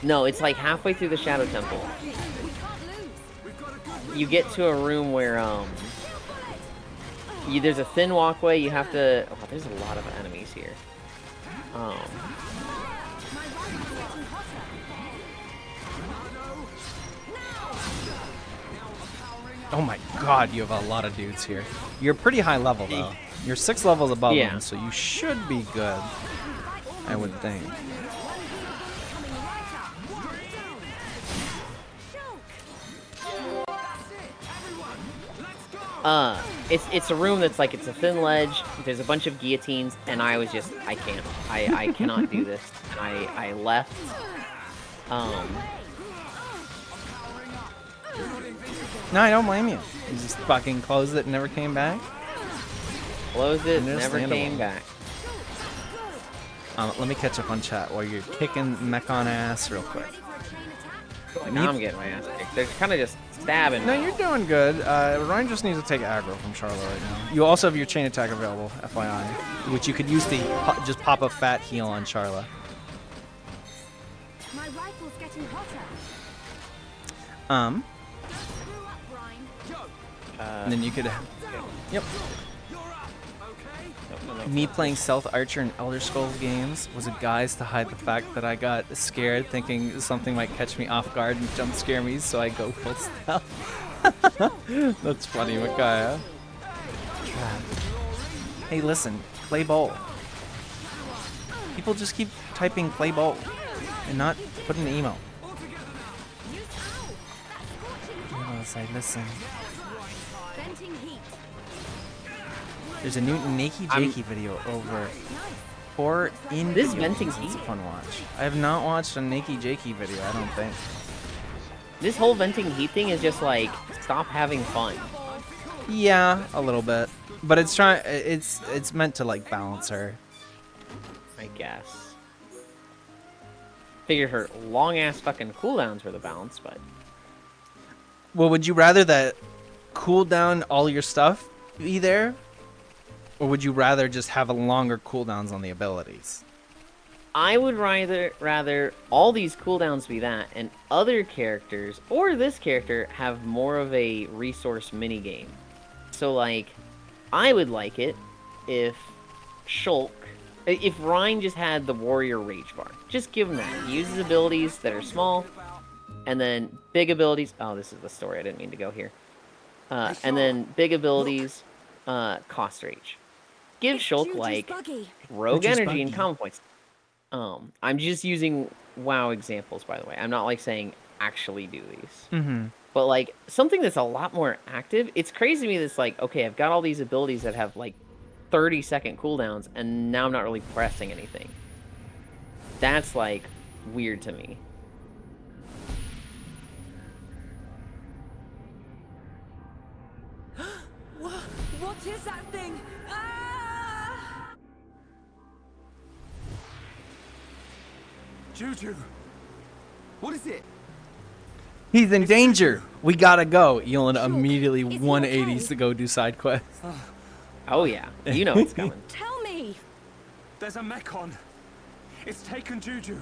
No, it's like halfway through the Shadow Temple. You get to a room where, there's a thin walkway, you have to... Oh, there's a lot of enemies here. Oh my god, you have a lot of dudes here. You're pretty high level, though. You're 6 levels above them, so you should be good. I would think. It's a room that's like, it's a thin ledge, there's a bunch of guillotines, and I was just, I cannot do this. I left. No, I don't blame you. You just fucking closed it and never came back? Closed it, never came back. Let me catch up on chat while you're kicking Mechon ass real quick. Now I'm getting my ass kicked. They're kind of just stabbing. No, you're doing good. Ryan just needs to take aggro from Charlotte right now. You also have your chain attack available, FYI, which you could use to just pop a fat heal on Charlotte. My rifle's getting hotter. And then you could. Yep. Me playing Stealth Archer in Elder Scrolls games was a guise to hide the fact that I got scared, thinking something might catch me off guard and jump scare me, so I go full stealth. That's funny, Micaiah. Hey, listen, play bowl. People just keep typing play bowl and not put an emo. I listen. Venting heat. There's a new Nakey Jakey video over 4 in This venting It's a heat? fun watch. I have not watched a Nakey Jakey video, I don't think. This whole venting heat thing is just like, stop having fun. Yeah, a little bit. But it's it's meant to like balance her. I guess. Figured her long ass fucking cooldowns were the balance, but Well, would you rather that cool down all your stuff be there? Or would you rather just have a longer cooldowns on the abilities? I would rather all these cooldowns be that, and other characters, or this character, have more of a resource minigame. So, like, I would like it if if Ryan just had the Warrior Rage Bar. Just give him that. He uses abilities that are small, and then big abilities. Oh, this is the story. I didn't mean to go here. And then big abilities, cost rage. Give Shulk, like, rogue energy and common points. I'm just using WoW examples, by the way. I'm not, like, saying actually do these. Mm-hmm. But, like, something that's a lot more active. It's crazy to me that's like, okay, I've got all these abilities that have, like, 30-second cooldowns, and now I'm not really pressing anything. That's, like, weird to me. What is that thing? Ah! Juju! What is it? He's in danger. We gotta go. Yulin Sure. immediately Is he 180s okay? to go do side quests. Oh, yeah. You know it's coming. Tell me. There's a mechon. It's taken Juju.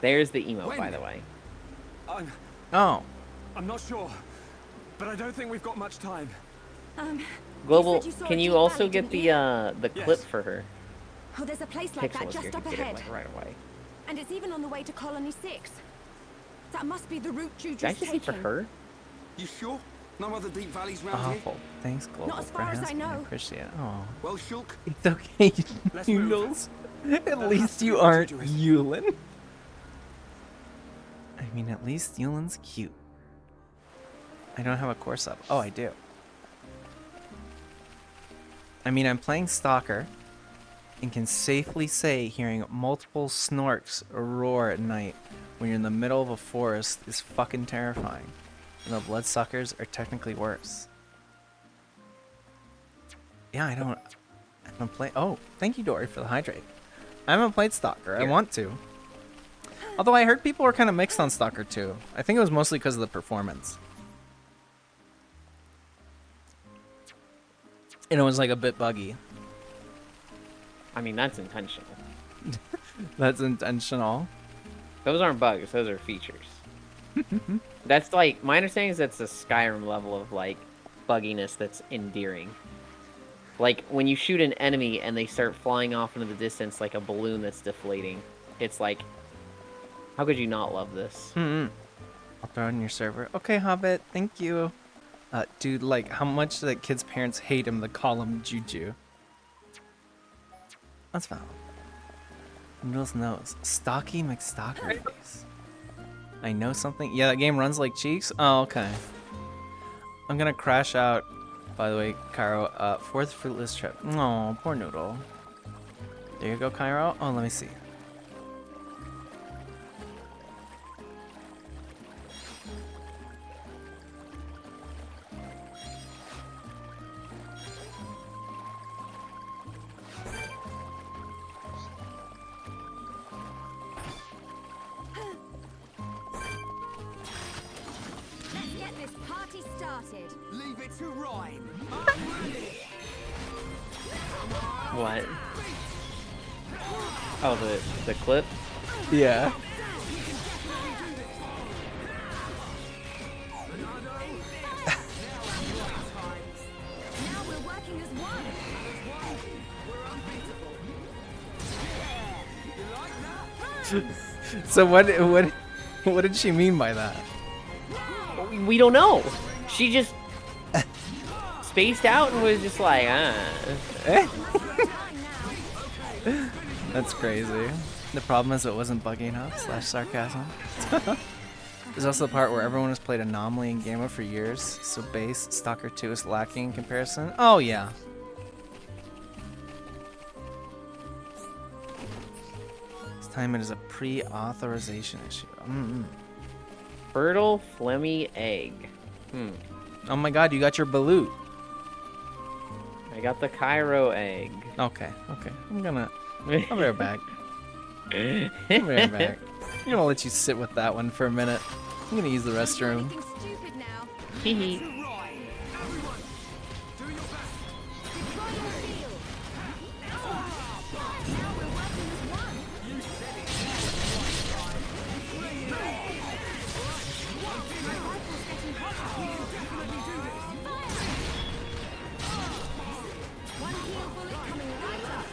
There's the emo, When? by the way. Oh. I'm not sure, but I don't think we've got much time. Global, said you saw can a you deep also valley, get didn't the Yes. clip for her? Oh, there's a place like Pixel that is here. just up Get it, ahead. like, right away. And it's even on the way to Colony 6. That must be the route Juju's Did I just say for taking. her? You sure? No other deep valleys round here? Awful. Thanks, Global, Not as for far as I asking. know. Appreciate it. Oh. Well, Shulk, It's okay, Let's move. Noodles. At That has least to you be what aren't Juju is. Yulin. I mean, at least Yulin's cute. I don't have a course up. Oh, I do. I mean, I'm playing Stalker and can safely say hearing multiple snorks roar at night when you're in the middle of a forest is fucking terrifying. And the bloodsuckers are technically worse. Yeah, I haven't played. Oh, thank you, Dory, for the hydrate. I haven't played Stalker. I Here. want to. Although I heard people were kind of mixed on Stalker 2. I think it was mostly because of the performance. And it was like a bit buggy. I mean, that's intentional. That's intentional. Those aren't bugs. Those are features. That's like, my understanding is that's a Skyrim level of, like, bugginess that's endearing. Like, when you shoot an enemy and they start flying off into the distance like a balloon that's deflating, it's like, how could you not love this? I'll throw it in your server. Okay, Hobbit. Thank you. Dude, like, how much do that kid's parents hate him to call him Juju? That's valid. Noodles knows. Stocky McStalker face. I know something. Yeah, that game runs like cheeks. Oh, okay. I'm gonna crash out. By the way, Cairo, 4th fruitless trip. Oh, poor Noodle. There you go, Cairo. Oh, let me see. Let's get this started. Leave it to Ryan. What? Oh, the clip? Yeah. Now we're working as one. So what did she mean by that? We don't know. She just spaced out and was just like, Eh? That's crazy. The problem is it wasn't buggy enough / sarcasm. There's also the part where everyone has played Anomaly and Gamma for years, so base Stalker 2 is lacking in comparison. Oh yeah. This time it is a pre-authorization issue. fertile phlegmy egg. Oh my god, you got your balut. I got the Cairo egg. Okay. I'll be right back. I'll be right back. I'm gonna let you sit with that one for a minute. I'm gonna use the restroom. Anything stupid now. Hee hee. Deploy your shield. Now we're working as one. Rifle's getting hotter. One heal bullet coming right up.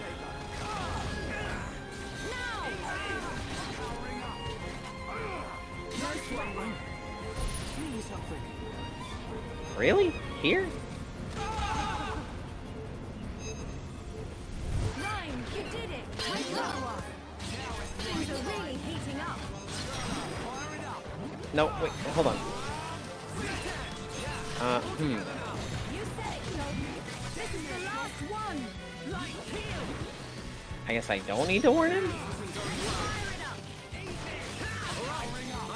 Really? Here? Ryan, you did it. Wake up. Things are really heating up. No, wait, hold on. You said it, Logan. This is the last one. I guess I don't need to warn him? Fire it up.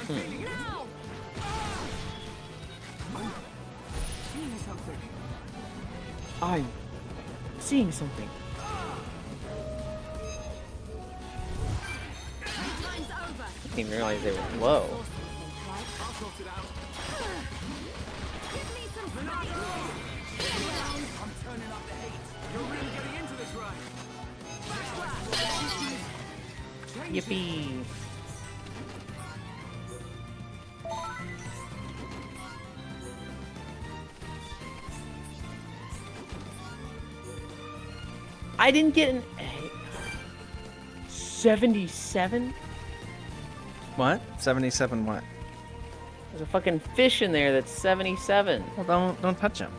Now. I'm seeing something. Time's over. I didn't even realize they were low. Give me some fire. I'm turning up the heat. You're really getting into this, Ryan. Yippee. I didn't get an A. 77? What? 77 what? There's a fucking fish in there that's 77. Well, don't touch him.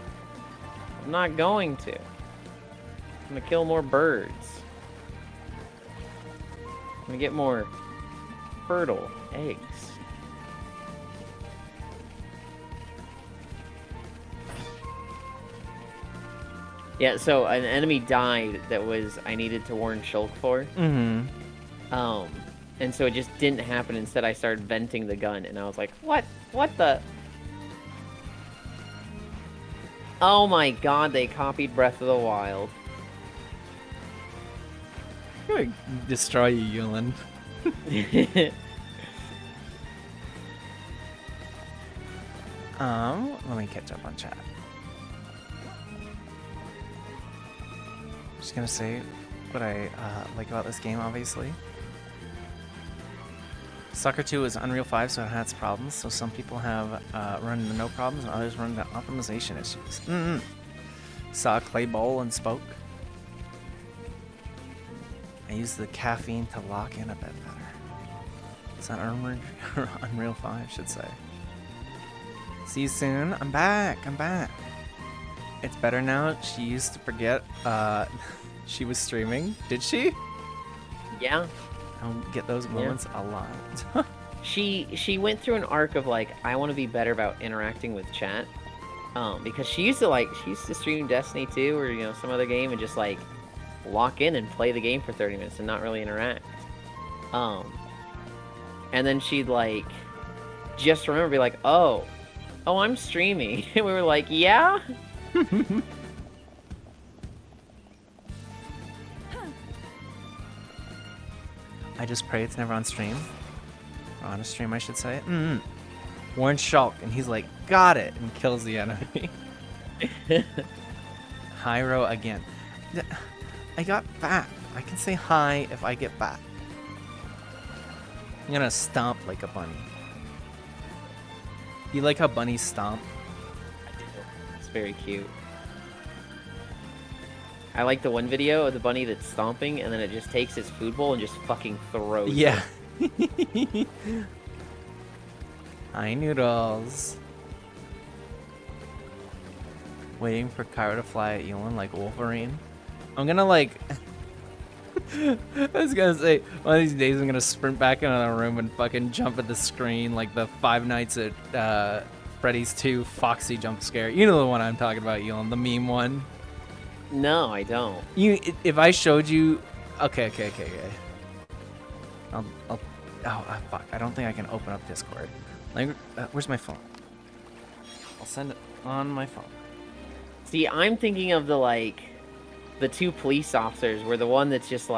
I'm not going to. I'm gonna kill more birds. I'm gonna get more fertile eggs. Yeah, so an enemy died that was I needed to warn Shulk for. Mm-hmm. And so it just didn't happen. Instead, I started venting the gun, and I was like, "What? What the?" Oh my God! They copied Breath of the Wild. I'm gonna destroy you, Yulin. Let me catch up on chat. Just gonna say what I like about this game, obviously. Stalker 2 is Unreal 5, so it had its problems. So some people have run into no problems, and others run into optimization issues. Saw a clay bowl and spoke. I used the caffeine to lock in a bit better. It's not Unreal 5, I should say. See you soon. I'm back. It's better now. She used to forget she was streaming. Did she? Yeah. I don't get those moments a lot. She went through an arc of like, I want to be better about interacting with chat. Because she used to stream Destiny 2 or, you know, some other game and just like lock in and play the game for 30 minutes and not really interact. And then she'd like just remember, be like, oh, I'm streaming. And we were like, yeah? I just pray it's never on stream. Or on a stream, I should say. Warren Shulk, and he's like, got it, and kills the enemy. Hyro again. I got back. I can say hi if I get back. I'm gonna stomp like a bunny. You like how bunnies stomp? It's very cute. I like the one video of the bunny that's stomping, and then it just takes his food bowl and just fucking throws Yeah. it. Hi, Noodles. Waiting for Kyra to fly at Elon like Wolverine. I'm gonna like... I was gonna say, one of these days I'm gonna sprint back into the room and fucking jump at the screen like the Five Nights at Freddy's 2 Foxy jump scare. You know the one I'm talking about, Elon, the meme one. No, I don't. If I showed you... Okay. Oh, fuck. I don't think I can open up Discord. Like, where's my phone? I'll send it on my phone. See, I'm thinking of the two police officers where the one that's just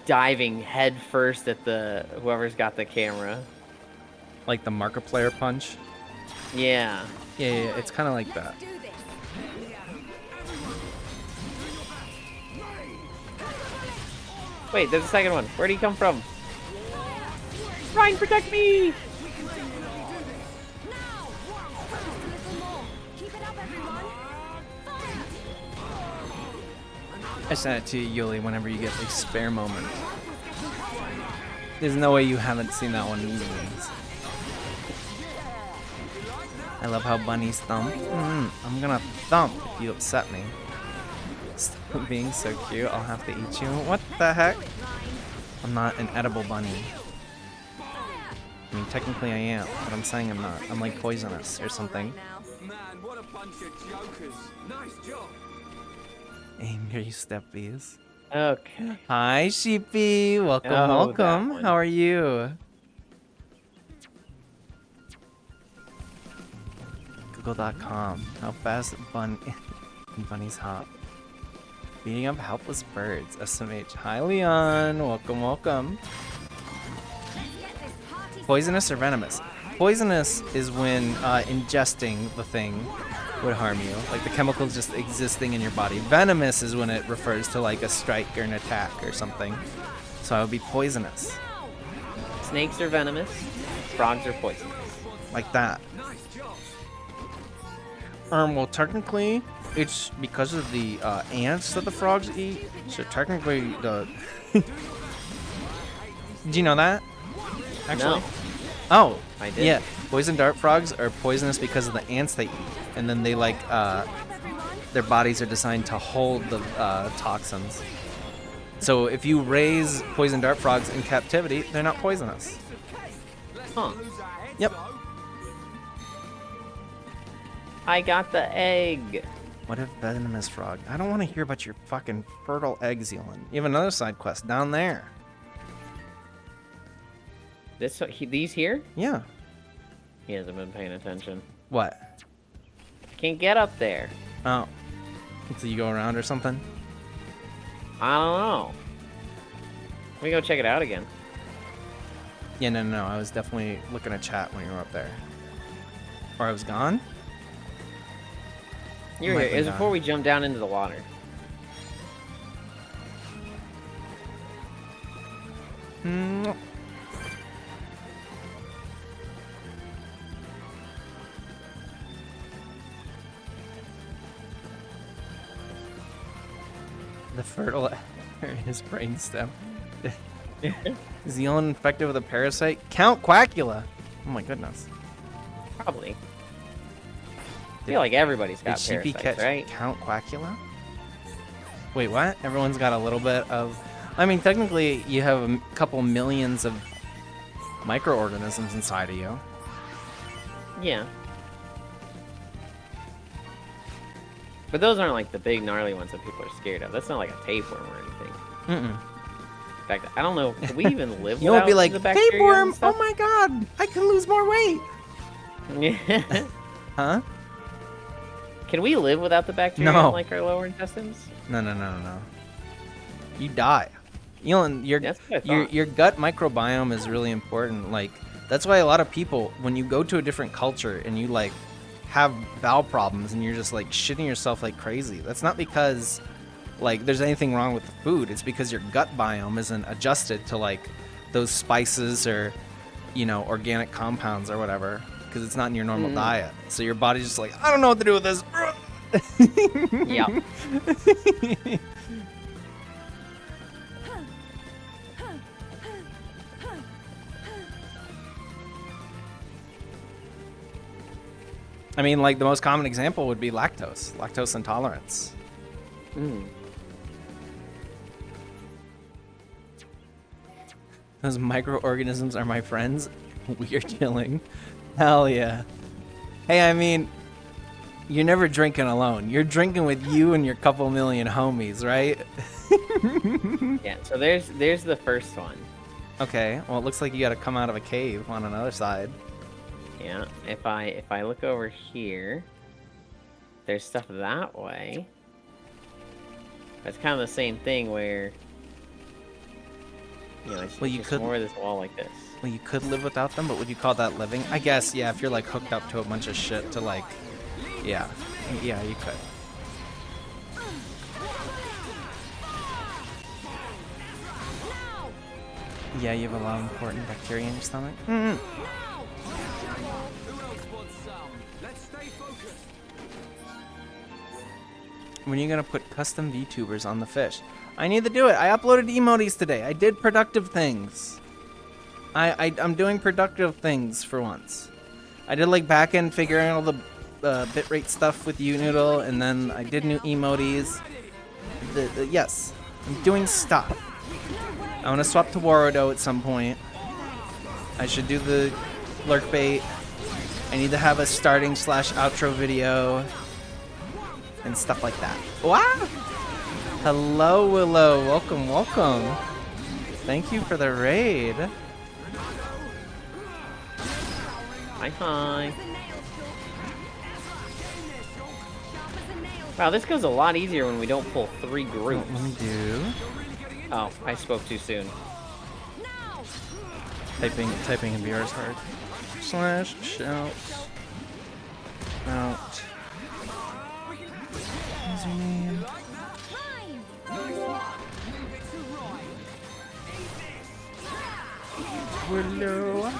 diving head first at the whoever's got the camera. Like the Markiplier punch? Yeah. Yeah, it's kind of like that. Wait, there's a second one. Where'd he come from? Ryan, protect me! I sent it to you, Yuli, whenever you get a spare moment. There's no way you haven't seen that one in movies. I love how bunnies thump. I'm gonna thump if you upset me. Stop being so cute, I'll have to eat you. What the heck? I'm not an edible bunny. I mean, technically I am, but I'm saying I'm not. I'm like poisonous or something. Man, what a bunch of jokers. Nice job. Angry steppies. Okay. Hi, Sheepy. Welcome, Oh, welcome. that one. How are you? Google.com. How fast bunnies hop. Beating up helpless birds. SMH. Hi, Leon. Welcome, welcome. Poisonous or venomous? Poisonous is when ingesting the thing would harm you. Like the chemicals just existing in your body. Venomous is when it refers to like a strike or an attack or something. So I would be poisonous. Snakes are venomous. Frogs are poisonous. Like that. Well, technically, it's because of the ants that the frogs eat. So technically, the... Did you know that? Actually? No. Oh, I did. Yeah, poison dart frogs are poisonous because of the ants they eat, and then they like their bodies are designed to hold the toxins. So if you raise poison dart frogs in captivity, they're not poisonous. Huh. Yep. I got the egg. What if venomous frog? I don't want to hear about your fucking fertile egg, Zealand. You have another side quest down there. These here? Yeah. He hasn't been paying attention. What? I can't get up there. Oh. So you go around or something? I don't know. Let me go check it out again. Yeah, no. I was definitely looking at chat when you were up there. Or I was gone? You're Might here. be It was not. before we jumped down into the water. The fertile his brainstem. Is the only infected with a parasite? Count Quackula! Oh my goodness. Probably. I feel like everybody's got Did Sheepy parasites, catch right? Count Quackula? Wait, what? Everyone's got a little bit of... I mean, technically, you have a couple millions of microorganisms inside of you. Yeah. But those aren't like the big gnarly ones that people are scared of. That's not like a tapeworm or anything. Mm-mm. In fact, I don't know. Can we even live You won't without be like, the bacteria tapeworm! and stuff? Oh my god! I can lose more weight! Huh? Can we live without the bacteria No. in like our lower intestines? No. You die. You know, That's what I thought. your gut microbiome is really important. Like, That's why a lot of people, when you go to a different culture and you like have bowel problems and you're just like shitting yourself like crazy, that's not because like there's anything wrong with the food. It's because your gut biome isn't adjusted to like those spices or, you know, organic compounds or whatever, because it's not in your normal diet. So your body's just like, I don't know what to do with this. Yeah. I mean, like the most common example would be lactose intolerance. Those microorganisms are my friends. We are chilling. Hell yeah. Hey, I mean, you're never drinking alone. You're drinking with you and your couple million homies, right? Yeah, so there's the first one. Okay, well, it looks like you gotta come out of a cave on another side. Yeah, if I look over here, there's stuff that way. It's kind of the same thing where, you know, it's, Well, it's you just could- more of this wall like this. Well, you could live without them, but would you call that living? I guess, yeah, if you're like hooked up to a bunch of shit to like, yeah, you could. Yeah, you have a lot of important bacteria in your stomach. Who else wants some? Let's stay focused. When are you gonna put custom VTubers on the fish? I need to do it. I uploaded emotes today. I did productive things. I'm doing productive things for once. I did like back-end figuring all the bitrate stuff with you, Noodle, and then I did new emotes. Yes, I'm doing stuff. I want to swap to Warudo at some point. I should do the lurk bait. I need to have a starting / outro video and stuff like that. Wow! Hello, Willow. Welcome, welcome. Thank you for the raid. Hi. Wow, this goes a lot easier when we don't pull 3 groups. Let me do. Oh, I spoke too soon. Typing in VR is hard. / shout out. What's your name? Willow.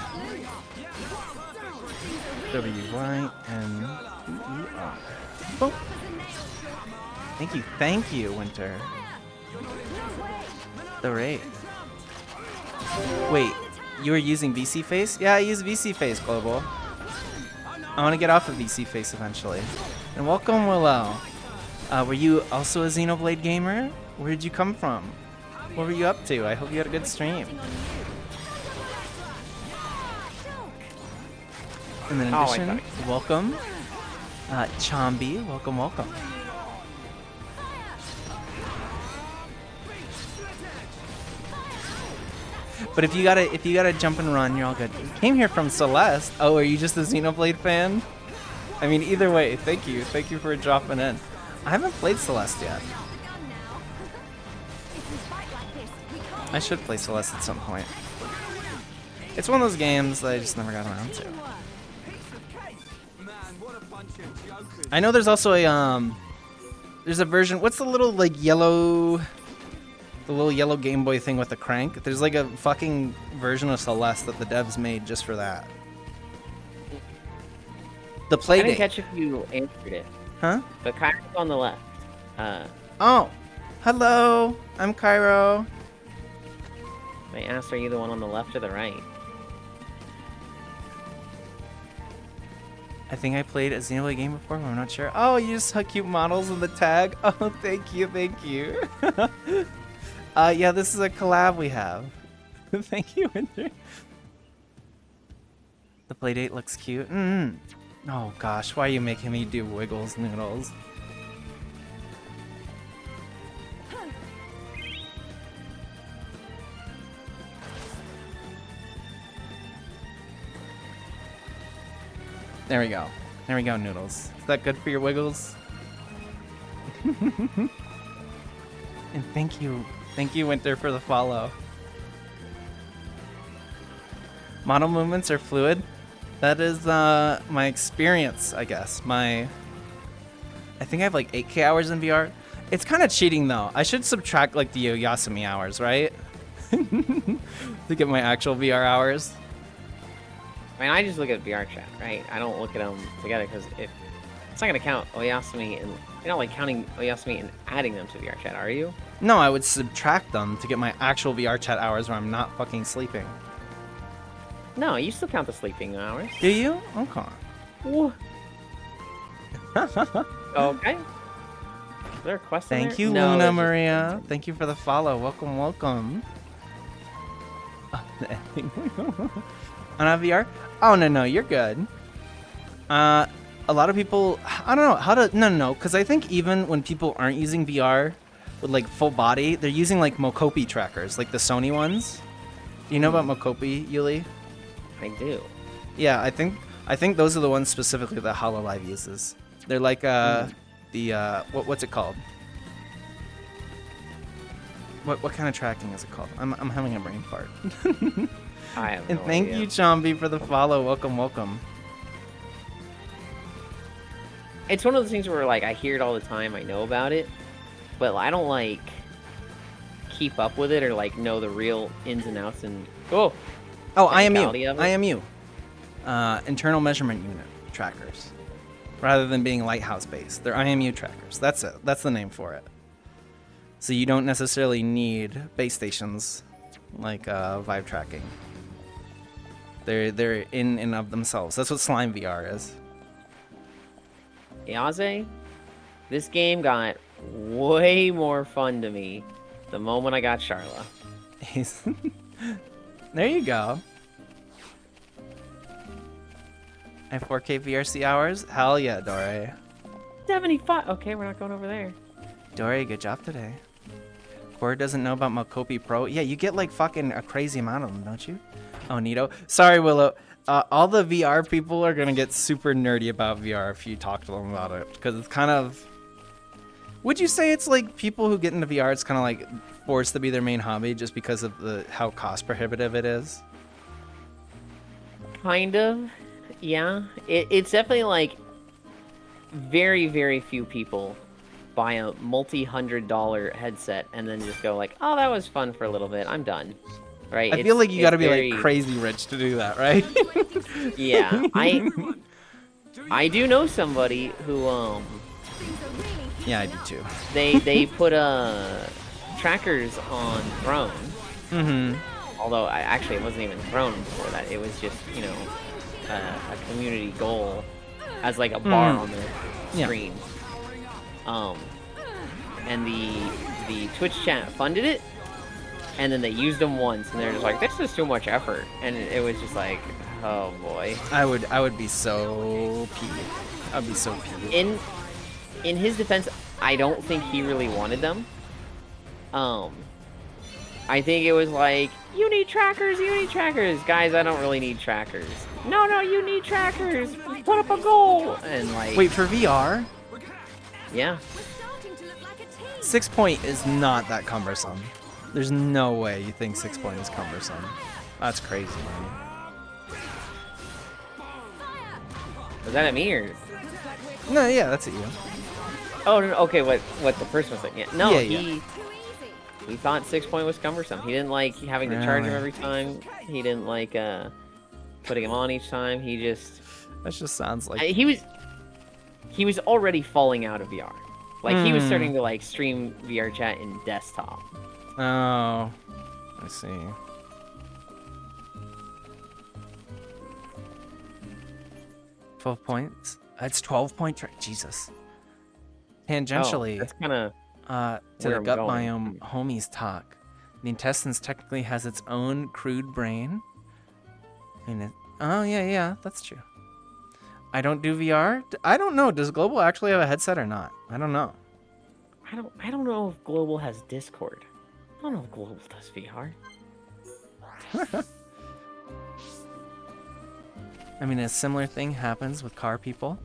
WYNER. Oh. Thank you, Winter. The raid. Wait, you were using VC Face? Yeah, I use VC Face, Global. I want to get off of VC Face eventually. And welcome, Willow. Were you also a Xenoblade gamer? Where did you come from? What were you up to? I hope you had a good stream. And then in Oh, I addition, thought- welcome, Chombi. Welcome. But if you gotta jump and run, you're all good. You came here from Celeste. Oh, are you just a Xenoblade fan? I mean, either way, thank you for dropping in. I haven't played Celeste yet. I should play Celeste at some point. It's one of those games that I just never got around to. I know there's also a there's a version. What's the little like yellow, the little yellow Game Boy thing with the crank? There's like a fucking version of Celeste that the devs made just for that. The I didn't Playdate. catch if you answered it. Huh? But Kyra's on the left. Oh, hello. I'm Cairo. I asked, are you the one on the left or the right? I think I played a Xenoblade game before, but I'm not sure. Oh, you just have cute models in the tag. Oh, thank you. Yeah, this is a collab we have. Thank you, Winter. The Playdate looks cute. Oh gosh, why are you making me do wiggles, Noodles? There we go, Noodles. Is that good for your wiggles? And thank you, Winter, for the follow. Model movements are fluid. That is my experience, I guess. I think I have like 8K hours in VR. It's kind of cheating though. I should subtract like the Oyasumi hours, right? To get my actual VR hours. I mean, I just look at VR chat, right? I don't look at them together because if it's not gonna count Oyasumi, and you're not like counting Oyasumi and adding them to VR chat, are you? No, I would subtract them to get my actual VR chat hours where I'm not fucking sleeping. No, you still count the sleeping hours. Do you? Okay. Wha- Okay. Is there a quest in Thank there? you, No, Luna there's just- Maria. Thank you for the follow. Welcome, welcome. On a VR? Oh, no, you're good. A lot of people, I don't know how to, no, because I think even when people aren't using VR with like full body, they're using like Mokopi trackers, like the Sony ones. Do you know about Mokopi, Yuli? I do. Yeah, I think those are the ones specifically that HoloLive uses. They're like what's it called? What kind of tracking is it called? I'm having a brain fart. I have And no thank idea. you, Chomby, for the follow. Welcome. It's one of those things where like I hear it all the time, I know about it, but I don't like keep up with it or like know the real ins and outs and Oh, technicality IMU. of it. IMU. Internal measurement unit trackers. Rather than being lighthouse based. They're IMU trackers. That's it. That's the name for it. So you don't necessarily need base stations like Vive tracking. They're in and of themselves. That's what Slime VR is. Yaze, this game got way more fun to me the moment I got Charla. There you go. I have 4K VRC hours? Hell yeah, Dore. 75. Okay, we're not going over there. Dore, good job today. Core doesn't know about Mokopi Pro. Yeah, you get like fucking a crazy amount of them, don't you? Oh, Nito. Sorry, Willow. All the VR people are gonna get super nerdy about VR if you talk to them about it, because it's kind of. Would you say it's like people who get into VR? It's kind of like forced to be their main hobby just because of how cost prohibitive it is. Kind of. Yeah. It's definitely like very, very few people buy a multi-$100 headset and then just go like, oh, that was fun for a little bit. I'm done. Right? I feel like you gotta be very- like crazy rich to do that, right? Yeah. I do know somebody who Yeah, I do too. they put trackers on Throne. Mm-hmm. Although actually it wasn't even Throne before that. It was just, you know, a community goal as like a bar on their Yeah. screen. And the Twitch chat funded it, and then they used them once, and they're just like, this is too much effort, and it was just like, oh boy. I would be so peeved. I'd be so peeved. In his defense, I don't think he really wanted them. I think it was like, you need trackers, guys. I don't really need trackers. No, you need trackers. Put up a goal. And like, Wait, for VR? yeah. 6 point is not that cumbersome. There's no way you think 6 point is cumbersome. That's crazy, man. Was that at me or? No, yeah, that's at you. Oh, no, okay. What the person was saying? Yeah. No, Yeah. he thought 6 point was cumbersome. He didn't like having to charge him Really? every time. He didn't like putting him on each time. He just That just sounds like. he was already falling out of VR. Like he was Hmm. starting to like stream VR chat in desktop. Oh, I see. $12. It's 12-point track. Jesus. Tangentially, That's kind of to where the I'm gut going. biome homies talk. The intestines technically has its own crude brain. Oh yeah, that's true. I don't do VR. I don't know. Does Global actually have a headset or not? I don't know. I don't know if Global has Discord. I don't know if Global does VR. I mean, a similar thing happens with car people.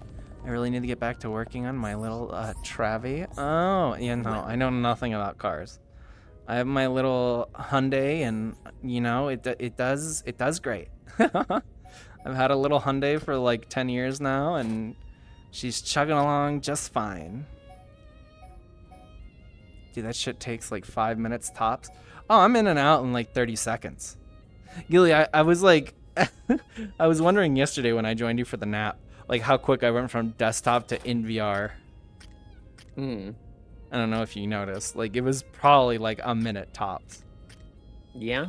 I really need to get back to working on my little Travi. Oh, yeah, no, I know nothing about cars. I have my little Hyundai, and you know, it does great. I've had a little Hyundai for like 10 years now, and she's chugging along just fine. Dude, that shit takes like 5 minutes tops. Oh, I'm in and out in like 30 seconds. Gilly, I was like, I was wondering yesterday when I joined you for the nap, like how quick I went from desktop to in VR. Hmm. I don't know if you noticed. Like, it was probably like a minute tops. Yeah.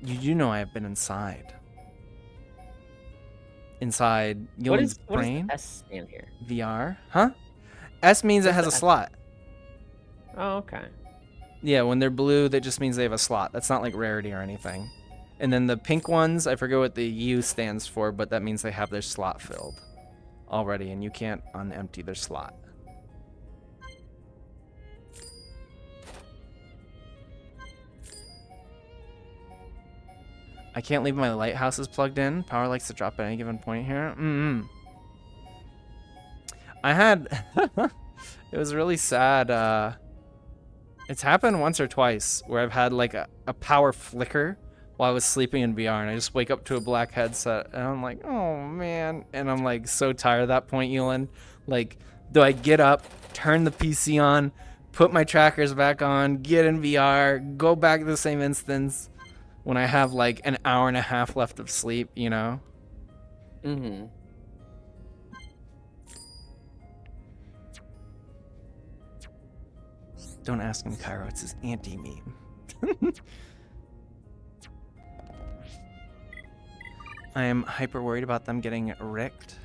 You do know I have been inside. Inside Gillen's brain? What does S stand here? VR? Huh? S means it has a slot. Oh, okay. Yeah, when they're blue, that just means they have a slot. That's not like rarity or anything. And then the pink ones, I forget what the U stands for, but that means they have their slot filled already, and you can't unempty their slot. I can't leave my lighthouses plugged in. Power likes to drop at any given point here. I had... it was really sad. It's happened once or twice where I've had like a power flicker while I was sleeping in VR, and I just wake up to a black headset, and I'm like, oh man. And I'm like so tired at that point, Ewan. Like, do I get up, turn the PC on, put my trackers back on, get in VR, go back to the same instance when I have like an hour and a half left of sleep, you know? Mm-hmm. Don't ask him, Cairo. It's his anti-meme. I am hyper worried about them getting wrecked.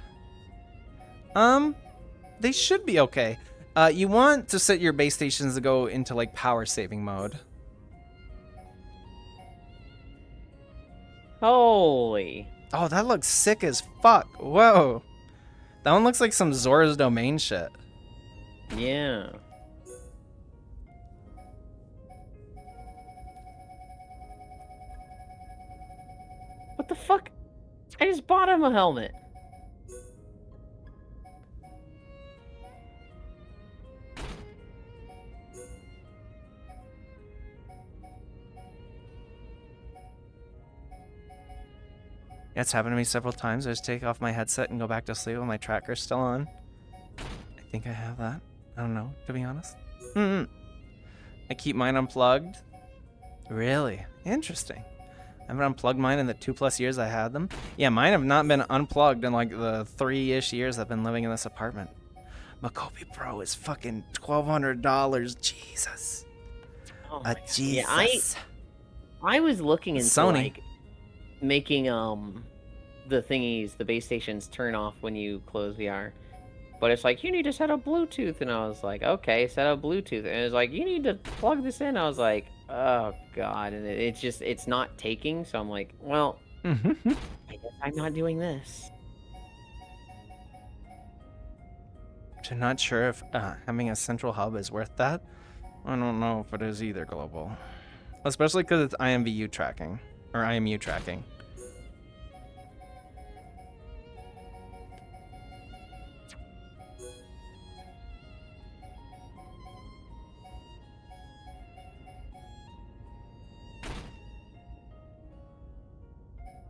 They should be okay. You want to set your base stations to go into like power saving mode. Holy. Oh, that looks sick as fuck. Whoa. That one looks like some Zora's Domain shit. Yeah. What the fuck? I just bought him a helmet. Yeah, it's happened to me several times. I just take off my headset and go back to sleep when my tracker's still on. I think I have that. I don't know, to be honest. I keep mine unplugged. Really? Interesting. I haven't unplugged mine in the 2+ years I had them. Yeah, mine have not been unplugged in like the 3-ish years I've been living in this apartment. Makopi Pro is fucking $1,200. Jesus. Oh my God. Jesus. Yeah, I was looking into Sony. like making the thingies, the base stations turn off when you close VR. But it's like, you need to set up Bluetooth, and I was like, okay, set up Bluetooth. And it's like, you need to plug this in. I was like, oh god, and it's not taking, so I'm like, well, I guess I'm not doing this. I'm not sure if having a central hub is worth that. I don't know if it is either, Global. Especially because it's IMVU tracking. Or IMU tracking.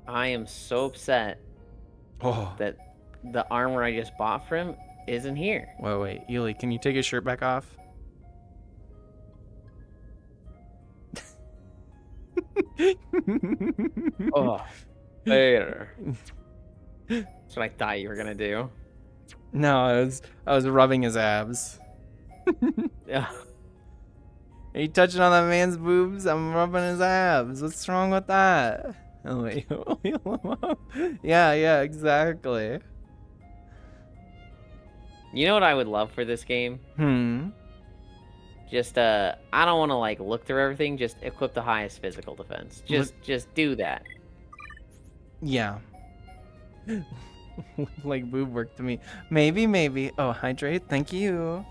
I am so upset that the armor I just bought for him isn't here. Wait, Yuli, can you take your shirt back off? Oh, there. That's what I thought you were gonna do. No, I was rubbing his abs. Yeah. Are you touching on that man's boobs? I'm rubbing his abs. What's wrong with that? Oh, wait. Yeah, exactly. You know what I would love for this game? Just I don't want to like look through everything. Just equip the highest physical defense. Just do that. Yeah. Like boob work to me. Maybe. Oh, hydrate. Thank you.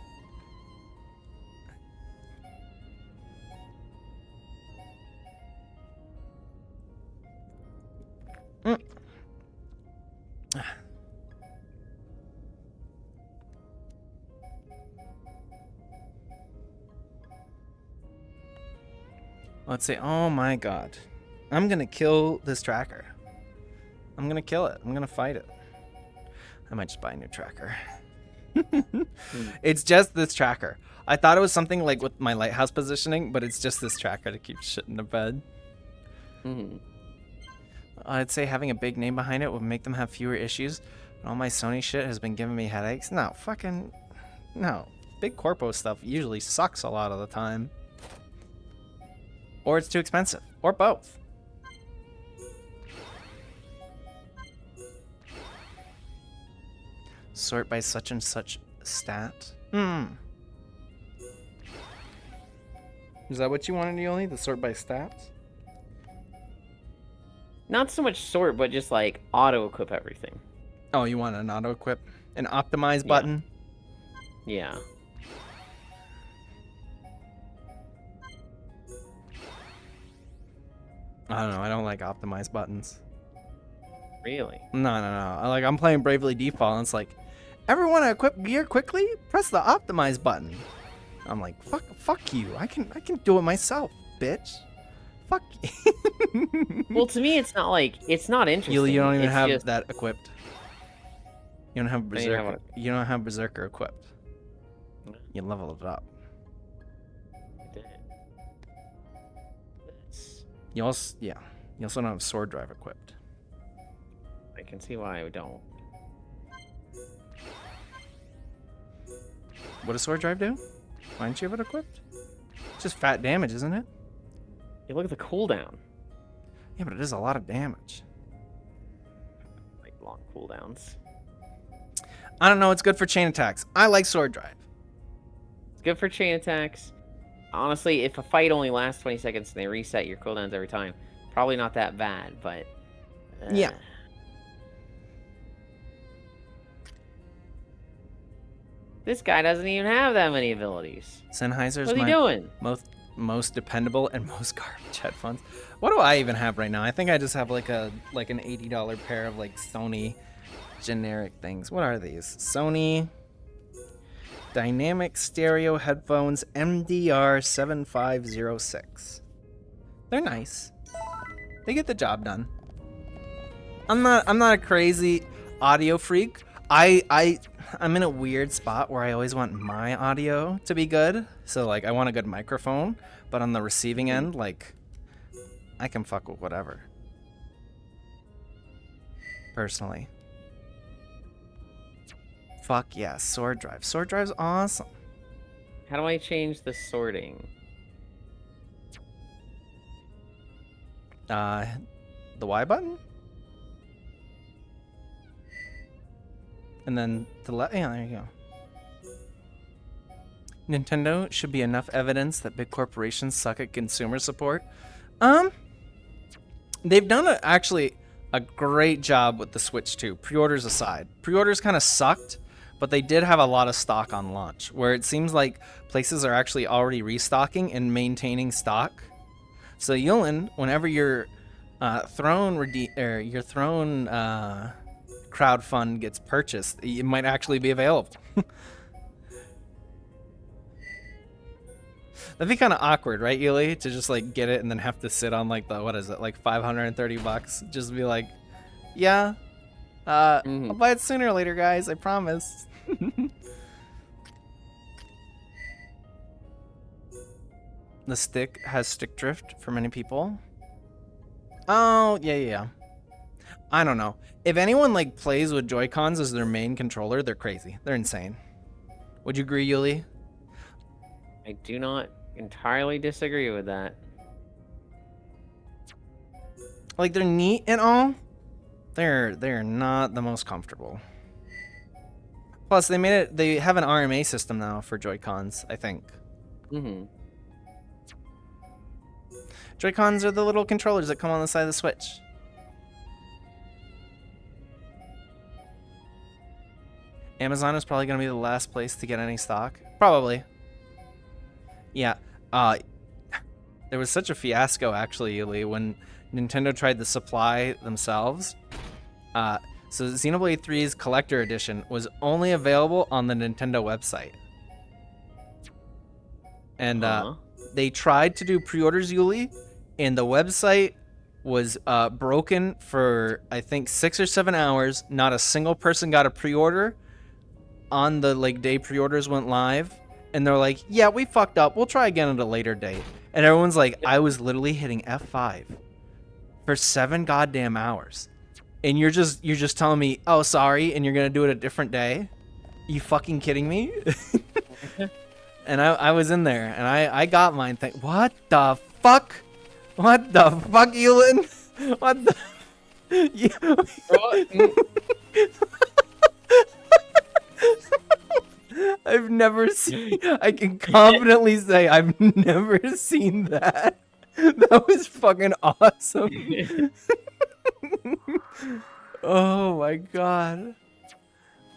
Let's say, oh my god. I'm gonna kill this tracker. I'm gonna kill it. I'm gonna fight it. I might just buy a new tracker. It's just this tracker. I thought it was something like with my lighthouse positioning, but it's just this tracker to keep shit in the bed. I'd say having a big name behind it would make them have fewer issues. But all my Sony shit has been giving me headaches. No, fucking... No. Big corpo stuff usually sucks a lot of the time. Or it's too expensive. Or both. Sort by such and such stat. Is that what you wanted, Yoli? The sort by stats? Not so much sort, but just like auto-equip everything. Oh, you want an auto-equip? An optimize button? Yeah. I don't know. I don't like optimize buttons. Really? No. I'm playing Bravely Default, and it's like, ever want to equip gear quickly? Press the optimize button. I'm like, fuck you. I can do it myself, bitch. Fuck you. Well, to me, it's not like it's not interesting. You don't even it's have just... that equipped. You don't have Berserker. You don't have Berserker equipped. You leveled it up. I did. You also don't have Sword Drive equipped. I can see why I don't. What does Sword Drive do? Why don't you have it equipped? It's just fat damage, isn't it? You look at the cooldown. Yeah, but it is a lot of damage. Like long cooldowns. I don't know. It's good for chain attacks. I like Sword Drive. It's good for chain attacks. Honestly, if a fight only lasts 20 seconds and they reset your cooldowns every time, probably not that bad, but... Yeah. This guy doesn't even have that many abilities. Sennheiser's What's he doing? most dependable and most garbage headphones. What do I even have right now? I think I just have like an $80 pair of like Sony generic things. What are these? Sony Dynamic Stereo Headphones MDR 7506. They're nice. They get the job done. I'm not a crazy audio freak. I'm in a weird spot where I always want my audio to be good. So like I want a good microphone, but on the receiving end, like I can fuck with whatever. Personally. Fuck yeah, Sword Drive. Sword Drive's awesome. How do I change the sorting? The Y button? And then the left, yeah, there you go. Nintendo should be enough evidence that big corporations suck at consumer support. They've done actually a great job with the Switch 2, pre-orders aside. Pre-orders kind of sucked, but they did have a lot of stock on launch, where it seems like places are actually already restocking and maintaining stock. So Yulin, whenever your Throne crowdfund gets purchased, it might actually be available. That'd be kind of awkward, right, Yuli? To just like get it and then have to sit on like the, what is it, like $530? Just be like, yeah, I'll buy it sooner or later, guys. I promise. The stick has stick drift for many people. Oh, yeah. I don't know. If anyone like plays with Joy-Cons as their main controller, they're crazy. They're insane. Would you agree, Yuli? I do not entirely disagree with that. Like they're neat and all. They're not the most comfortable. Plus, they have an RMA system now for Joy-Cons, I think. Joy-Cons are the little controllers that come on the side of the Switch. Amazon is probably going to be the last place to get any stock. Probably. Yeah. There was such a fiasco, actually, Yuli, when Nintendo tried to supply themselves. So Xenoblade 3's Collector Edition was only available on the Nintendo website. And they tried to do pre-orders, Yuli, and the website was broken for I think 6 or 7 hours. Not a single person got a pre-order on the like day pre-orders went live, and they're like, yeah, we fucked up, we'll try again at a later date. And everyone's like, I was literally hitting F5 for 7 goddamn hours, and you're just telling me, oh, sorry, and you're gonna do it a different day? You fucking kidding me? And I was in there, and I got mine. What the fuck? What the fuck, Ewan? What the? I've never seen. I can confidently say I've never seen that. That was fucking awesome. Oh my god.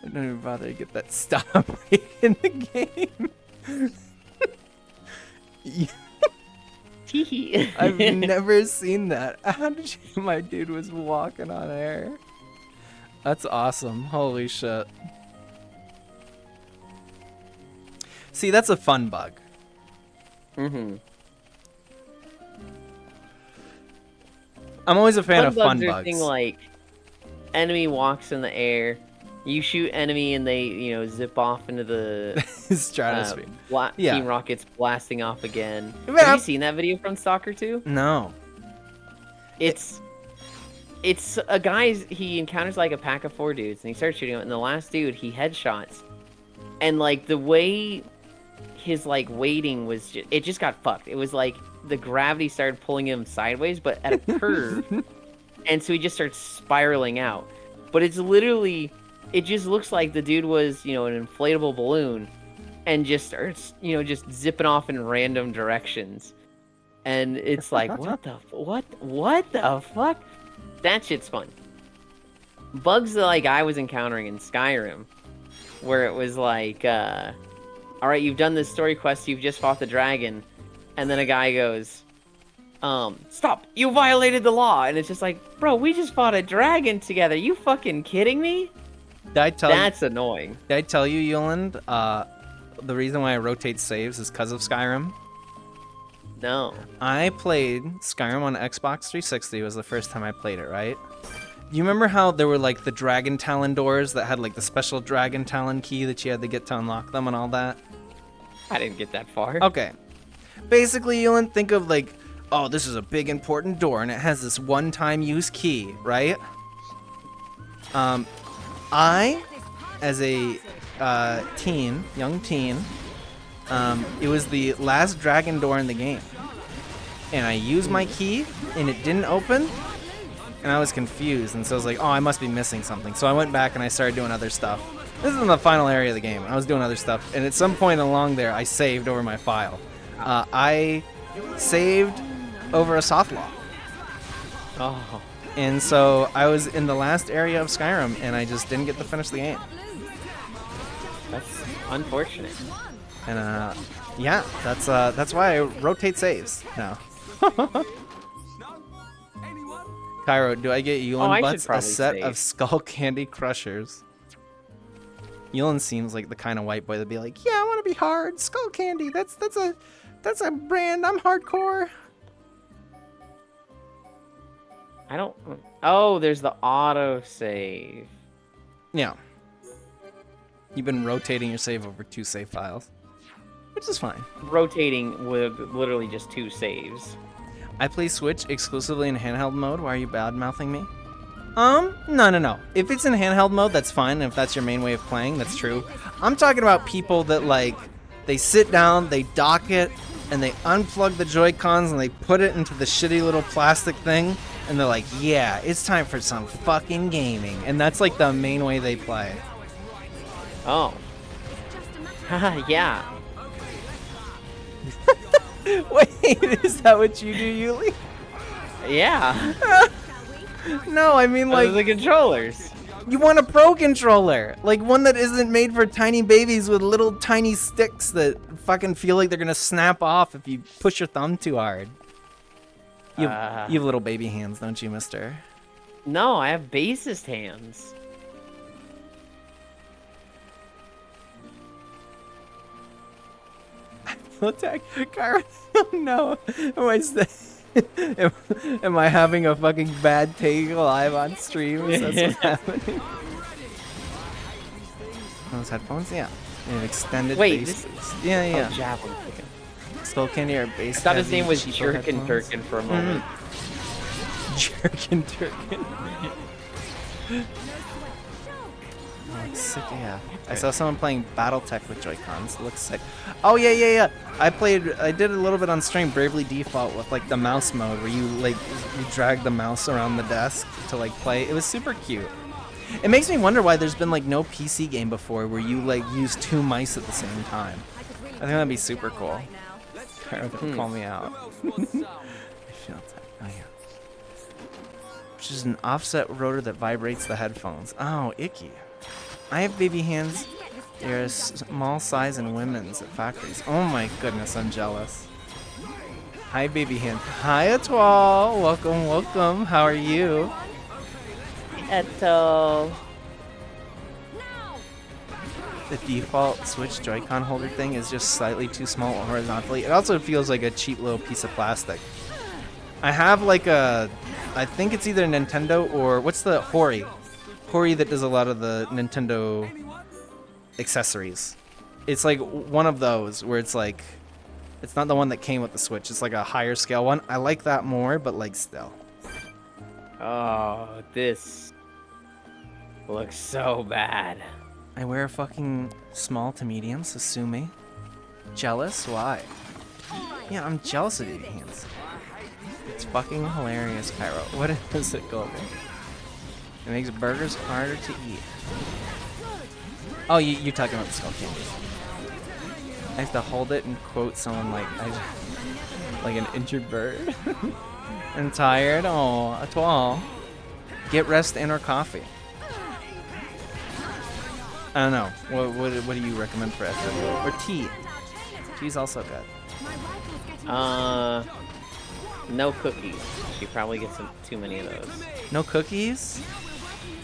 I don't even bother to get that stop right in the game. I've never seen that. How did you? My dude was walking on air. That's awesome. Holy shit. See, that's a fun bug. Mm-hmm. I'm always a fan of fun bugs. bugs. Thing like enemy walks in the air, you shoot enemy and they zip off into the stratosphere. Team Rocket's blasting off again. Man, Have you seen that video from Stalker 2? No. It's a guy. He encounters like a pack of 4 dudes and he starts shooting them. And the last dude he headshots, and like the way his like weighting was, it just got fucked. It was like the gravity started pulling him sideways, but at a curve, and so he just starts spiraling out. But it's literally, it just looks like the dude was, an inflatable balloon, and just starts, just zipping off in random directions. And it's like, what the fuck? That shit's fun. Bugs that like I was encountering in Skyrim, where it was like, all right, you've done this story quest, you've just fought the dragon, and then a guy goes, stop, you violated the law. And it's just like, bro, we just fought a dragon together. You fucking kidding me? That's annoying. Did I tell you, Yoland, the reason why I rotate saves is because of Skyrim? No. I played Skyrim on Xbox 360. It was the first time I played it, right? You remember how there were like the dragon talon doors that had like the special dragon talon key that you had to get to unlock them and all that? I didn't get that far. Okay. Basically, Yoland, think of like, oh, this is a big important door and it has this one-time use key, right? I, as a young teen, it was the last dragon door in the game. And I used my key and it didn't open. And I was confused, and so I was like, oh, I must be missing something. So I went back and I started doing other stuff. This is in the final area of the game. I was doing other stuff, and at some point along there, I saved over my file. I saved over a soft lock. Oh. And so I was in the last area of Skyrim, and I just didn't get to finish the game. That's unfortunate. And yeah, that's why I rotate saves now. Cairo, do I get Yulin Butts a set of Skull Candy Crushers? Yulin seems like the kind of white boy that'd be like, yeah, I want to be hard. Skull Candy, that's a brand. I'm hardcore. I don't. Oh, there's the auto save. Yeah. You've been rotating your save over 2 save files, which is fine. Rotating with literally just 2 saves. I play Switch exclusively in handheld mode. Why are you bad-mouthing me? No. If it's in handheld mode, that's fine. If that's your main way of playing, that's true. I'm talking about people that, like, they sit down, they dock it, and they unplug the Joy-Cons, and they put it into the shitty little plastic thing, and they're like, yeah, it's time for some fucking gaming. And that's, like, the main way they play. Oh. Haha, yeah. Wait, is that what you do, Yuli? Yeah. No, I mean like the controllers. You want a pro controller, like one that isn't made for tiny babies with little tiny sticks that fucking feel like they're gonna snap off if you push your thumb too hard. You have little baby hands, don't you, mister? No, I have bassist hands. attack. Kyra, no. Am I having a fucking bad take live on stream? Is that what's happening? Those headphones? Yeah. And extended Wait, bass. this- Yeah. Oh, javelin chicken. Skull Candy or bass. I thought his heavy, name was cheaper Jerkin headphones. Turkin for a moment. Jerkin Turkin. Oh, sick, yeah. I saw someone playing BattleTech with Joy-Cons. It looks sick. Oh yeah. I did a little bit on stream Bravely Default with like the mouse mode where you drag the mouse around the desk to like play. It was super cute. It makes me wonder why there's been like no PC game before where you like use 2 mice at the same time. I think that'd be super cool. Don't call me out. I feel that. Oh yeah. Which is an offset rotor that vibrates the headphones. Oh, icky. I have baby hands. They're a small size in women's at factories. Oh my goodness, I'm jealous. Hi, baby hands. Hi, Atwal. Welcome. How are you? Eto. The default Switch Joy-Con holder thing is just slightly too small horizontally. It also feels like a cheap little piece of plastic. I have like I think it's either Nintendo or what's the Hori that does a lot of the Nintendo accessories. It's like one of those where it's like, it's not the one that came with the Switch. It's like a higher scale one. I like that more, but like still. Oh, this looks so bad. I wear fucking small to medium, so sue me. Jealous? Why? Yeah, I'm jealous of baby hands. It's fucking hilarious, Pyro. What is it, Global? It makes burgers harder to eat. Oh, you're talking about the Skull Candy. I have to hold it and quote someone like an injured bird. I'm tired. Oh, Atwal. Get rest and or coffee. I don't know. What do you recommend for FW? Or tea? Tea's also good. No cookies. She probably gets too many of those. No cookies?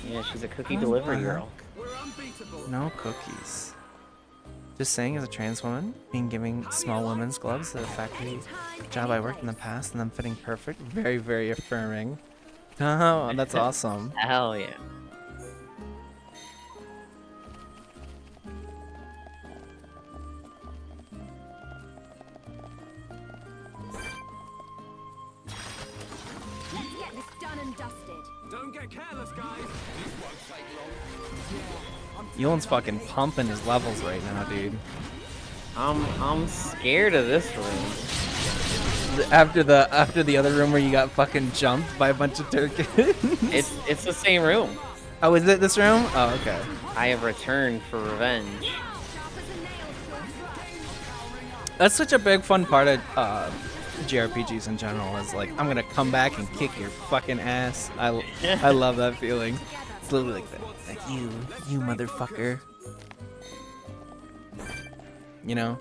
Yeah, she's a cookie delivery girl. No cookies. Just saying, as a trans woman, being giving small women's gloves at a factory job I worked in the past and them fitting perfect, very, very affirming. Oh, that's awesome. Hell yeah. Let's get this done and dusted. Don't get careless, guys. This won't take long. Yulen's fucking pumping his levels right now, dude. I'm scared of this room. After the other room where you got fucking jumped by a bunch of turkeys. It's the same room. Oh, is it this room? Oh, okay. I have returned for revenge. That's such a big fun part of JRPGs in general. Is like, I'm gonna come back and kick your fucking ass. I love that feeling. It's literally like that. Like, you motherfucker. You know?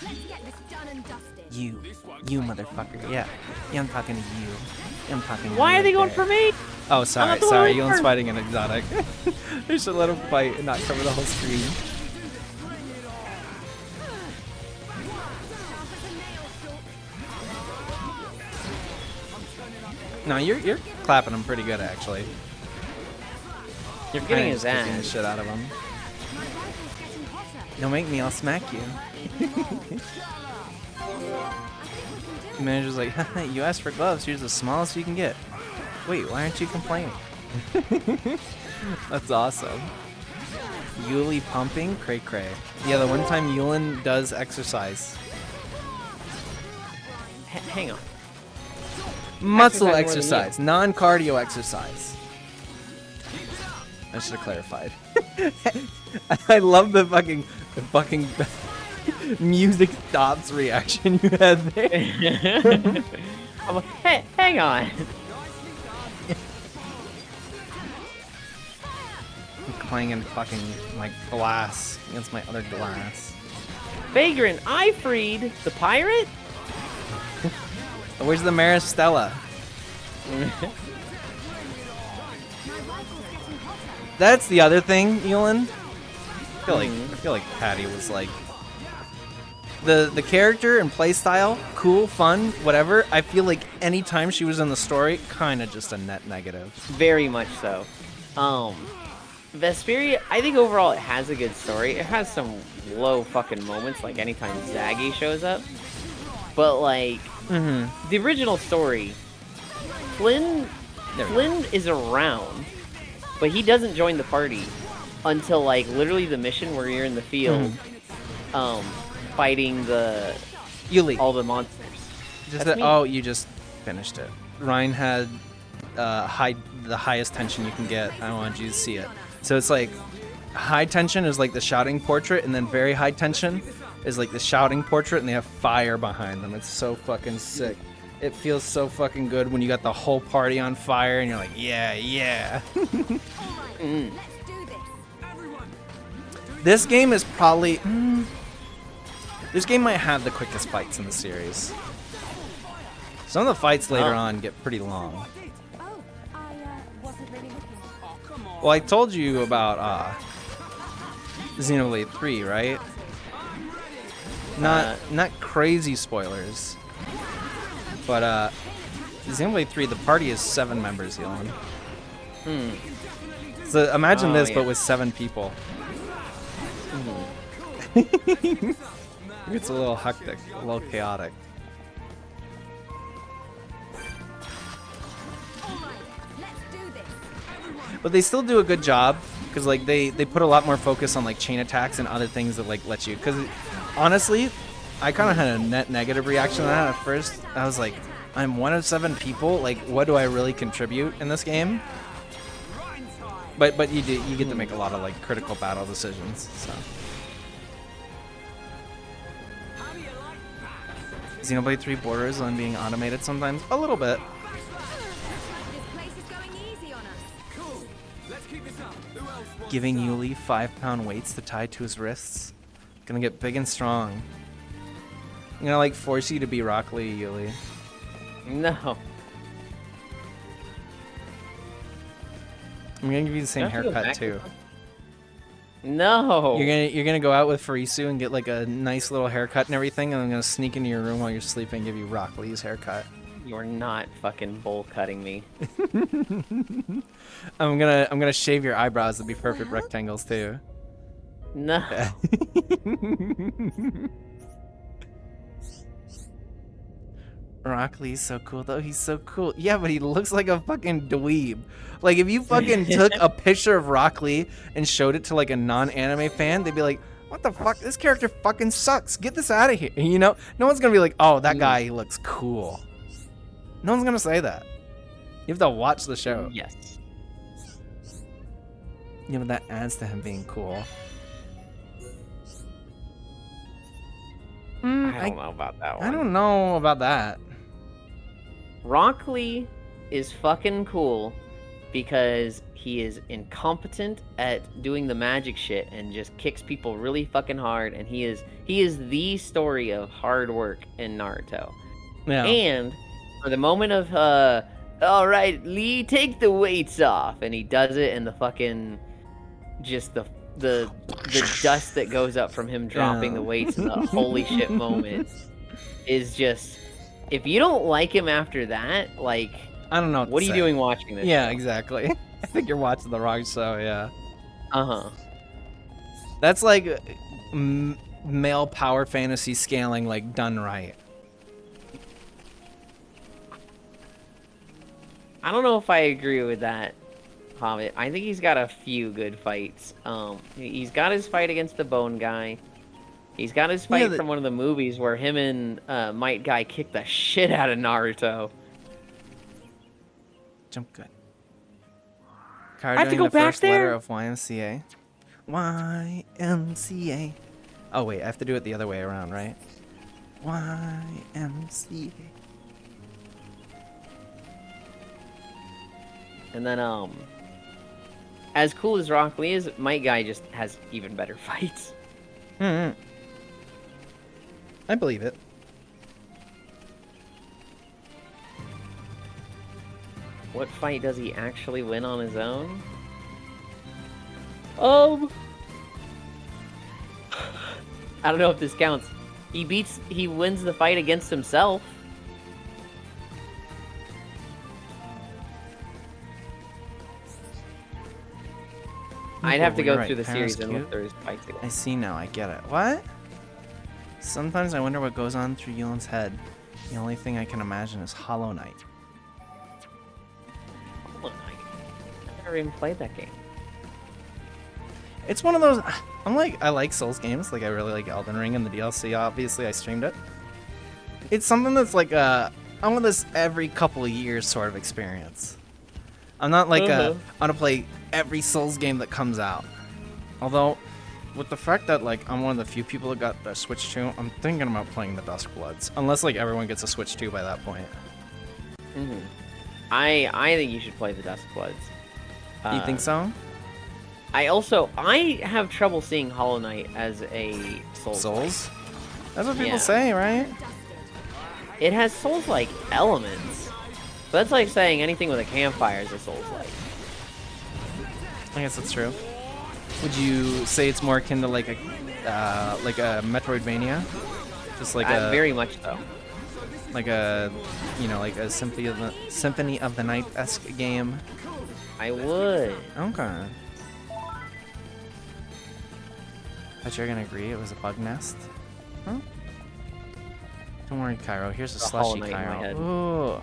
Let's get this done and dusted. You motherfucker. Yeah, I'm talking to you. I'm talking to you. Why are they right going there. for me? Oh, sorry, not the sorry. one Yulen's for- fighting an exotic. They should let him fight and not cover the whole screen. No, you're clapping him pretty good, actually. You're Kinda getting his just kicking the ass. shit out of him. Don't make me, I'll smack you. The manager's like, you asked for gloves, here's the smallest you can get. Wait, why aren't you complaining? That's awesome. Yuli pumping? Cray cray. Yeah, the one time Yulin does exercise. Hang on. Muscle Exercise more than exercise, non-cardio exercise. I should have clarified. I love the fucking music stops reaction you had there. I'm like, hey, hang on. I'm clanging fucking my glass against my other glass. Vagrant, I freed the pirate? Where's the Maristella? That's the other thing, Yulin. I feel like Patty was like the character and play style, cool, fun, whatever. I feel like anytime she was in the story, kind of just a net negative. Very much so. Vesperia, I think overall it has a good story. It has some low fucking moments, like anytime Zaggy shows up. But like, the original story, Flynn is around, but he doesn't join the party until like literally the mission where you're in the field, fighting the Yuli. all the monsters. Oh, you just finished it. Ryan had the highest tension you can get. I wanted you to see it. So it's like high tension is like the shouting portrait, and then very high tension is like the shouting portrait, and they have fire behind them. It's so fucking sick. It feels so fucking good when you got the whole party on fire, and you're like, yeah. This game is probably... this game might have the quickest fights in the series. Some of the fights later on get pretty long. Well, I told you about Xenoblade 3, right? Not crazy spoilers. But Xenoblade 3, the party is 7 members, Elon. So imagine this, but with 7 people. It's a little hectic, a little chaotic. But they still do a good job, because like they put a lot more focus on like chain attacks and other things that like let you. Because honestly, I kind of had a net negative reaction to that at first. I was like, I'm one of 7 people. Like, what do I really contribute in this game? But you get to make a lot of like critical battle decisions. So. Xenoblade 3 borders on being automated sometimes a little bit. Giving Yuli 5-pound weights to tie to his wrists. Gonna get big and strong. I'm gonna like force you to be Rock Lee, Yuli. No. I'm gonna give you the same haircut too. No. You're gonna go out with Farisu and get like a nice little haircut and everything, and I'm gonna sneak into your room while you're sleeping and give you Rock Lee's haircut. You're not fucking bowl cutting me. I'm gonna shave your eyebrows to be perfect rectangles too. No. Rock Lee's so cool though. He's so cool. Yeah, but he looks like a fucking dweeb. Like if you fucking took a picture of Rock Lee and showed it to like a non-anime fan, they'd be like, "What the fuck? This character fucking sucks. Get this out of here." You know? No one's gonna be like, "Oh, that guy looks cool." No one's gonna say that. You have to watch the show. Yes. Yeah, but that adds to him being cool. I don't know about that one. I don't know about that. Rock Lee is fucking cool because he is incompetent at doing the magic shit and just kicks people really fucking hard, and he is the story of hard work in Naruto. Yeah. And for the moment of all right, Lee, take the weights off, and he does it, and the fucking just the dust that goes up from him dropping the weights in the holy shit moment is just, if you don't like him after that, like, I don't know what are you doing watching this Yeah, show? exactly. I think you're watching the wrong show. Yeah. That's like male power fantasy scaling, like done right. I don't know if I agree with that, Hobbit. I think he's got a few good fights. He's got his fight against the Bone Guy. He's got his fight from one of the movies where him and Might Guy kick the shit out of Naruto. Jump good. I have to go the back first there? letter of YMCA. YMCA. Oh wait, I have to do it the other way around, right? YMCA. And then, as cool as Rock Lee is, Might Guy just has even better fights. I believe it. What fight does he actually win on his own? I don't know if this counts. He wins the fight against himself. I'd have to go through the series and look through his fights again. I see now, I get it. What? Sometimes I wonder what goes on through Yulen's head. The only thing I can imagine is Hollow Knight. Hollow Knight? I've never even played that game. It's one of those. I like Souls games. Like I really like Elden Ring and the DLC. Obviously, I streamed it. It's something that's like I want this every couple of years sort of experience. I'm not like I want to play every Souls game that comes out. Although, with the fact that like I'm one of the few people that got the Switch 2, I'm thinking about playing the Duskbloods. Unless like everyone gets a Switch 2 by that point. I think you should play the Duskbloods. You think so? I have trouble seeing Hollow Knight as a Souls. That's what people say, right? It has Souls-like elements. But that's like saying anything with a campfire is a Souls-like. I guess that's true. Would you say it's more akin to like a Metroidvania? Just like a very much so. Like a like a Symphony of the Night-esque game? I would. Okay. Bet you're gonna agree it was a bug nest. Huh? Don't worry, Cairo. Here's a slushy, Cairo. Ooh.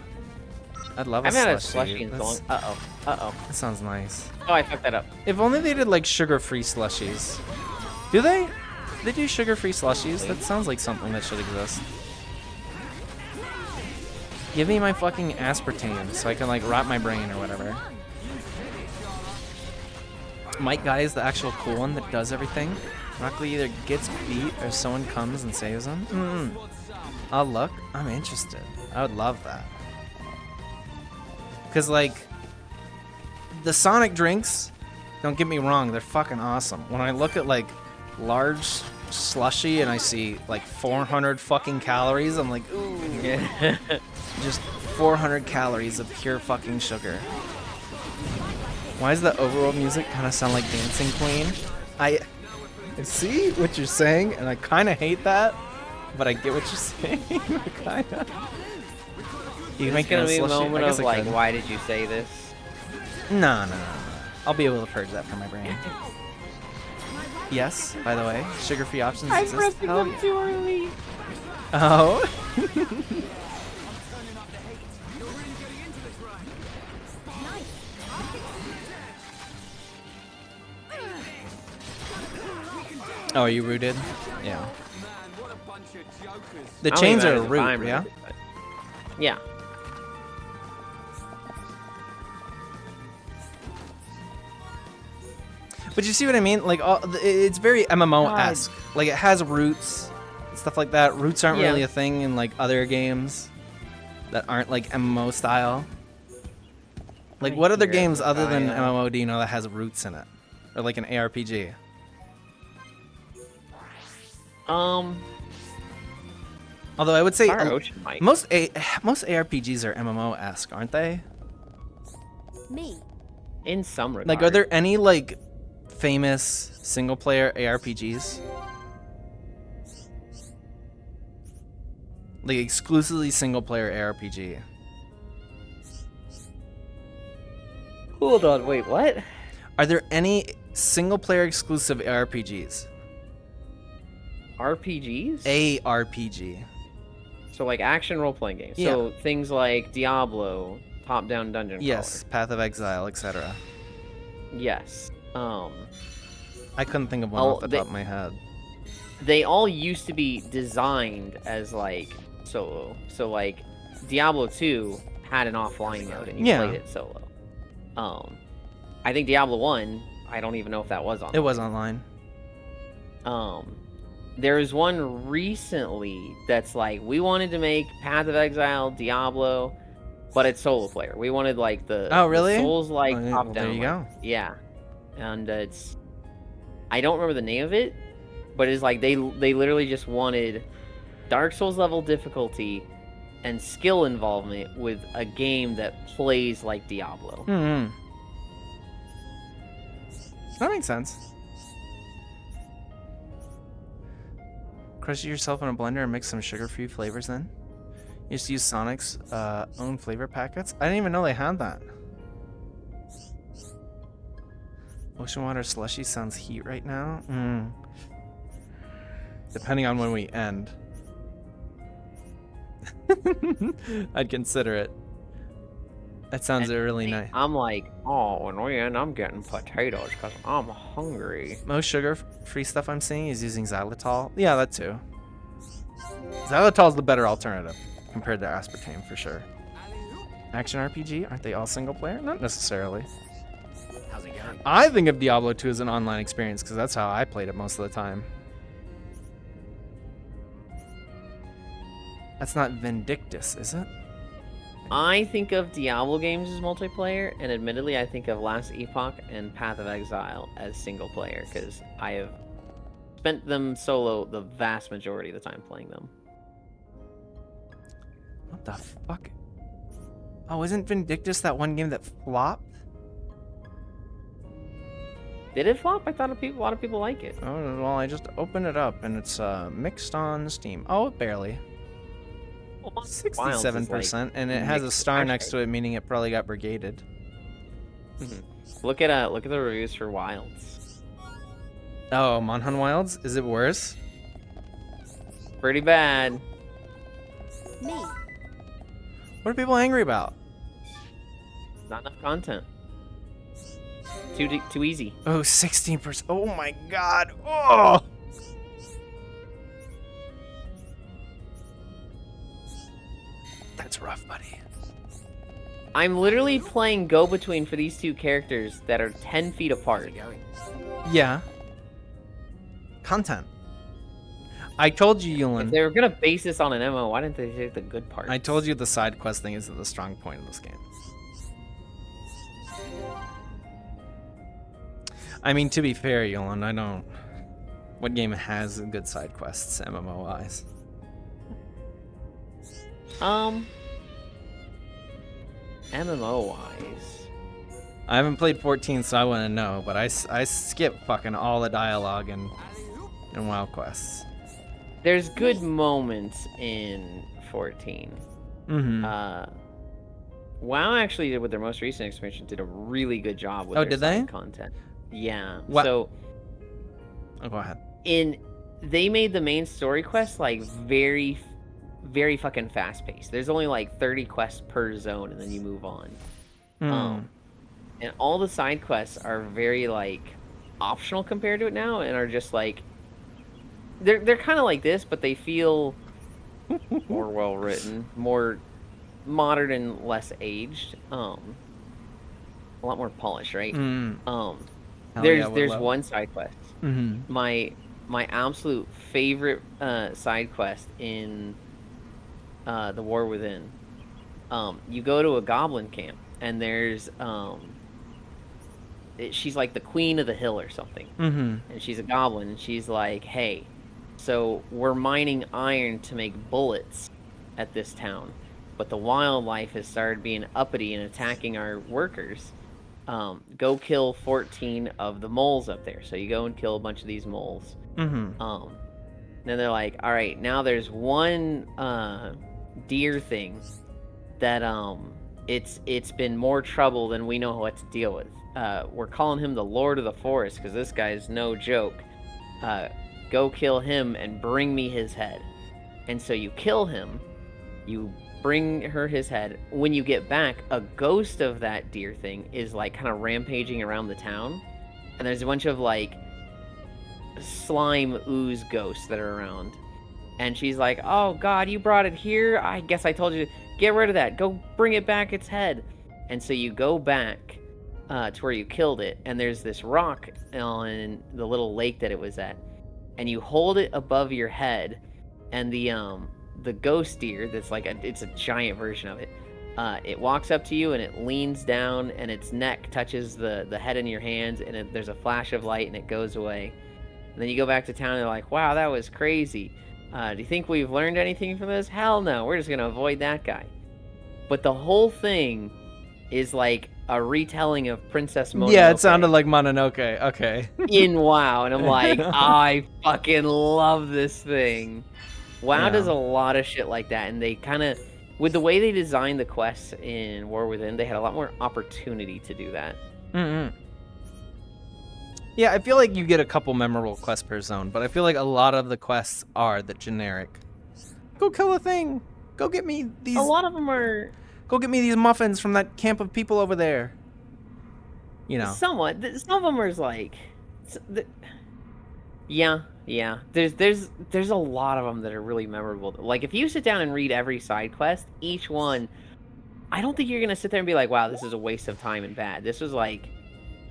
I'd love a slushy. I've had a slushy in so long. Uh-oh. That sounds nice. Oh, I fucked that up. If only they did like sugar-free slushies. Do they? They do sugar-free slushies? That sounds like something that should exist. Give me my fucking aspartame so I can like rot my brain or whatever. Mike Guy is the actual cool one that does everything. Rock Lee either gets beat or someone comes and saves him. Oh, look, I'm interested. I would love that. Because, like, the Sonic drinks, don't get me wrong, they're fucking awesome. When I look at, like, large slushy and I see, like, 400 fucking calories, I'm like, ooh. Yeah. Just 400 calories of pure fucking sugar. Why does the overworld music kind of sound like Dancing Queen? I see what you're saying, and I kind of hate that, but I get what you're saying. Kinda. You It's gonna be a moment of like, why did you say this? No. I'll be able to purge that from my brain. Yes, by the way, sugar-free options exist. I'm pressing them too early. Oh. Oh, are you rooted? Yeah. The chains are a root, yeah? Yeah. But you see what I mean? Like, it's very MMO-esque. Like, it has roots, stuff like that. Roots aren't really a thing in, like, other games that aren't, like, MMO style. Like, what other games other than MMO do you know that has roots in it? Or, like, an ARPG? Although I would say most ARPGs are MMO-esque, aren't they? Me. In some regard. Like, are there any like famous single-player ARPGs? Like exclusively single-player ARPG. Hold on, wait, what? Are there any single-player exclusive ARPGs? RPGs? ARPG. So like action role-playing games. Yeah. So things like Diablo, top-down dungeon Yes, crawler. Path of Exile, etc. Yes. I couldn't think of one off the top of my head. They all used to be designed as like solo. So like Diablo 2 had an offline mode and you played it solo. I think Diablo 1, I don't even know if that was online. It was online. There was one recently that's like, we wanted to make Path of Exile, Diablo, but it's solo player. We wanted like the Souls-like top-down. There you go. Yeah, and it's, I don't remember the name of it, but it's like they literally just wanted Dark Souls level difficulty and skill involvement with a game that plays like Diablo. Mm-hmm. That makes sense. crush it yourself in a blender and mix some sugar-free flavors then? You just use Sonic's own flavor packets? I didn't even know they had that. Ocean water slushy sounds heat right now. Depending on when we end. I'd consider it. That sounds really nice. I'm like, oh, when we end, I'm getting potatoes because I'm hungry. Most sugar-free stuff I'm seeing is using xylitol. Yeah, that too. Xylitol is the better alternative compared to aspartame for sure. Action RPG? Aren't they all single player? Not necessarily. How's it going? I think of Diablo 2 as an online experience because that's how I played it most of the time. That's not Vindictus, is it? I think of Diablo games as multiplayer, and admittedly, I think of Last Epoch and Path of Exile as single player because I have spent them solo the vast majority of the time playing them. What the fuck? Oh, isn't Vindictus that one game that flopped? Did it flop? I thought a lot of people like it. Oh, well, I just opened it up and it's mixed on Steam. Oh, barely. 67%, and it has a star next to it, meaning it probably got brigaded. Look at the reviews for Wilds. Oh, Monhan Wilds? Is it worse? Pretty bad. Me. What are people angry about? Not enough content. Too easy. Oh, 16%. Oh my god. Oh! That's rough, buddy. I'm literally playing go-between for these two characters that are 10 feet apart. Yeah. Content. I told you, Yulin. If they were gonna base this on an MMO, why didn't they take the good part? I told you the side quest thing isn't the strong point of this game. I mean, to be fair, Yulin, I don't... What game has good side quests, MMO-wise? MMO-wise... I haven't played 14, so I wouldn't know, but I skip fucking all the dialogue in WoW quests. There's good moments in 14. Mm-hmm. WoW actually, with their most recent expansion, did a really good job with their side content. Yeah. What? So... Oh, go ahead. They made the main story quest, like, very fucking fast-paced. There's only, like, 30 quests per zone, and then you move on. And all the side quests are very, like, optional compared to it now, and are just, like... They're kind of like this, but they feel more well-written, more modern and less aged. A lot more polished, right? There's one side quest. My absolute favorite side quest in the War Within. You go to a goblin camp, and there's she's like the queen of the hill or something, and she's a goblin, and she's like, hey, so we're mining iron to make bullets at this town, but the wildlife has started being uppity and attacking our workers. Go kill 14 of the moles up there. So you go and kill a bunch of these moles. Then they're like, all right, now there's one deer thing that it's been more trouble than we know what to deal with. We're calling him the Lord of the Forest because this guy's no joke. Go kill him and bring me his head. And so you kill him, you bring her his head. When you get back, a ghost of that deer thing is like kind of rampaging around the town, and there's a bunch of like slime ooze ghosts that are around, and she's like, oh god, you brought it here? I guess I told you to get rid of that. Go bring it back its head. And so you go back to where you killed it, and there's this rock on the little lake that it was at, and you hold it above your head, and the ghost deer that's like it's a giant version of it, it walks up to you and it leans down and its neck touches the head in your hands, and there's a flash of light and it goes away. And then you go back to town and they're like, wow, that was crazy. Do you think we've learned anything from this? Hell no, we're just gonna avoid that guy. But the whole thing is like a retelling of Princess Mononoke. Yeah, it sounded like Mononoke. Okay. in WoW, and I'm like, I fucking love this thing. WoW does a lot of shit like that, and they kind of, with the way they designed the quests in War Within, they had a lot more opportunity to do that. Mm-hmm. Yeah, I feel like you get a couple memorable quests per zone, but I feel like a lot of the quests are the generic. Go kill a thing. Go get me these. A lot of them are. Go get me these muffins from that camp of people over there. You know. Somewhat. Some of them are like. Yeah. There's a lot of them that are really memorable. Like if you sit down and read every side quest, each one, I don't think you're gonna sit there and be like, wow, this is a waste of time and bad. This was like,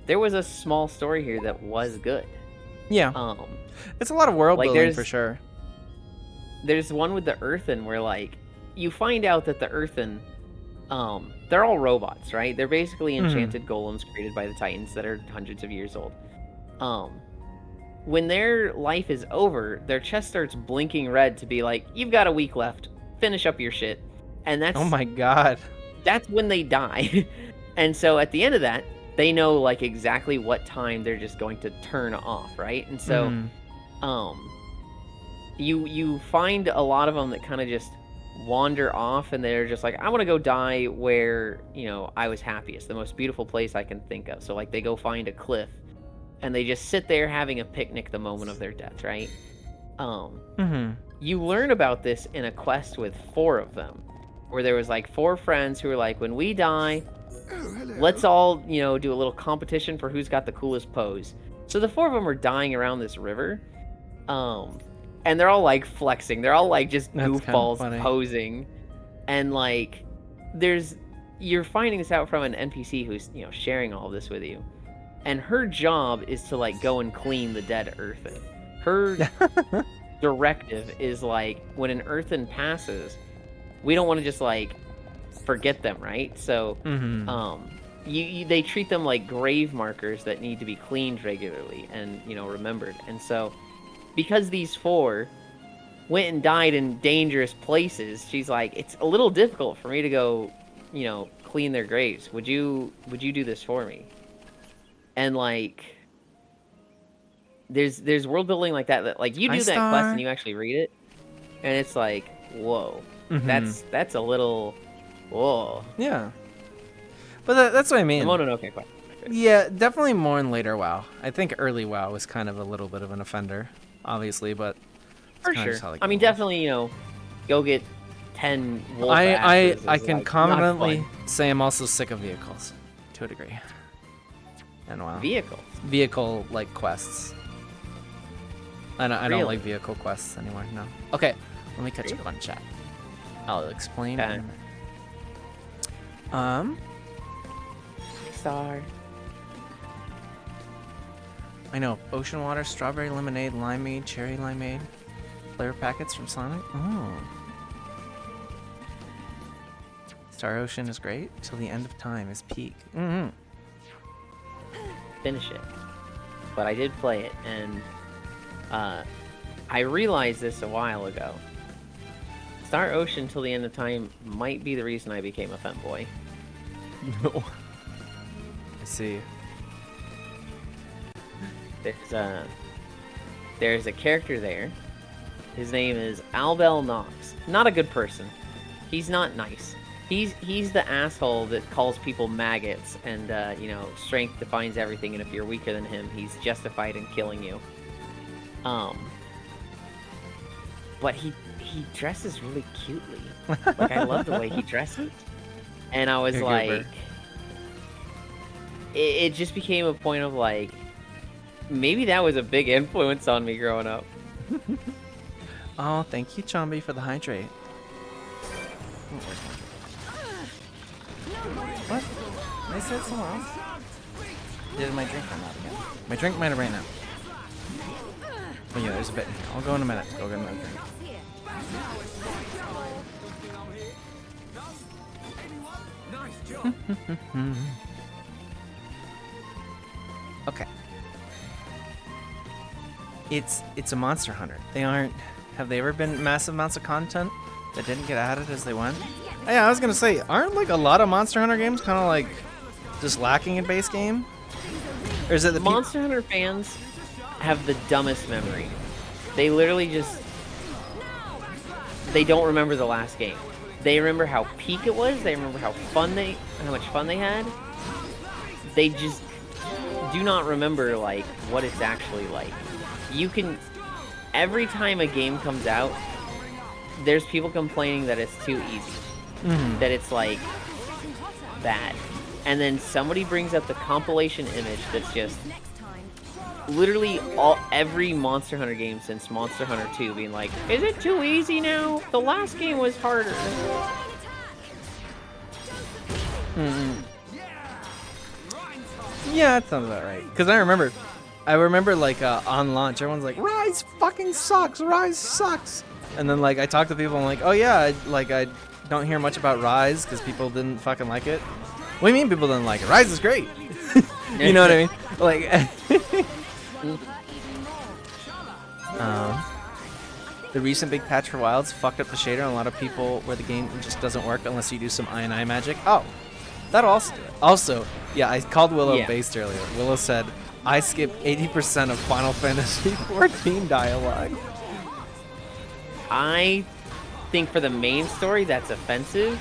there was a small story here that was good. Yeah. It's a lot of world building for sure. There's one with the Earthen where like you find out that the Earthen, they're all robots, right? They're basically enchanted golems created by the Titans that are hundreds of years old. When their life is over, their chest starts blinking red to be like, you've got a week left. Finish up your shit. And that's... Oh my god. That's when they die. And so at the end of that, they know like exactly what time they're just going to turn off, right? And so you find a lot of them that kind of just wander off, and they're just like, I want to go die where, you know, I was happiest, the most beautiful place I can think of. So like they go find a cliff and they just sit there having a picnic the moment of their death, right? You learn about this in a quest with 4 of them, where there was like 4 friends who were like, when we die, let's all, you know, do a little competition for who's got the coolest pose. So the 4 of them are dying around this river, and they're all like flexing. They're all like just goofballs posing, and like you're finding this out from an NPC who's, you know, sharing all of this with you, and her job is to like go and clean the dead Earthen. Her directive is like, when an Earthen passes, we don't want to just like forget them, right? So they treat them like grave markers that need to be cleaned regularly and, you know, remembered. And so because these 4 went and died in dangerous places, she's like, it's a little difficult for me to go, you know, clean their graves. Would you do this for me? And like there's world building like that like you do that quest and you actually read it, and it's like, whoa. That's a little whoa. Yeah. But that's what I mean. Mononoke quest. Yeah, definitely more in later WoW. I think early WoW was kind of a little bit of an offender, obviously, but for sure. I mean, definitely, you know, go get 10 wolf I can like, confidently say I'm also sick of vehicles to a degree. And WoW. Vehicles. Vehicle like quests. I don't like vehicle quests anymore. No. Okay, let me catch up on chat. I'll explain. Okay. Star. I know. Ocean water, strawberry lemonade, limeade, cherry limeade, flavor packets from Sonic. Oh. Star Ocean is great. Till the end of time is peak. Finish it. But I did play it, and I realized this a while ago. Star Ocean Till the End of Time might be the reason I became a femboy. No. I see. There's a character there. His name is Albel Knox. Not a good person. He's not nice. He's the asshole that calls people maggots, and you know, strength defines everything, and if you're weaker than him, he's justified in killing you. But he dresses really cutely. Like, I love the way he dresses. And I was like, it just became a point of like, maybe that was a big influence on me growing up. Oh, thank you, Chomby, for the hydrate. What? I said somewhere else. Did my drink run out again? My drink might have ran out. Oh yeah, there's a bit in here. I'll go in a minute. Go get another drink. Okay. It's a Monster Hunter. They aren't. Have they ever been massive amounts of content that didn't get added as they went? Yeah, I was gonna say, aren't like a lot of Monster Hunter games kind of like just lacking in base game? Or is it the Monster Hunter fans have the dumbest memory. They literally just... They don't remember the last game. They remember how peak it was. They remember how much fun they had. They just do not remember, like, what it's actually like. You can... Every time a game comes out, there's people complaining that it's too easy. That it's, like, bad. And then somebody brings up the compilation image that's just literally every Monster Hunter game since Monster Hunter 2 being like, is it too easy now? The last game was harder. Yeah, that sounds about right. Because I remember like on launch, everyone's like, Rise fucking sucks, Rise sucks. And then like I talk to people and like, oh yeah, I don't hear much about Rise because people didn't fucking like it. What do you mean people didn't like it? Rise is great. You know what I mean? Like, the recent big patch for Wilds fucked up the shader on a lot of people where the game just doesn't work unless you do some I&I magic. Oh, that'll also do it. Also, yeah, I called Willow based earlier. Willow said, I skipped 80% of Final Fantasy XIV dialogue. I think for the main story, that's offensive.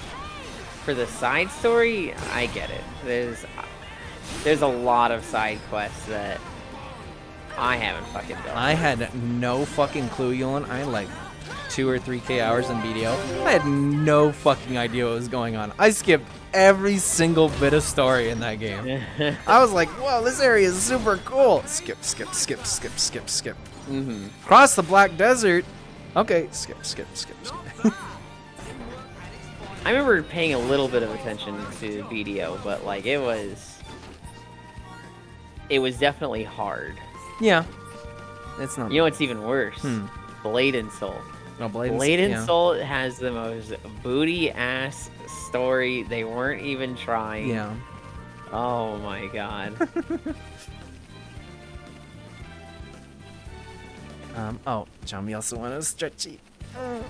For the side story, I get it. There's a lot of side quests that I haven't fucking done. I had no fucking clue, Yolan. I had like 2 or 3K hours in BDO. I had no fucking idea what was going on. I skipped every single bit of story in that game. I was like, whoa, this area is super cool. Skip. Cross the Black Desert. Okay, skip. I remember paying a little bit of attention to BDO, but like it was definitely hard. Yeah, it's not. You know what's even worse? Blade and Soul. No, Blade and Soul has the most booty ass story. They weren't even trying. Yeah. Oh my god. Oh, Johnny also wanted a stretchy. I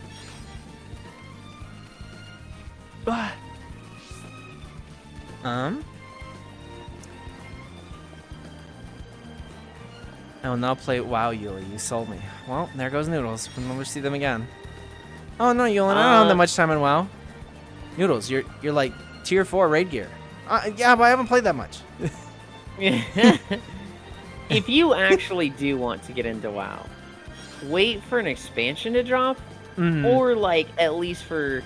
will now play WoW, Yuli. You sold me. Well, there goes Noodles. We'll never see them again. Oh no, Yulin, I don't have that much time in WoW. Noodles, you're like tier 4 raid gear. Yeah, but I haven't played that much. If you actually do want to get into WoW, wait for an expansion to drop, or like at least for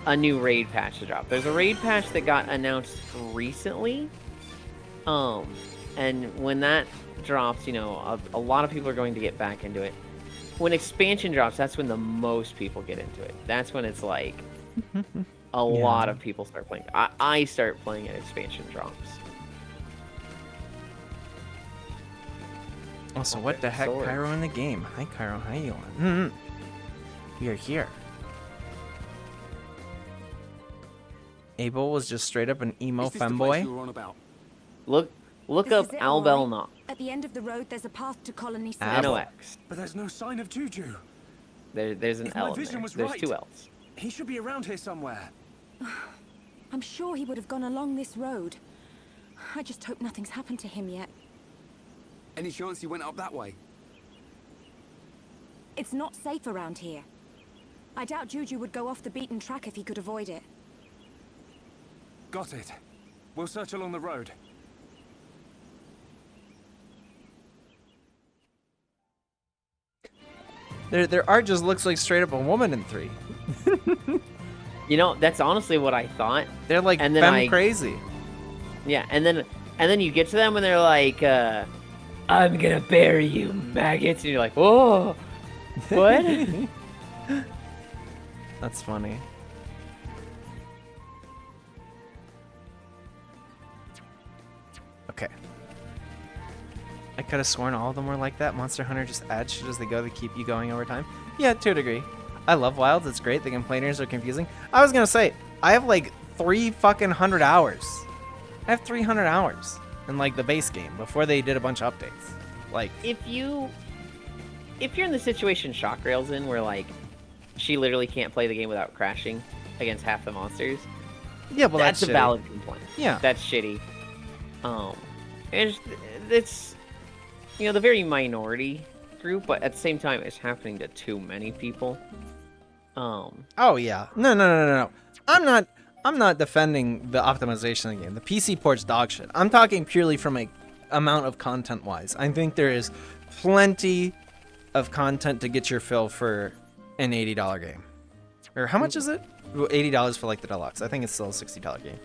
a new raid patch to drop. There's a raid patch that got announced recently, and when that drops, you know, a lot of people are going to get back into it. When expansion drops, that's when the most people get into it. That's when it's like a lot of people start playing. I start playing at expansion drops. Also, what the heck, Cairo in the game? Hi, Cairo. Hi, Yolan. We are here. Abel was just straight up an emo femboy. Look up Albelnock. At the end of the road, there's a path to Colony 6. NOX. But there's no sign of Juju. There's an L in there. There's 2 L's. He should be around here somewhere. I'm sure he would have gone along this road. I just hope nothing's happened to him yet. Any chance he went up that way? It's not safe around here. I doubt Juju would go off the beaten track if he could avoid it. Got it. We'll search along the road. Their art just looks like straight up a woman in 3. You know, that's honestly what I thought. They're like femme crazy. Yeah, and then you get to them and they're like, I'm gonna bury you, maggots, and you're like, whoa, what? That's funny. Okay. I could have sworn all of them were like that. Monster Hunter just adds shit as they go to keep you going over time. Yeah, to a degree. I love Wilds. It's great. The complainers are confusing. I was gonna say, I have like 300 hours. I have 300 hours in like the base game before they did a bunch of updates. Like, if you're in the situation Shockrail's in, where like she literally can't play the game without crashing against half the monsters. Yeah, well, that's a shitty. valid complaint. Yeah, that's shitty. It's you know, the very minority group, but at the same time, it's happening to too many people. Oh yeah. No. I'm not defending the optimization of the game. The PC port's dog shit. I'm talking purely from a amount of content wise. I think there is plenty of content to get your fill for an $80 game. Or how much is it? Well, $80 for like the deluxe. I think it's still a $60 game.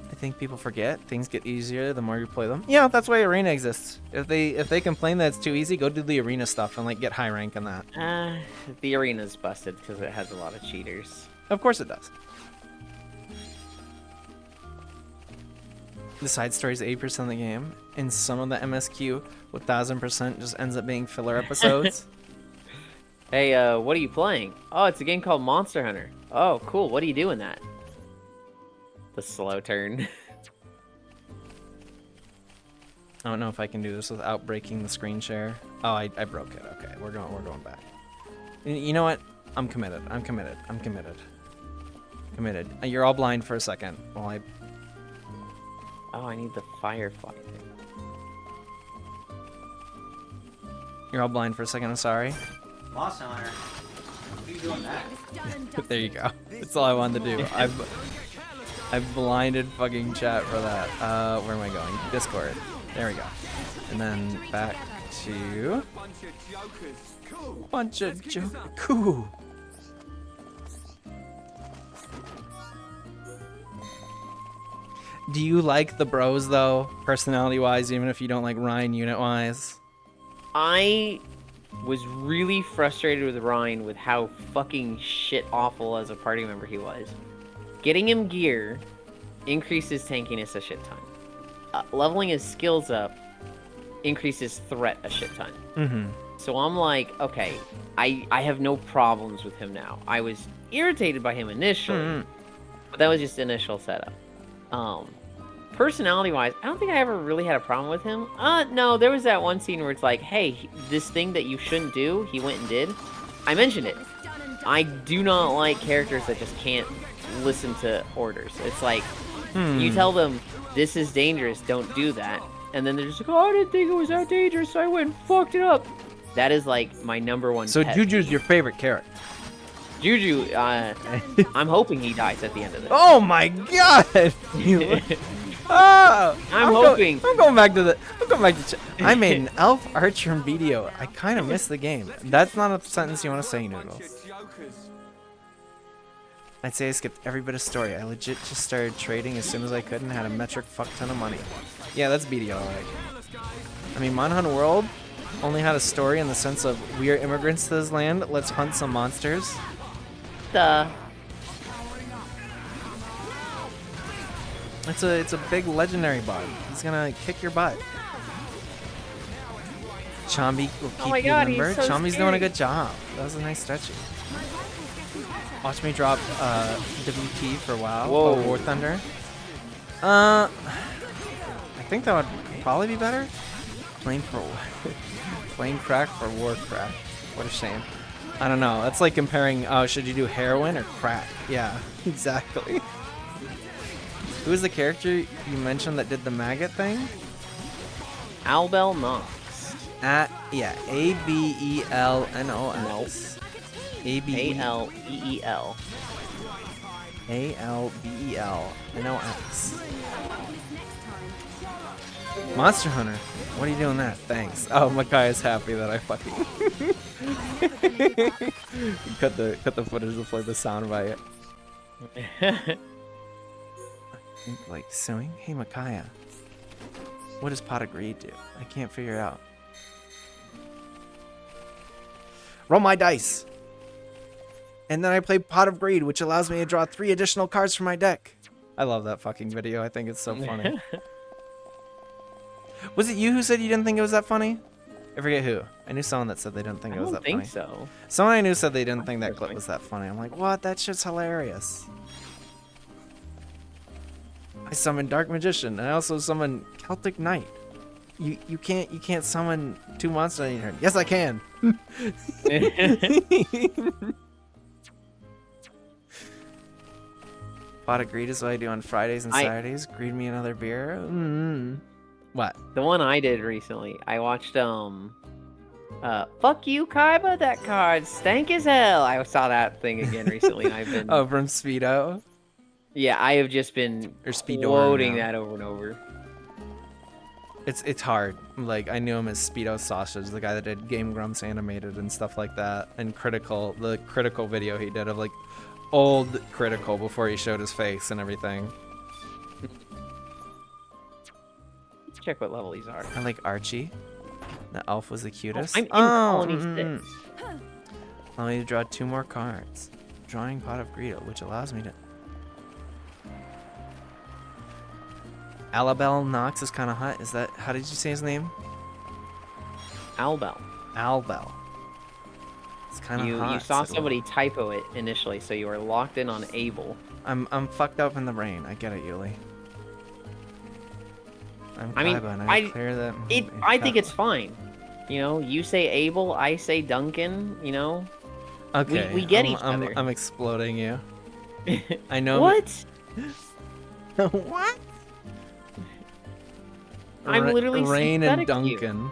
I think people forget things get easier the more you play them. Yeah, that's why arena exists. If they complain that it's too easy, go do the arena stuff and like get high rank in that. The arena's busted because it has a lot of cheaters. Of course it does. The side story is 80% of the game, and some of the MSQ with 1000% just ends up being filler episodes. Hey, what are you playing? Oh, it's a game called Monster Hunter. Oh, cool. What do you do in that? The slow turn. I don't know if I can do this without breaking the screen share. Oh, I broke it. Okay, we're going back. You know what? I'm committed. Committed. You're all blind for a second while I... Oh, I need the firefly thing. You're all blind for a second, I'm sorry. Monster Hunter. What are you doing that? There you go. That's all I wanted to do. I've blinded fucking chat for that. Where am I going? Discord. There we go. And then back to... Bunch of jokers. Cool. Do you like the bros, though, personality-wise, even if you don't like Ryan unit-wise? I was really frustrated with Ryan with how fucking shit-awful as a party member he was. Getting him gear increases tankiness a shit ton. Leveling his skills up increases threat a shit ton. Mm-hmm. So I'm like, okay, I have no problems with him now. I was irritated by him initially, but that was just initial setup. Personality-wise, I don't think I ever really had a problem with him. No, there was that one scene where it's like, hey, this thing that you shouldn't do, he went and did. I mentioned it. I do not like characters that just can't listen to orders. It's like, you tell them, this is dangerous, don't do that. And then they're just like, oh, I didn't think it was that dangerous, so I went and fucked it up. That is like my number one So pet Juju's peeve. your favorite character? Juju, I'm hoping he dies at the end of this. Oh my god! Oh, I'm hoping. I'm going back to I made an elf archer video. I kind of missed the game. That's not a sentence you want to say, Noodles. I'd say I skipped every bit of story. I legit just started trading as soon as I could and had a metric fuck ton of money. Yeah, that's BD alright. I mean, Monhunt World only had a story in the sense of, we are immigrants to this land, let's hunt some monsters. Duh. It's a big legendary bug. He's gonna kick your butt. Chambi will keep Oh my you God, he's remembered. so Chambi's doing a scary. good job. That was a nice stretchy. Watch me drop WT for WoW. Whoa. Oh, War Thunder. I think that would probably be better. Plain crack for war crack. What a shame. I don't know. That's like comparing, should you do heroin or crack? Yeah, exactly. Who was the character you mentioned that did the maggot thing? Albel Nox. Yeah, ABELNOX. A-L-E-E-L. ALBELNOX. Monster Hunter. What are you doing that? Thanks. Oh, Makai is happy that I fucking cut the footage to play the sound by it. Like sewing? Hey Micaiah. What does Pot of Greed do? I can't figure out. Roll my dice. And then I play Pot of Greed, which allows me to draw 3 additional cards from my deck. I love that fucking video. I think it's so funny. Was it you who said you didn't think it was that funny? I forget who. I knew someone that said they didn't think it was that funny. I don't think so. Someone I knew said they didn't think that clip was that funny. I'm like, what? That shit's hilarious. I summoned Dark Magician, and I also summoned Celtic Knight. You can't summon 2 monsters on your turn. Yes, I can. Bought a greed is what I do on Fridays and Saturdays. Greed me another beer. What? The one I did recently, I watched fuck you, Kaiba. That card stank as hell. I saw that thing again recently. And I've been. Oh, from Speedo. Yeah, I have just been Or Speedo quoting now. that over and over. It's hard. Like, I knew him as Speedo Sausage, the guy that did Game Grumps animated and stuff like that, and the Critical video he did of like old Critical before he showed his face and everything. Let's check what level these are. I like Archie. The elf was the cutest. I'm in Colony 6. Allow me to draw 2 more cards. Drawing Pot of Greedo, which allows me to... Alabel Knox is kind of hot. Is that... How did you say his name? Albel. Albel. It's kind of hot. You saw somebody typo it initially, so you were locked in on Abel. I'm fucked up in the brain. I get it, Yuli. I mean, clear that. I think it's fine. You know, you say Abel, I say Duncan. You know, okay. We get each other. I'm exploding you. I know. What? What? I'm literally Rain and Duncan.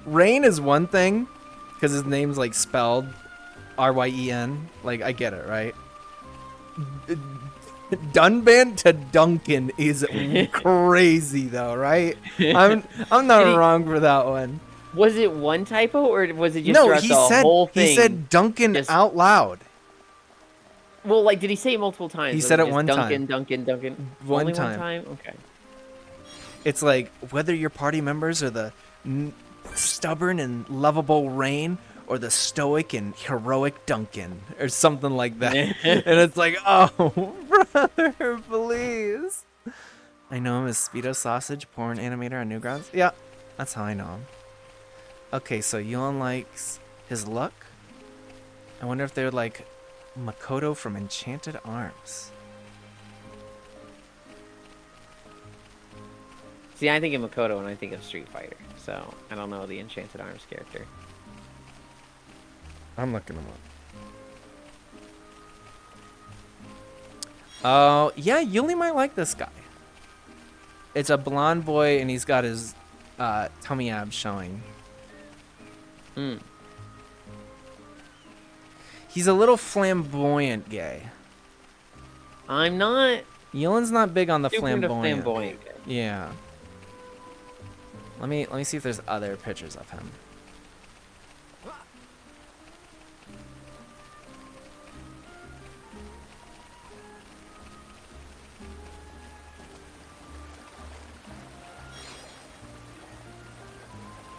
Rain is one thing, because his name's like spelled R-Y-E-N. Like, I get it, right? Dunban to Duncan is crazy, though, right? I'm not wrong for that one. Was it one typo, or was it just no? throughout the whole thing? He said Duncan out loud. Well, like, did he say it multiple times? He said it one Duncan, time. Duncan. One Only time. one time? Okay. It's like, whether your party members are the stubborn and lovable Rain or the stoic and heroic Duncan or something like that. And it's like, oh, brother, please. I know him as Speedo Sausage, porn animator on Newgrounds. Yeah, that's how I know him. Okay, so Yuan likes his look. I wonder if they're like Makoto from Enchanted Arms. See, I think of Makoto when I think of Street Fighter, so I don't know the Enchanted Arms character. I'm looking him up. Oh, yeah, Yuli might like this guy. It's a blonde boy, and he's got his tummy abs showing. He's a little flamboyant gay. I'm not... Yulin's not big on the super flamboyant. gay. Yeah. Let me see if there's other pictures of him.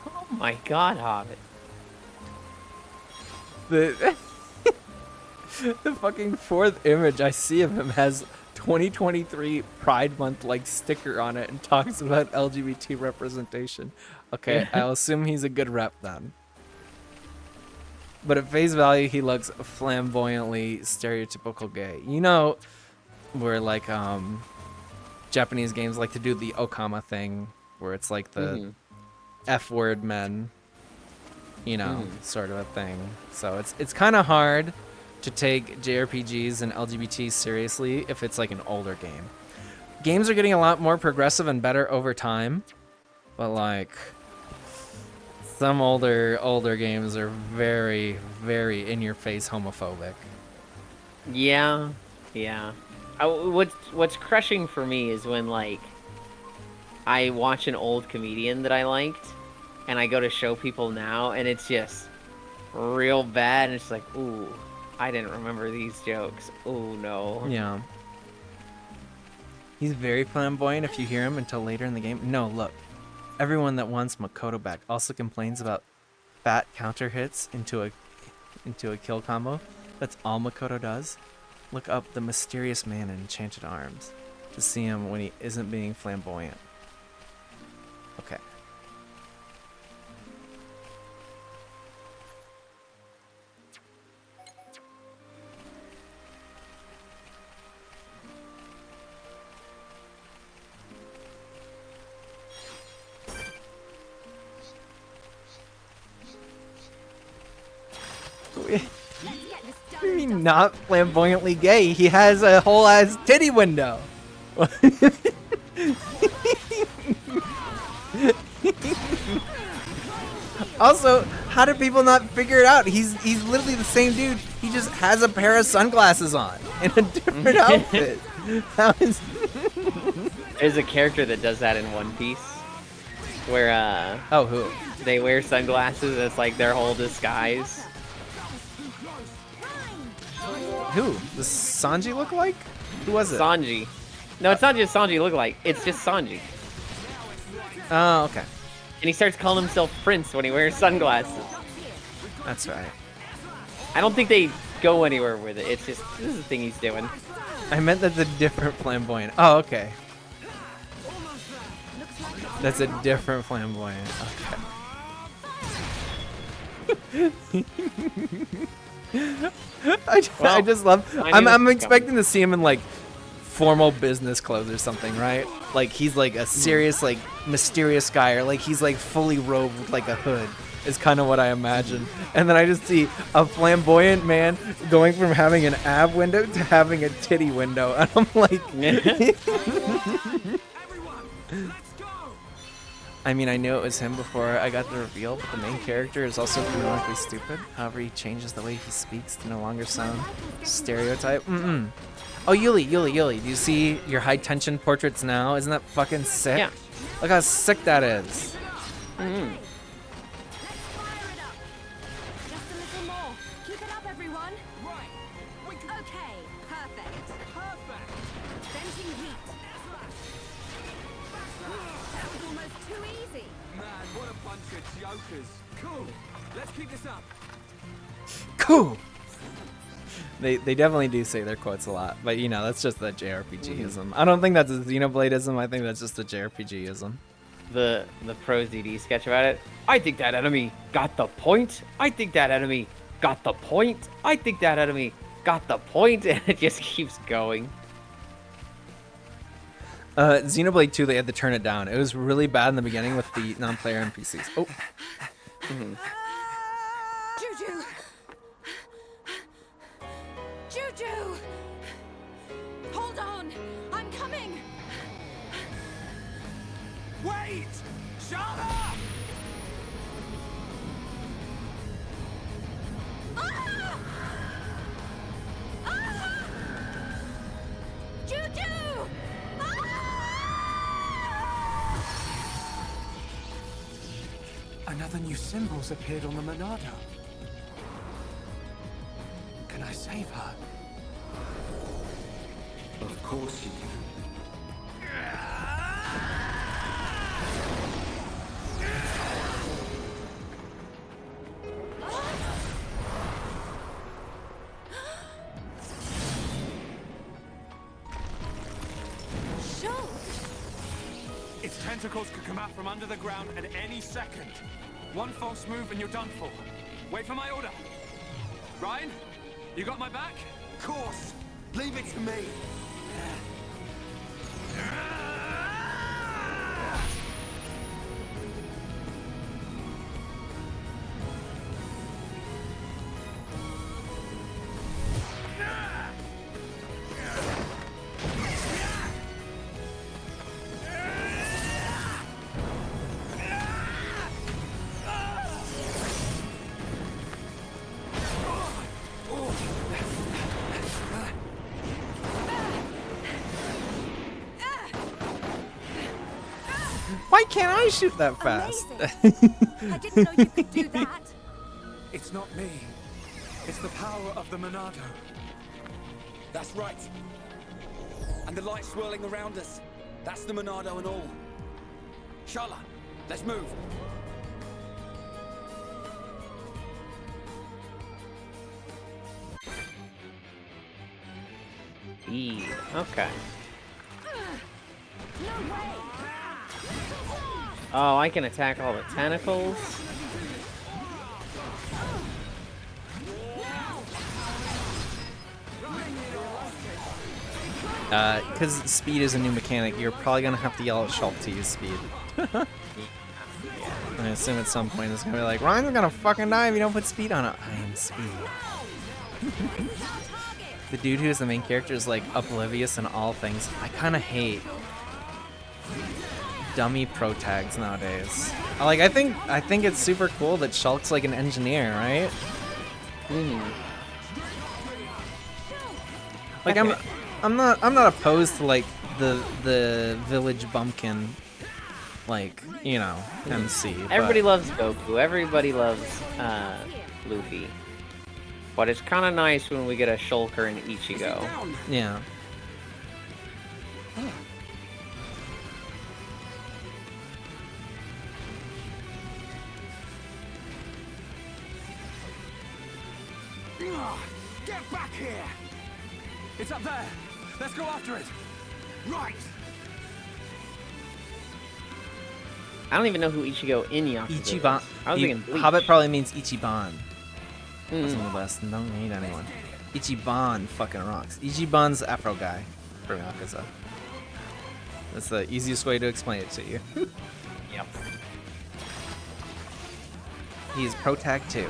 Oh my god, Hobbit. The the fucking 4th image I see of him has 2023 Pride Month like sticker on it and talks about LGBT representation. Okay, I'll assume he's a good rep then. But at face value, he looks flamboyantly stereotypical gay. You know, where like Japanese games like to do the Okama thing, where it's like the F-word men, you know, sort of a thing. So it's kind of hard to take JRPGs and LGBT seriously if it's like an older game. Games are getting a lot more progressive and better over time, but like some older games are very, very in-your-face homophobic. Yeah. What's crushing for me is when like I watch an old comedian that I liked, and I go to show people now, and it's just real bad, and it's like, ooh, I didn't remember these jokes. Ooh, no. Yeah. He's very flamboyant if you hear him until later in the game. No, look. Everyone that wants Makoto back also complains about fat counter hits into a kill combo. That's all Makoto does. Look up the mysterious man in Enchanted Arms to see him when he isn't being flamboyant. Okay. not flamboyantly gay. He has a whole ass titty window. Also, how do people not figure it out? He's literally the same dude. He just has a pair of sunglasses on in a different outfit. How is... There's a character that does that in One Piece, where oh, who? They wear sunglasses. It's like their whole disguise. Who? Does Sanji look like? Who was it? Sanji. No, it's not just Sanji look like. It's just Sanji. Oh, okay. And he starts calling himself Prince when he wears sunglasses. That's right. I don't think they go anywhere with it. It's just, this is the thing he's doing. I meant that's a different flamboyant. Oh, okay. That's a different flamboyant. Okay. I just love. I'm expecting to see him in like formal business clothes or something, right? Like he's like a serious, like mysterious guy, or like he's like fully robed with like a hood. Is kind of what I imagine. And then I just see a flamboyant man going from having an ab window to having a titty window, and I'm like. I mean, I knew it was him before I got the reveal, but the main character is also canonically stupid. However, he changes the way he speaks to no longer sound stereotype. Oh, Yuli, do you see your high tension portraits now? Isn't that fucking sick? Yeah. Look how sick that is. Cool. Let's keep this up. Cool. They definitely do say their quotes a lot, but you know that's just the JRPG-ism. I don't think that's a Xenoblade-ism. I think that's just a JRPG-ism. The Pro ZD sketch about it. I think that enemy got the point. I think that enemy got the point. I think that enemy got the point, and it just keeps going. Xenoblade 2, they had to turn it down. It was really bad in the beginning with the non-player NPCs. Oh. JUJU! JUJU! Hold on! I'm coming! Wait! Shala! Ah! Ah! JUJU! Another new symbol's appeared on the Monado. Can I save her? Of course you can. Its tentacles could come out from under the ground at any second. One false move and you're done for. Wait for my order. Ryan, you got my back? Of course. Leave it to me. Why can't I shoot that fast? I didn't know you could do that. It's not me. It's the power of the Monado. That's right. And the light swirling around us. That's the Monado and all. Shala, let's move. Okay. Oh, I can attack all the tentacles. Because speed is a new mechanic, you're probably gonna have to yell at Shulk to use speed. I assume at some point it's gonna be like, Ryan's gonna fucking die if you don't put speed on it. I am speed. the dude who's the main character is like oblivious in all things. I kind of hate dummy pro tags nowadays. Like I think it's super cool that Shulk's like an engineer, right? Like I'm not opposed to like the village bumpkin, like, you know, MC. Everybody loves Goku. Everybody loves Luffy. But it's kind of nice when we get a Shulker and Ichigo. Yeah. Get back here! It's up there. Let's go after it. Right. I don't even know who Ichigo in Yakuza Ichiban. is. I was thinking Bleach. Hobbit probably means Ichiban. Wasn't the best. Don't hate anyone. Ichiban fucking rocks. Ichiban's the Afro guy from Yakuza. That's the easiest way to explain it to you. Yep. He's pro tag too.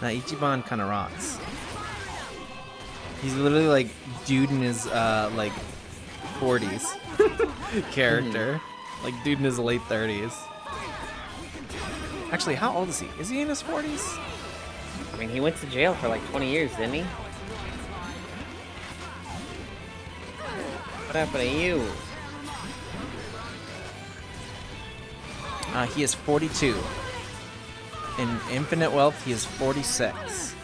Now Ichiban kind of rocks. He's literally like dude in his like 40s character. Like dude in his late 30s. Actually, how old is he? Is he in his 40s? I mean, he went to jail for like 20 years, didn't he? What happened to you? He is 42. In Infinite Wealth, he is 46.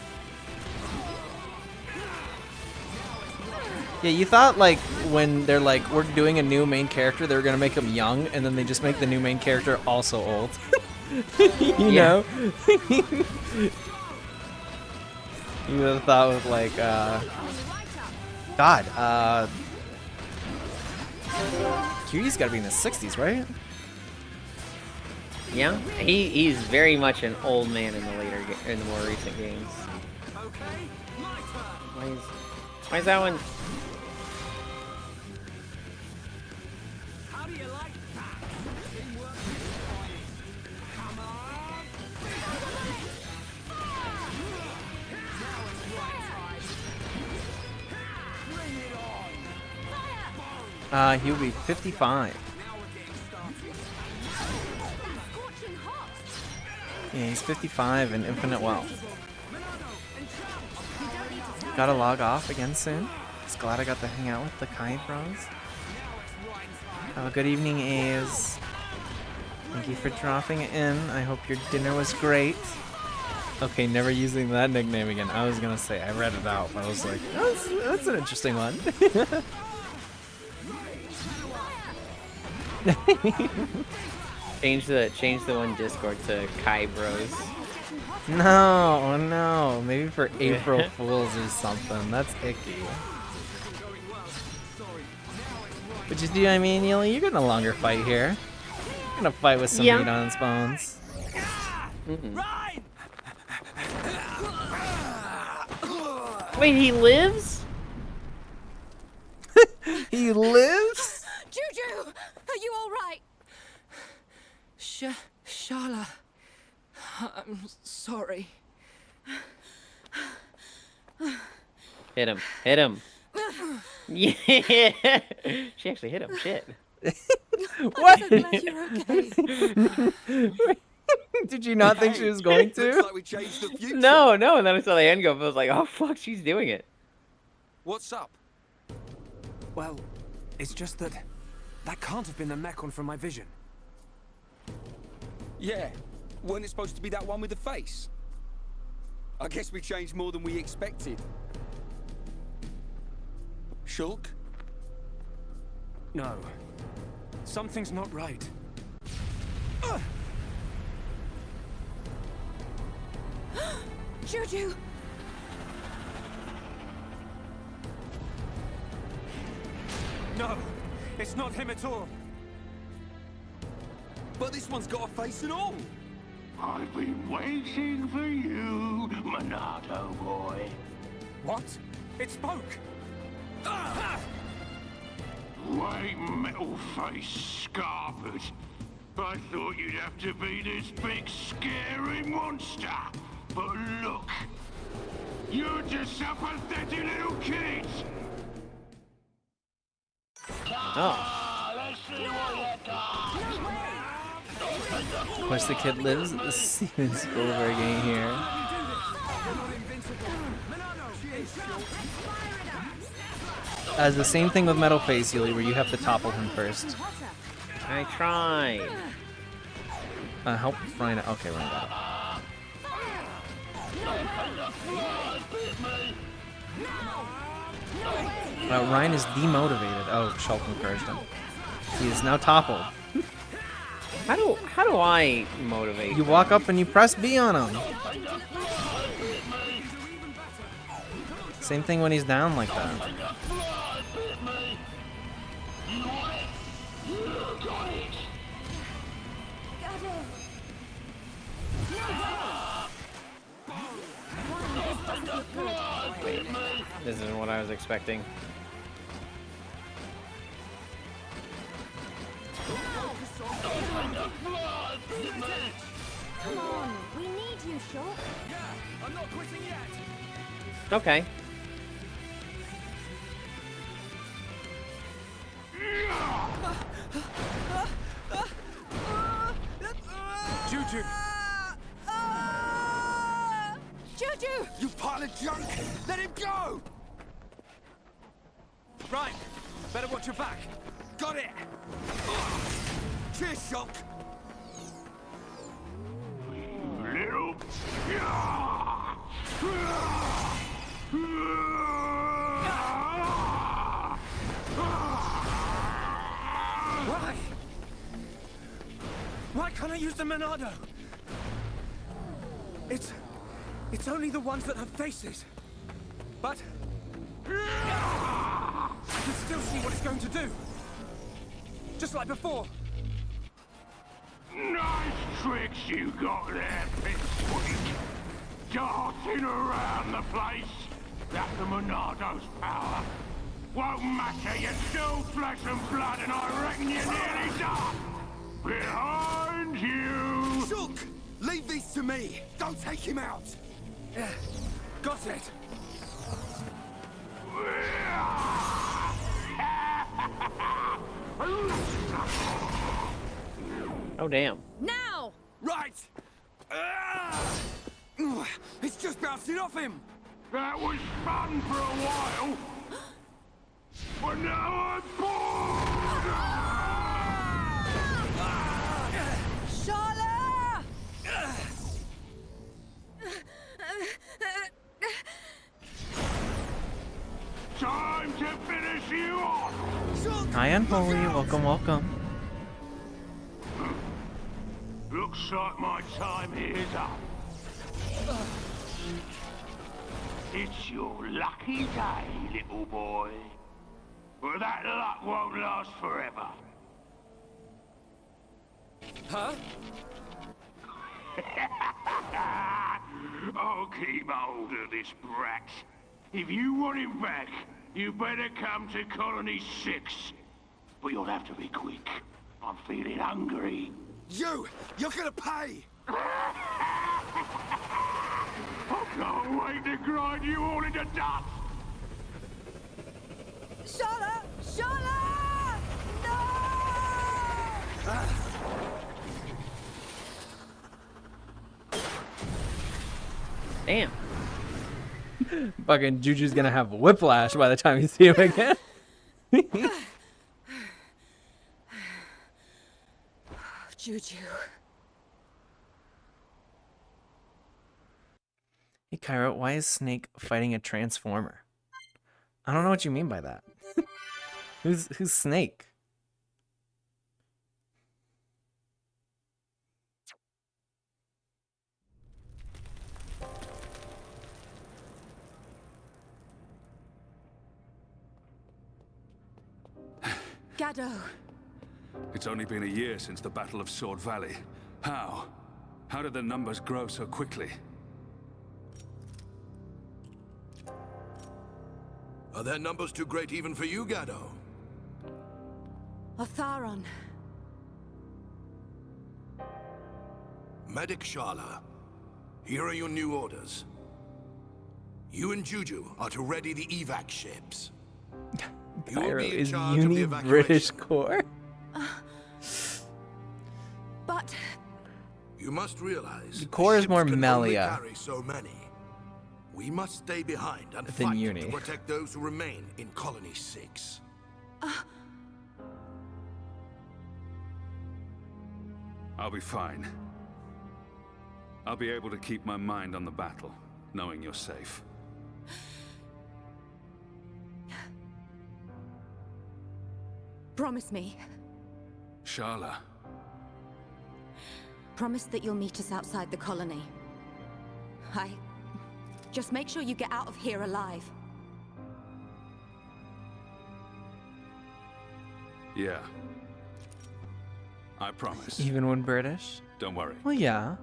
Yeah, you thought like when they're like, we're doing a new main character, they were gonna make him young, and then they just make the new main character also old. you know? You would have thought with like, God, Kiryu's gotta be in his 60s, right? Yeah, he's very much an old man in the more recent games. Why is that one? He'll be 55. Yeah, he's 55 in Infinite Wealth. Gotta log off again soon. Just glad I got to hang out with the Kai Bros. Have a good evening, A's. Thank you for dropping in. I hope your dinner was great. Okay, never using that nickname again. I was gonna say, I read it out, but I was like, that's an interesting one. Change the one Discord to Kai Bros. No, maybe for April Fools or something. That's icky. But you see what I mean, Yuli? You're gonna longer fight here. You're gonna fight with some meat on his bones. Wait, he lives? He lives? Juju, are you all right? Shala, I'm sorry. Hit him. Yeah, she actually hit him. Shit. What? I'm so glad you're okay. Did you not think she was going to? Looks like we changed the future. No, and then I saw the hand go, but I was like, oh fuck, she's doing it. What's up? Well, it's just that can't have been the Mechon from my vision. Yeah. Wasn't it supposed to be that one with the face? I guess we changed more than we expected. Shulk? No. Something's not right. Juju! No, it's not him at all. But this one's got a face and all. I've been waiting for you, Monado boy. What? It spoke. White metal face scarpers. I thought you'd have to be this big scary monster. But look, you're just a pathetic little kid. Oh. Let's see what you got. Of course, the kid lives at the Steven Spielberg ain't here. The same thing with Metal Face, Yuli, where you have to topple him first. I tried. Help Ryan. Okay, Ryan got it. Ryan is demotivated. Oh, Shulk encouraged him. He is now toppled. How do I motivate? You walk up and you press B on him. Same thing when he's down like that. Wait, this isn't what I was expecting. Come on, we need you, Shulk. I'm not quitting yet. Okay. Juju! Juju! You pile of junk! Let him go! Right, better watch your back. Got it! Cheers, Shulk! Little. Why? Why can't I use the Monado? It's only the ones that have faces. But I can still see what it's going to do. Just like before. Nice tricks you got there, Pipsqueak. Darting around the place. That's the Monado's power. Won't matter, you're still flesh and blood, and I reckon you're nearly done. Behind you! Shulk! Leave these to me! Don't take him out! Yeah, got it. Oh damn. Now! Right! It's just bouncing off him! That was fun for a while. But now I'm bored! Shala! Time to finish you off! Hi, Unholy. Welcome, welcome. Looks like my time here is up. It's your lucky day, little boy. But that luck won't last forever. Huh? I'll keep hold of this brat. If you want him back, you better come to Colony 6. But you'll have to be quick. I'm feeling hungry. You're gonna pay! I can't wait to grind you all into dust! Shala! Shala! No! Damn. Fucking Juju's gonna have whiplash by the time you see him again. Juju. Hey, Kyra, why is Snake fighting a Transformer? I don't know what you mean by that. Who's Snake? Gado. It's only been a year since the Battle of Sword Valley. How? How did the numbers grow so quickly? Are their numbers too great even for you, Gado? Otharon. Medic Shala. Here are your new orders. You and Juju are to ready the evac ships. You will Pyro be in is charge of the uni British evacuation. core. But You must realize The core is ships more can only Melia carry so many. We must stay behind and than fight Uni. to protect those who remain in Colony 6. I'll be fine. I'll be able to keep my mind on the battle, knowing you're safe. promise me. Sharla. Promise that you'll meet us outside the colony. Just make sure you get out of here alive. Yeah. I promise. Even when British? Don't worry. Well, yeah.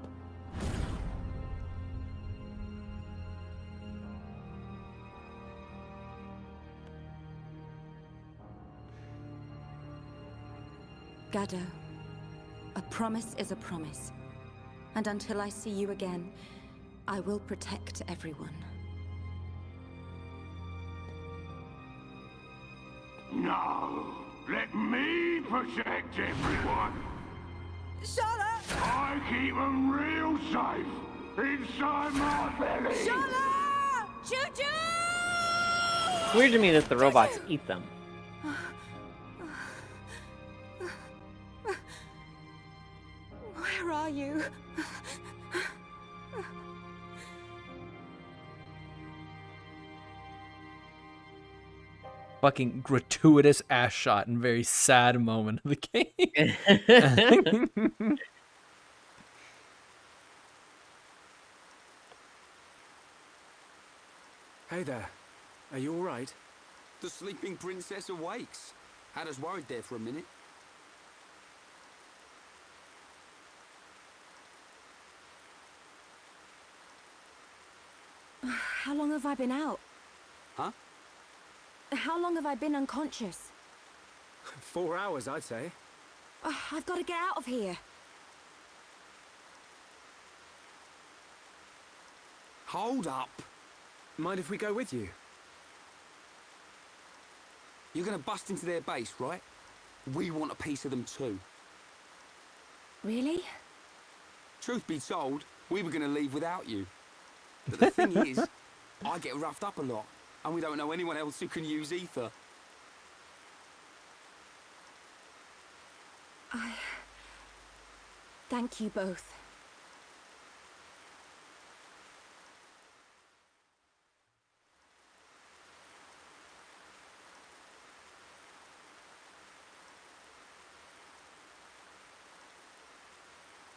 Gado, a promise is a promise. And until I see you again, I will protect everyone. No, let me protect everyone. Shala! I keep them real safe inside my belly. Shala! Juju! It's weird to me that the robots eat them. Where are you? Fucking gratuitous ass shot and very sad moment of the game. Hey there. Are you all right? The sleeping princess awakes. Had us worried there for a minute. How long have I been out? Huh? How long have I been unconscious? 4 hours, I'd say. I've got to get out of here. Hold up. Mind if we go with you? You're gonna bust into their base, right? We want a piece of them too. Really? Truth be told, we were gonna leave without you. But the thing is, I get roughed up a lot, and we don't know anyone else who can use ether. Thank you both.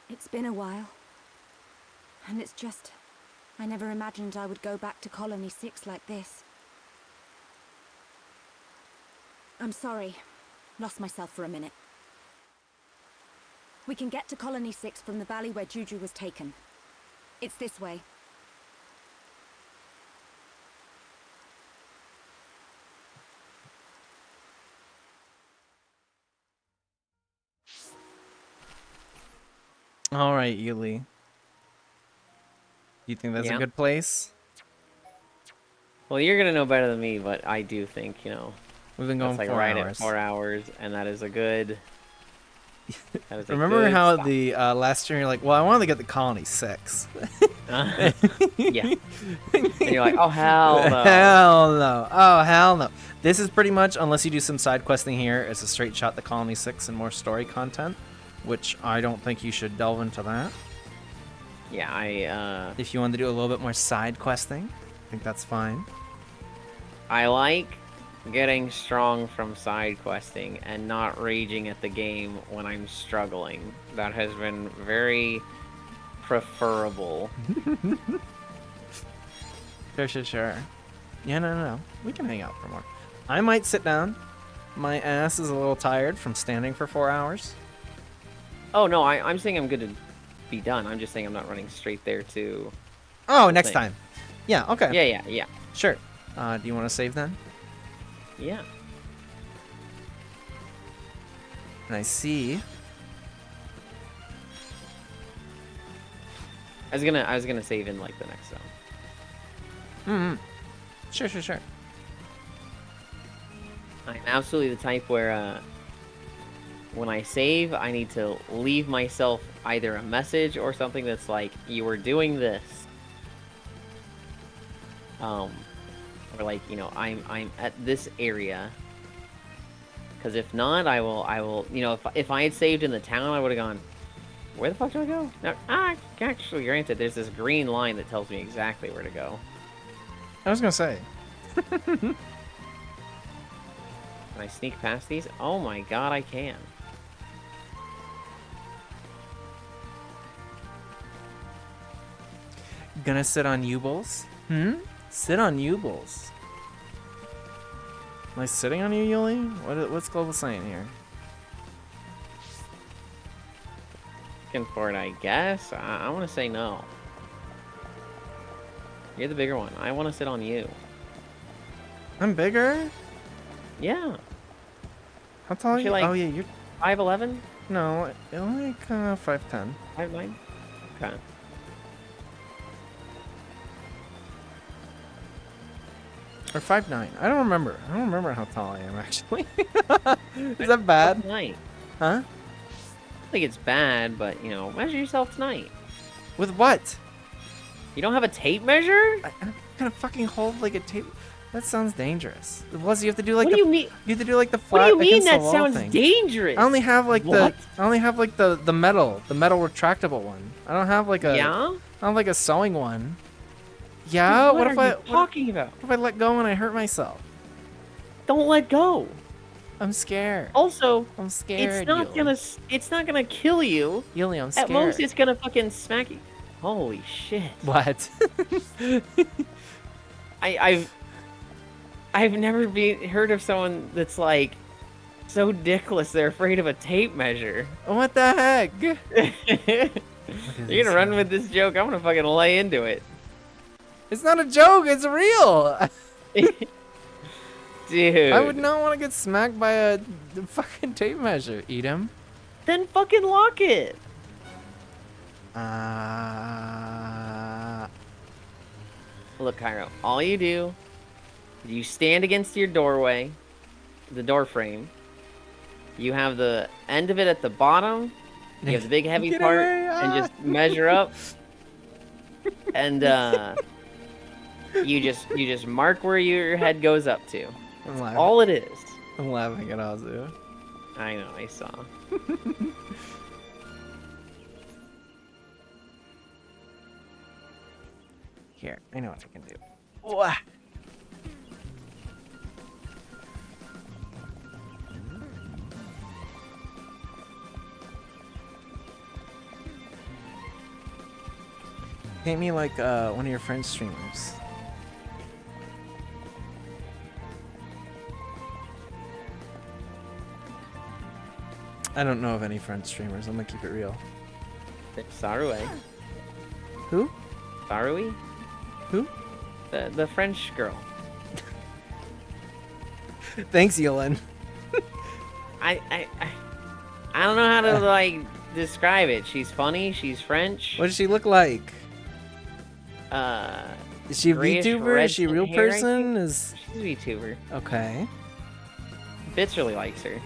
It's been a while. And it's just... I never imagined I would go back to Colony 6 like this. I'm sorry. Lost myself for a minute. We can get to Colony 6 from the valley where Juju was taken. It's this way. All right, Yuli. You think that's a good place? Well, you're gonna know better than me, but I do think, you know, We've been going that's like 4 right hours. at 4 hours, and that is a good. That is a Remember good how stop. the last year you're like, well, I wanted to get the Colony 6. Yeah. And you're like, oh hell no. Hell no. Oh hell no. This is pretty much, unless you do some side questing here, it's a straight shot to Colony 6 and more story content, which I don't think you should delve into that. Yeah, if you want to do a little bit more side questing, I think that's fine. I like getting strong from side questing and not raging at the game when I'm struggling. That has been very preferable. Sure. Yeah, no. We can hang out for more. I might sit down. My ass is a little tired from standing for 4 hours. Oh no, I'm saying I'm good to be done. I'm just saying I'm not running straight there to... Oh, next time. Yeah, okay. Yeah. Sure. Do you want to save then? Yeah. And I see. I was gonna save in like the next zone. Sure. I'm absolutely the type where when I save, I need to leave myself either a message or something that's like, you were doing this. Or like, you know, I'm at this area. Because if not, I will, you know, if I had saved in the town, I would have gone, where the fuck do I go? Now, actually, granted, there's this green line that tells me exactly where to go. I was gonna say. Can I sneak past these? Oh my god, I can. Gonna sit on U-Bulls? Sit on U-Bulls. Am I sitting on you, Yuli? What's Global saying here? Looking for it, I guess. I want to say no. You're the bigger one. I want to sit on you. I'm bigger? Yeah. How tall are you? Like Oh yeah, you're 5'11"? no, like 5'10". 5'9"? Okay. Or 5'9". I don't remember. I don't remember how tall I am actually. Is that bad? Tonight. Huh? I don't think it's bad, but you know, measure yourself tonight. With what? You don't have a tape measure? I'm gonna fucking hold like a tape. That sounds dangerous. Plus, you have to do like What do you mean? You have to do like the flat. What do you mean against the that wall sounds thing. dangerous? I only have like What? the metal retractable one. I don't have like a. Yeah? I don't have like a sewing one. Yeah. What if are I you talking about? What if I let go and I hurt myself? Don't let go. I'm scared. Also, I'm scared. It's not gonna kill you. Yuli, I'm scared. At most, it's gonna fucking smack you. Holy shit. What? I've never heard of someone that's like so dickless they're afraid of a tape measure. What the heck? You're gonna run with this joke. I'm gonna fucking lay into it. It's not a joke. It's real. Dude. I would not want to get smacked by a fucking tape measure. Eat him. Then fucking lock it. Look, Cairo, all you do, you stand against your doorway, the door frame. You have the end of it at the bottom. You have the big heavy Get part, away, and just measure up. And you just mark where your head goes up to. I'm That's all it is. I'm laughing at Azu. I know, I saw. Here, I know what I can do. Wah. Paint me like one of your French streamers. I don't know of any French streamers. I'm gonna keep it real. Sarue. Who? Sarui? Who? The French girl. Thanks, Yolen. I don't know how to like describe it. She's funny. She's French. What does she look like? Is she a grayish VTuber? red Is she a real hair, I person? think. Is She's a VTuber. okay. Bits really likes her.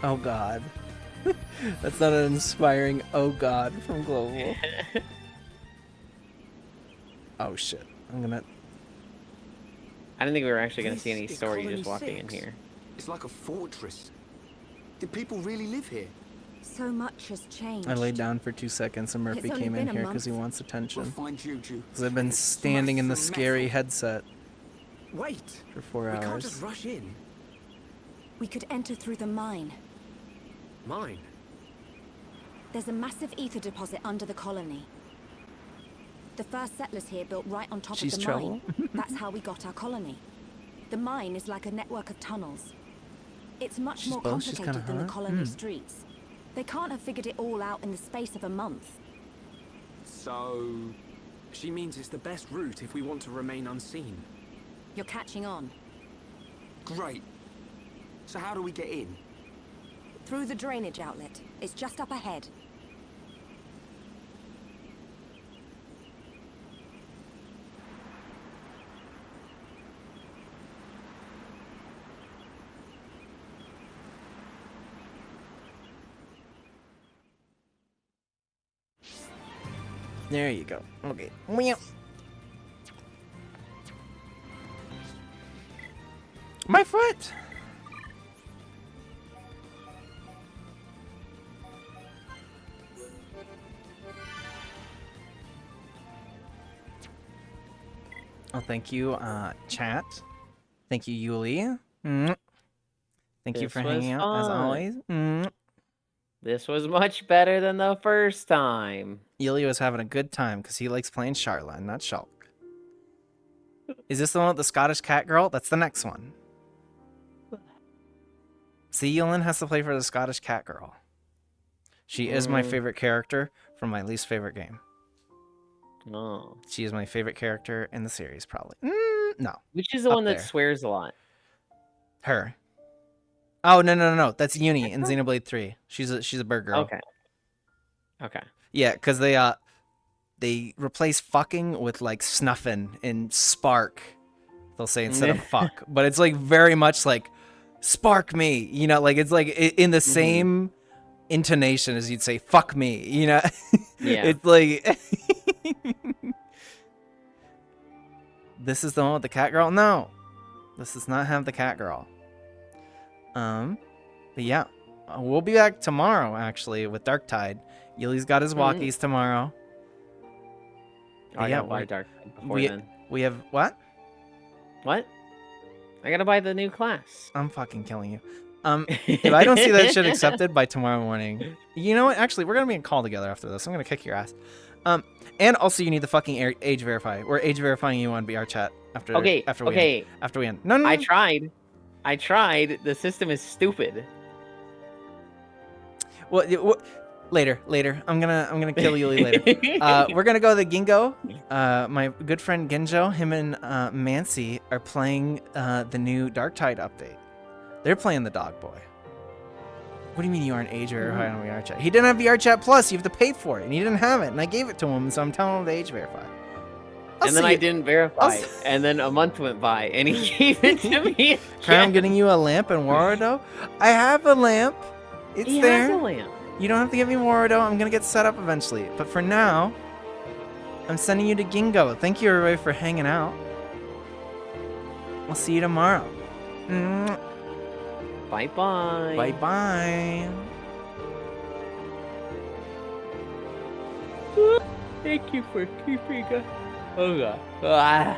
Oh God. That's not an inspiring "Oh God" from Global. Oh shit! I'm gonna. I didn't think we were actually gonna see any This is story Colony just walking in 6. here. It's like a fortress. Did people really live here? So much has changed. I laid down for 2 seconds and Murphy It's only came in been a here because he month. wants attention. We'll find JUJU. Because I've been standing in the scary headset Wait. for 4 We can't hours. just rush in. We could enter through the mine. Mine. There's a massive ether deposit under the colony. The first settlers here built right on top She's of the trouble. mine. That's how we got our colony. The mine is like a network of tunnels. It's much She's more both? She's complicated kinda than the hot? colony streets. They can't have figured it all out in the space of a month. So, she means it's the best route if we want to remain unseen. You're catching on. Great. So how do we get in? Through the drainage outlet. It's just up ahead. There you go. Okay. Meow. My foot! Oh, thank you, chat. Thank you, Yuli. Thank you for hanging out, as always. This was much better than the first time. Yuli was having a good time because he likes playing Charla, not Shulk. Is this the one with the Scottish cat girl? That's the next one. See, Yulin has to play for the Scottish cat girl. She is my favorite character from my least favorite game. Oh. She is my favorite character in the series, probably. No. Which is the one that swears a lot? Her. Oh, no. That's Uni in Xenoblade 3. She's a bird girl. Okay. Yeah, because they replace fucking with like snuffing and spark. They'll say instead of fuck, but it's like very much like spark me. You know, like it's like in the same intonation as you'd say fuck me. You know. Yeah. It's like. This is the one with the cat girl? No. This does not have the cat girl. But yeah. We'll be back tomorrow, actually, with Darktide. Yuli's got his walkies tomorrow. I gotta buy Darktide before then. We have... What? What? I gotta buy the new class. I'm fucking killing you. If I don't see that shit accepted by tomorrow morning... You know what? Actually, we're gonna be in call together after this. I'm gonna kick your ass. And also you need the fucking age verify. We're age verifying you on BR chat after we end. No. I tried. The system is stupid. Well, later. I'm gonna kill Yuli later. We're gonna go to the Gingo. My good friend Genjo, him and Mancy are playing the new Darktide update. They're playing the Dog Boy. What do you mean you aren't age verified on VR chat? He didn't have VR chat plus. You have to pay for it, and he didn't have it, and I gave it to him, so I'm telling him to age verify. And then I didn't verify, and then a month went by, and he gave it to me. I'm getting you a lamp and Warudo. I have a lamp. It's there. He has a lamp. You don't have to give me Warudo. I'm gonna get set up eventually, but for now, I'm sending you to Gingo. Thank you everybody for hanging out. I'll see you tomorrow. Bye-bye. Bye-bye. Thank you for keeping us. Oh, God.